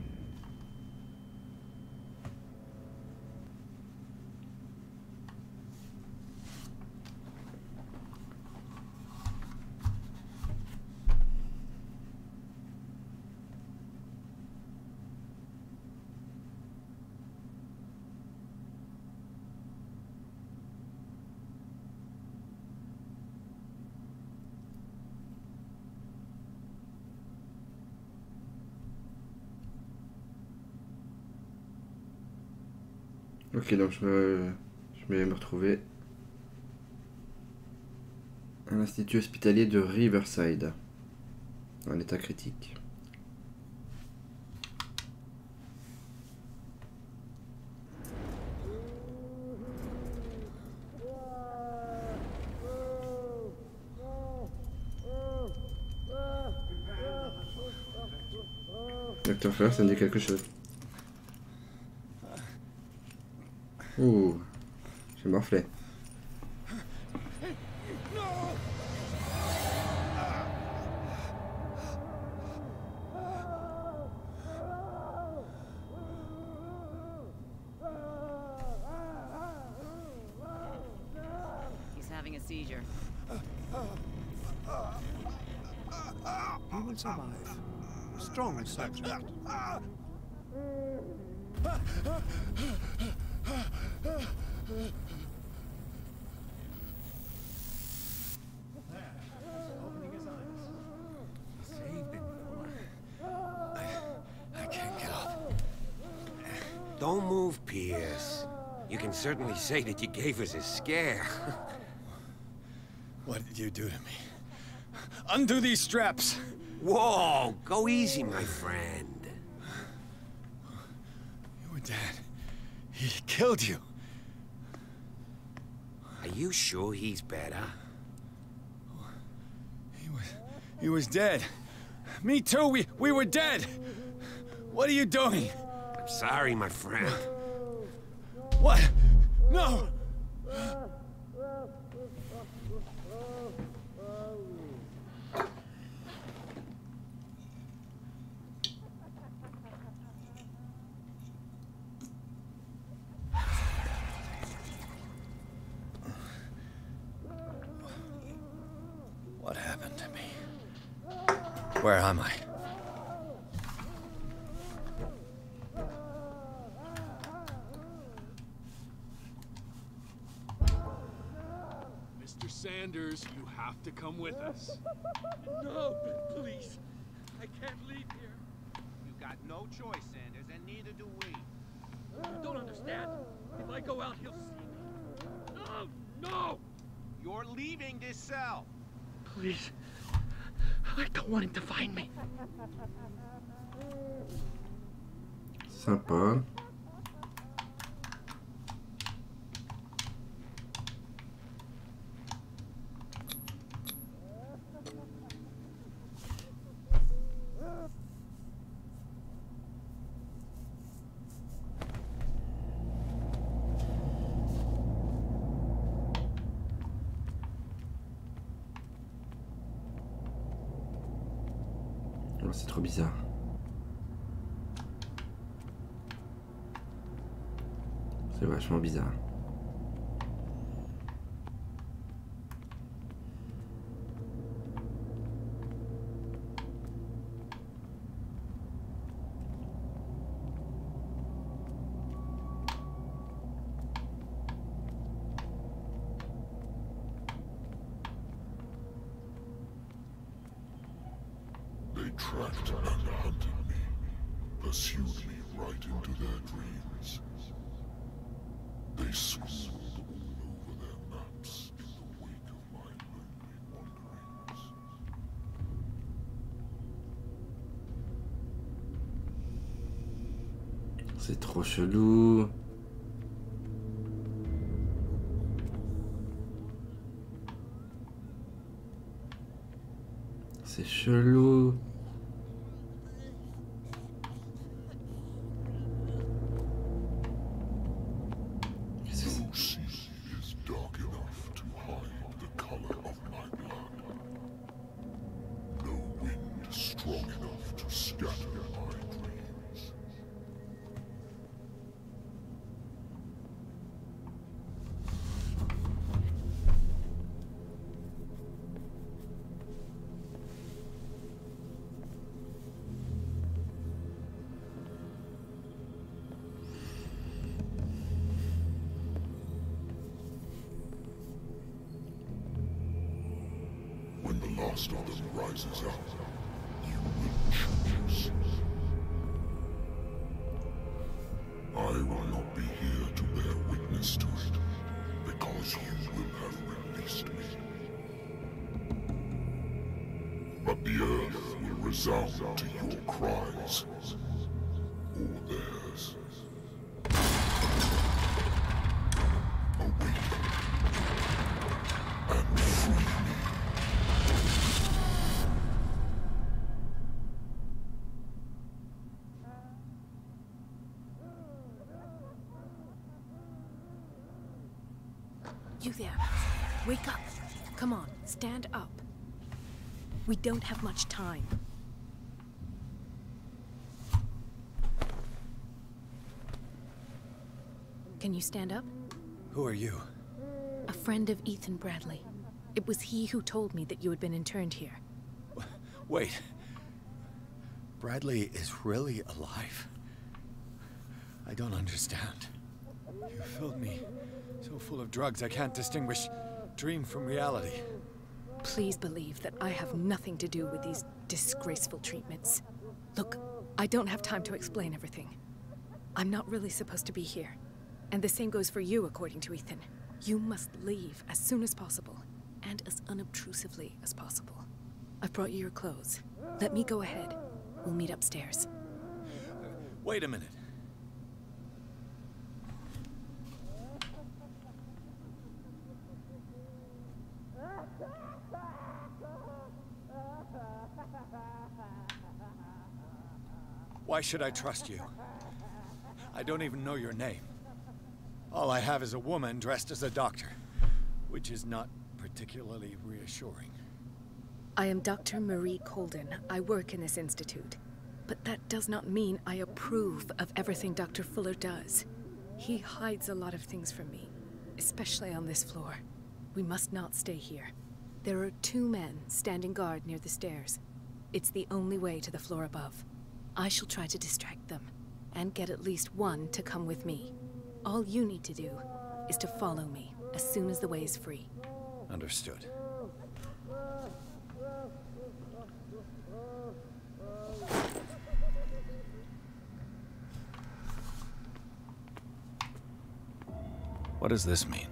Ok, donc je vais me retrouver à l'institut hospitalier de Riverside, en état critique. Docteur Fleur, ça me dit quelque chose. Ouh, j'ai morflé. He's having a seizure. He will survive. Strong subject. Don't move, Pierce. You can certainly say that you gave us a scare. What did you do to me? Undo these straps! Whoa! Go easy, my friend. You were dead. He killed you. Are you sure he's better? He was dead. Me too, we were dead! What are you doing? I'm sorry, my friend. What? No! What happened to me? Where am I? Mr. Sanders, you have to come with us. No, please. I can't leave here. You got no choice, Sanders, and neither do we. You don't understand. If I go out, he'll see me. No! No! You're leaving this cell. Please. I don't want him to find me. Sympa. Oh, c'est trop bizarre. C'est vachement bizarre. They tracked and hunted me, pursued me right into their dreams. They swooned all over their maps in the wake of my lonely wanderings. C'est trop chelou. C'est chelou. No sea is dark enough to hide the color of my blood. No wind strong enough to scatter my dreams. When the last of them rises up, you will choose. I will not be here to bear witness to it, because you will have released me. But the earth will resound to your cries, or theirs. Awaken and free me. You there. Wake up. Come on, stand up. We don't have much time. Can you stand up? Who are you? A friend of Ethan Bradley. It was he who told me that you had been interned here. Wait. Bradley is really alive? I don't understand. You filled me so full of drugs I can't distinguish dream from reality. Please believe that I have nothing to do with these disgraceful treatments. Look, I don't have time to explain everything. I'm not really supposed to be here. And the same goes for you, according to Ethan. You must leave as soon as possible, and as unobtrusively as possible. I've brought you your clothes. Let me go ahead. We'll meet upstairs. Wait a minute. Why should I trust you? I don't even know your name. All I have is a woman dressed as a doctor, which is not particularly reassuring. I am Dr. Marie Colden. I work in this institute. But that does not mean I approve of everything Dr. Fuller does. He hides a lot of things from me, especially on this floor. We must not stay here. There are 2 men standing guard near the stairs. It's the only way to the floor above. I shall try to distract them, and get at least one to come with me. All you need to do is to follow me as soon as the way is free. Understood. What does this mean?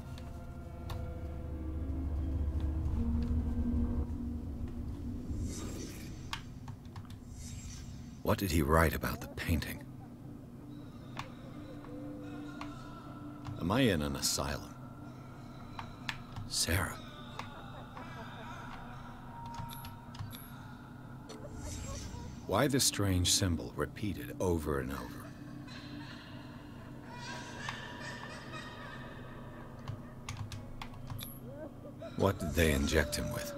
What did he write about the painting? Am I in an asylum? Sarah. Why this strange symbol repeated over and over? What did they inject him with?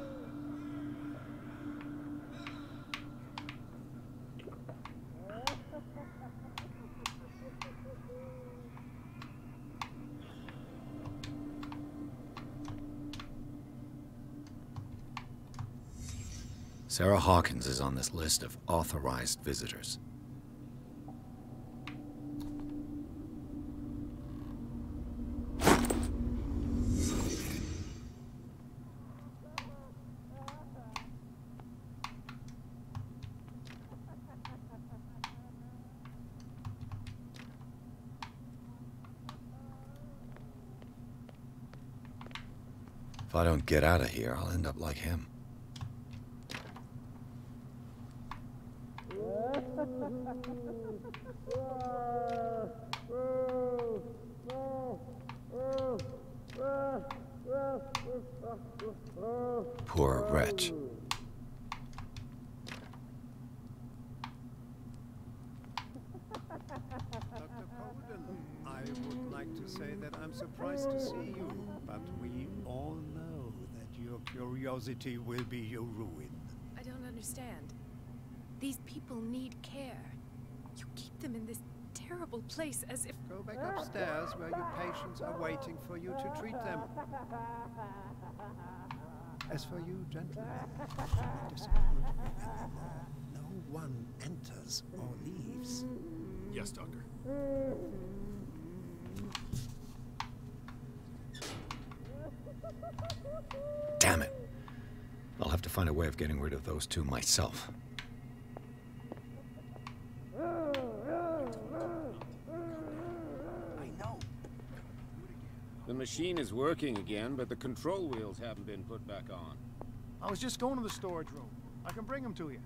Sarah Hawkins is on this list of authorized visitors. If I don't get out of here, I'll end up like him. Poor wretch. Dr. Colden, I would like to say that I'm surprised to see you, but we all know that your curiosity will be your ruin. I don't understand. These people need care. You keep them in this terrible place as if... Go back upstairs where your patients are waiting for you to treat them. As for you, gentlemen, discipline and no one enters or leaves. Yes, Doctor. Damn it. I'll have to find a way of getting rid of those 2 myself. The machine is working again, but the control wheels haven't been put back on. I was just going to the storage room. I can bring them to you.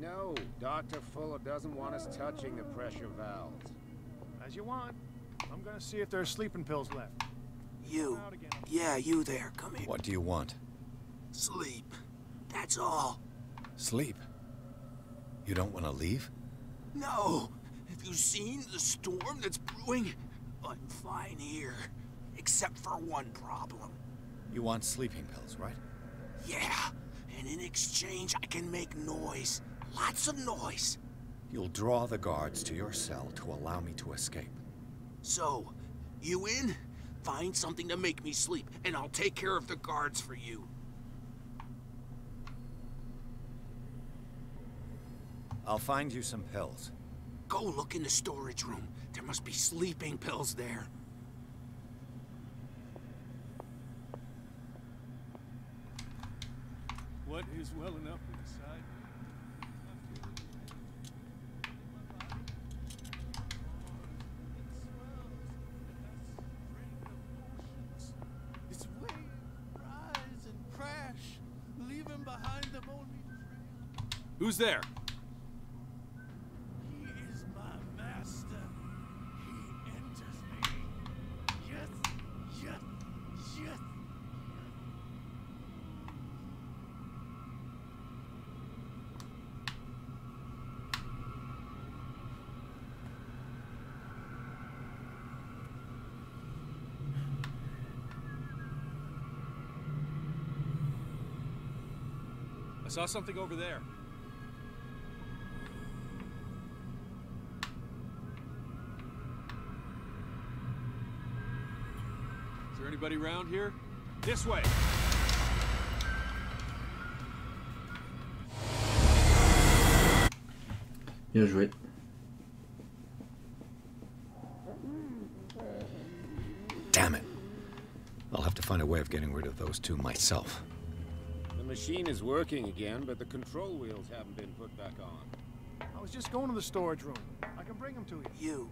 No, Dr. Fuller doesn't want us touching the pressure valves. As you want. I'm gonna see if there's sleeping pills left. You. Yeah, you there. Come here. What do you want? Sleep. That's all. Sleep? You don't want to leave? No. Have you seen the storm that's brewing? I'm fine here. Except for one problem. You want sleeping pills, right? Yeah. And in exchange, I can make noise. Lots of noise. You'll draw the guards to your cell to allow me to escape. So, you in? Find something to make me sleep, and I'll take care of the guards for you. I'll find you some pills. Go look in the storage room. There must be sleeping pills there. What is well enough inside? Who's there? He is my master. He enters me. Yes, yes, yes. I saw something over there. Is there anybody around here? This way! Bien joué. Damn it. I'll have to find a way of getting rid of those two myself. The machine is working again, but the control wheels haven't been put back on. I was just going to the storage room. I can bring them to you. You.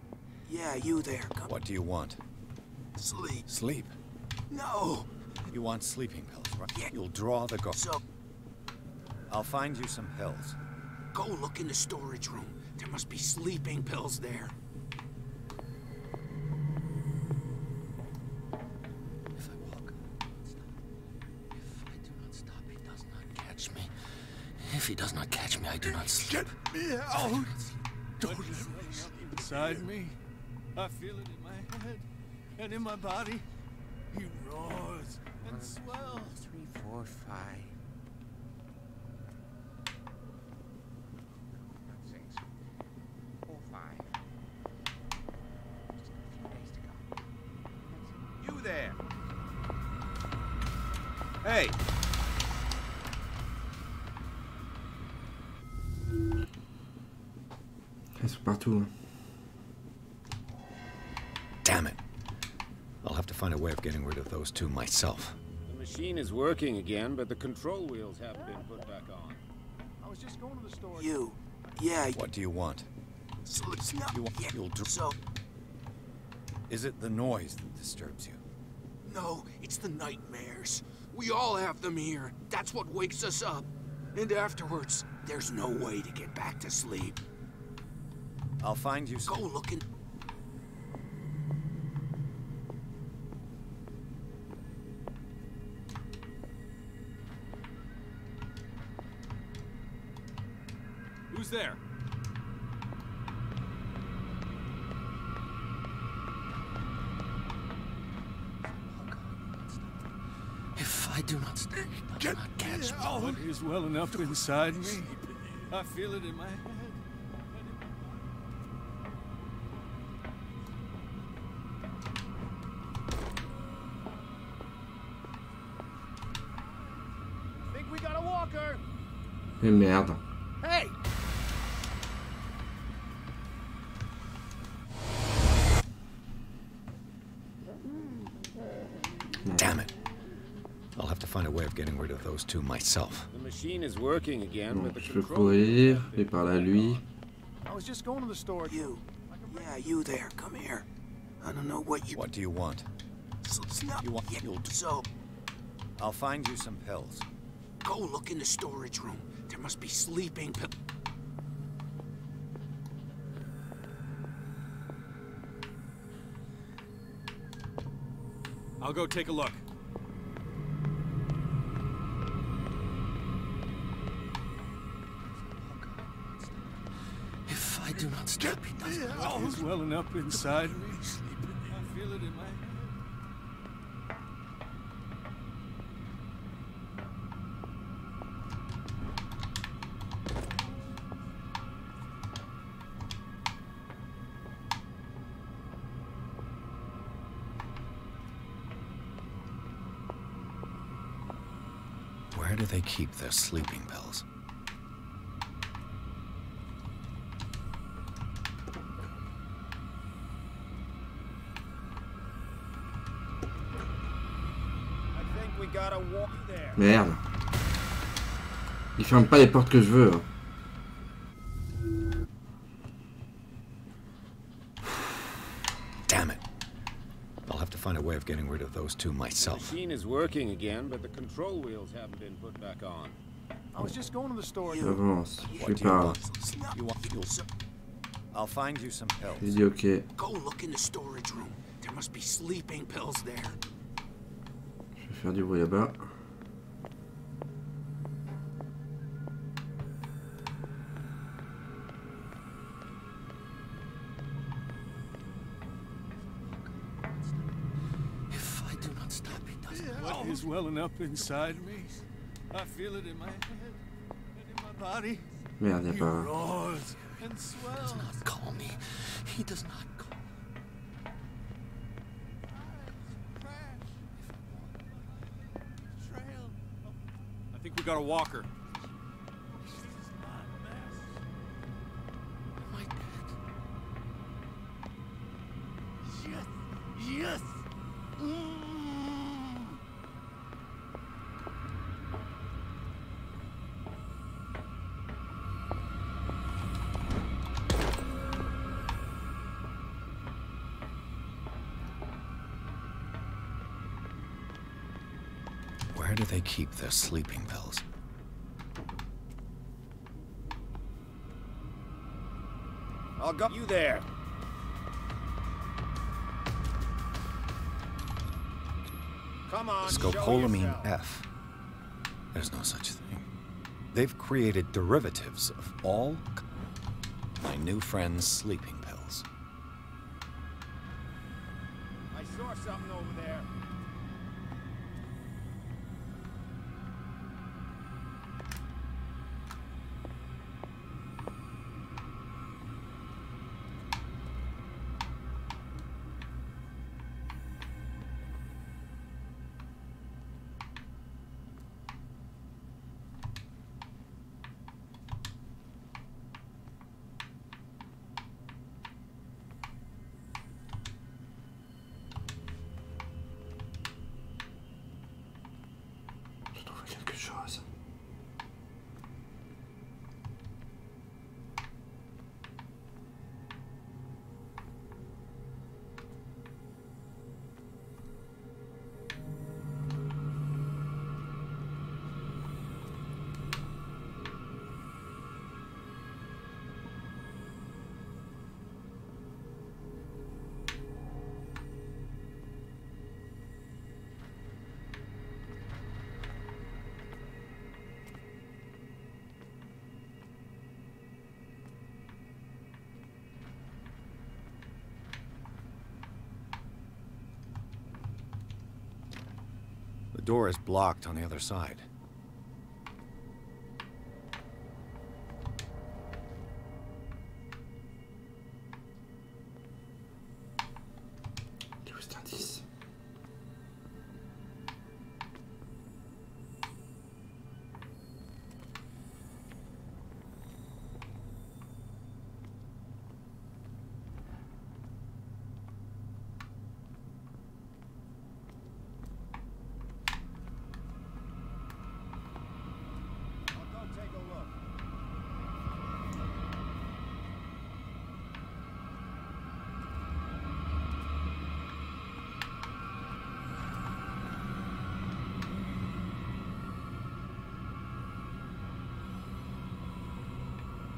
Yeah, you there. Come. What do you want? Sleep. Sleep? No. You want sleeping pills, right? Yeah. You'll draw the go. So. I'll find you some pills. Go look in the storage room. There must be sleeping pills there. If I walk, stop. If I do not stop, he does not catch me. If he does not catch me, I do not sleep. Get me out! Don't let me inside me. I feel it in my head and in my body. He roars and swells. 3, 4, 5. 6, 4, 5. Just a few days to go. You there! Hey! Ils sont partout. Damn it. I'll have to find a way of getting rid of those two myself. The machine is working again, but the control wheels haven't been put back on. I was just going to the storage. You. Yeah. What do you want? Sleep. You'll So. Is it the noise that disturbs you? No, it's the nightmares. We all have them here. That's what wakes us up. And afterwards, there's no way to get back to sleep. I'll find you some... Go looking. Who's there? If I do not stop, he does not catch me. But he is well enough inside me. I feel it in my head. Think we got a walker? Mais merde. Hey! Damn it. I'll have to find a way of getting rid of those two myself. The machine is working again, Bon, but the je peux control courir et parler à lui. I was just going to the storage. You. Yeah, you there. Come here. I don't know what you... What do you want? You want... So. I'll find you some pills. Go look in the storage room. There must be sleeping pills. I'll go take a look. If I do not stop, he does not. He's well enough inside me. I feel it in my head. Where do they keep their sleeping pills? I think we gotta walk there. Merde. Il ferme pas les portes que je veux. Hein. Damn it. I'll have to find a way of getting rid of those two myself. The machine is working again, but the control wheels haven't been put back on. I was just going to the store. J'avance, je suis pas. I'll find you some pills. Il dit ok. Go look in the storage room. There must be sleeping pills there. Je vais faire du bruit là-bas. If I do not stop, he doesn't. What is welling up inside me? I feel it in my head and in my body. Merde, y'a He pas. roars and swells. He does not call me. He does not call. I think we got a walker. Yes. Yes. Where do they keep their sleeping pills? I'll go. You there. Come on, Scopolamine F. There's no such thing. They've created derivatives of all my new friend's sleeping pills. I saw something over there. Quelque chose. The door is blocked on the other side.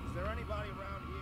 Is there anybody around here?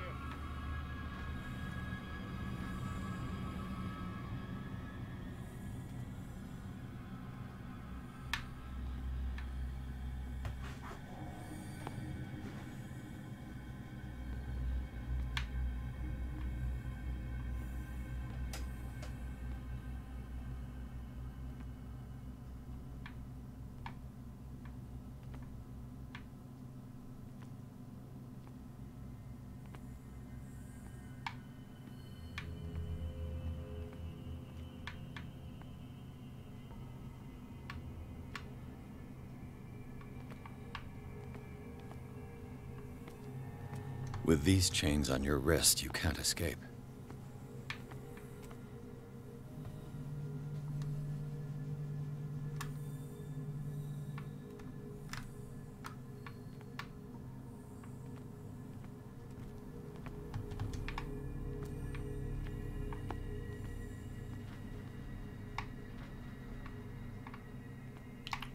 With these chains on your wrist, you can't escape.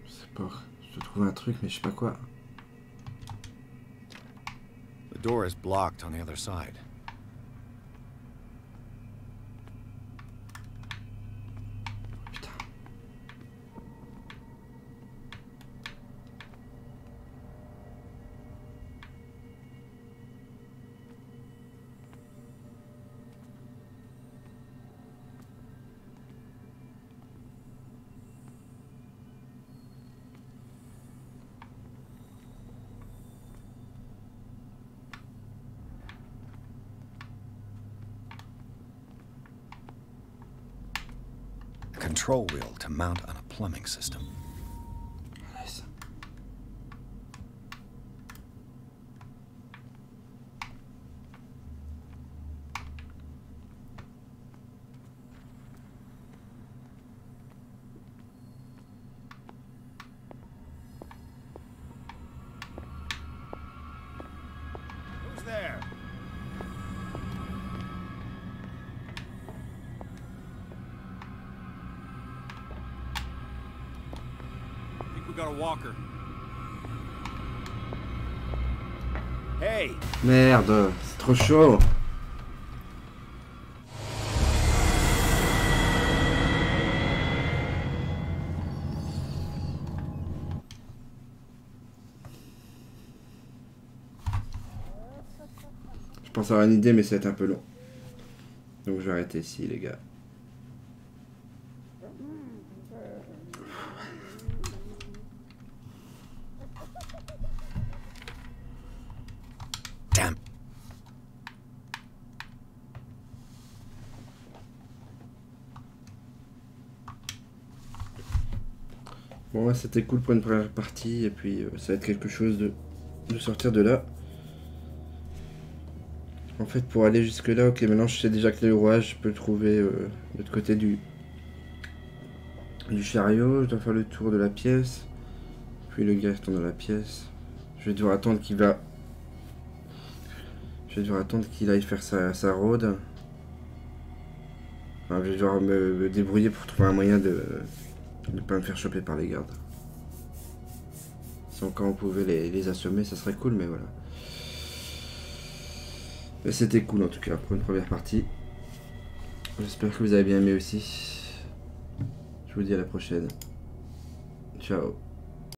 Je sais pas. Je dois trouver un truc, mais je sais pas quoi. door is blocked on the other side. Control wheel to mount on a plumbing system. Nice. Who's there? We got a walker. Hey! Merde, c'est trop chaud. Je pense avoir une idée, mais c'est un peu long. Donc je vais arrêter ici, les gars. Damn. Bon, ouais, c'était cool pour une première partie, et puis ça va être quelque chose de sortir de là. En fait, pour aller jusque là, ok, maintenant je sais déjà que les rouages, je peux le trouver de l'autre côté du chariot. Je dois faire le tour de la pièce. Puis le gars retourne dans la pièce. Je vais devoir attendre qu'il va... Je vais devoir attendre qu'il aille faire sa rôde. Enfin, je vais devoir me débrouiller pour trouver un moyen de ne pas me faire choper par les gardes. Si encore on pouvait les assommer, ça serait cool, mais voilà. Mais c'était cool en tout cas pour une première partie. J'espère que vous avez bien aimé aussi. Je vous dis à la prochaine. Ciao.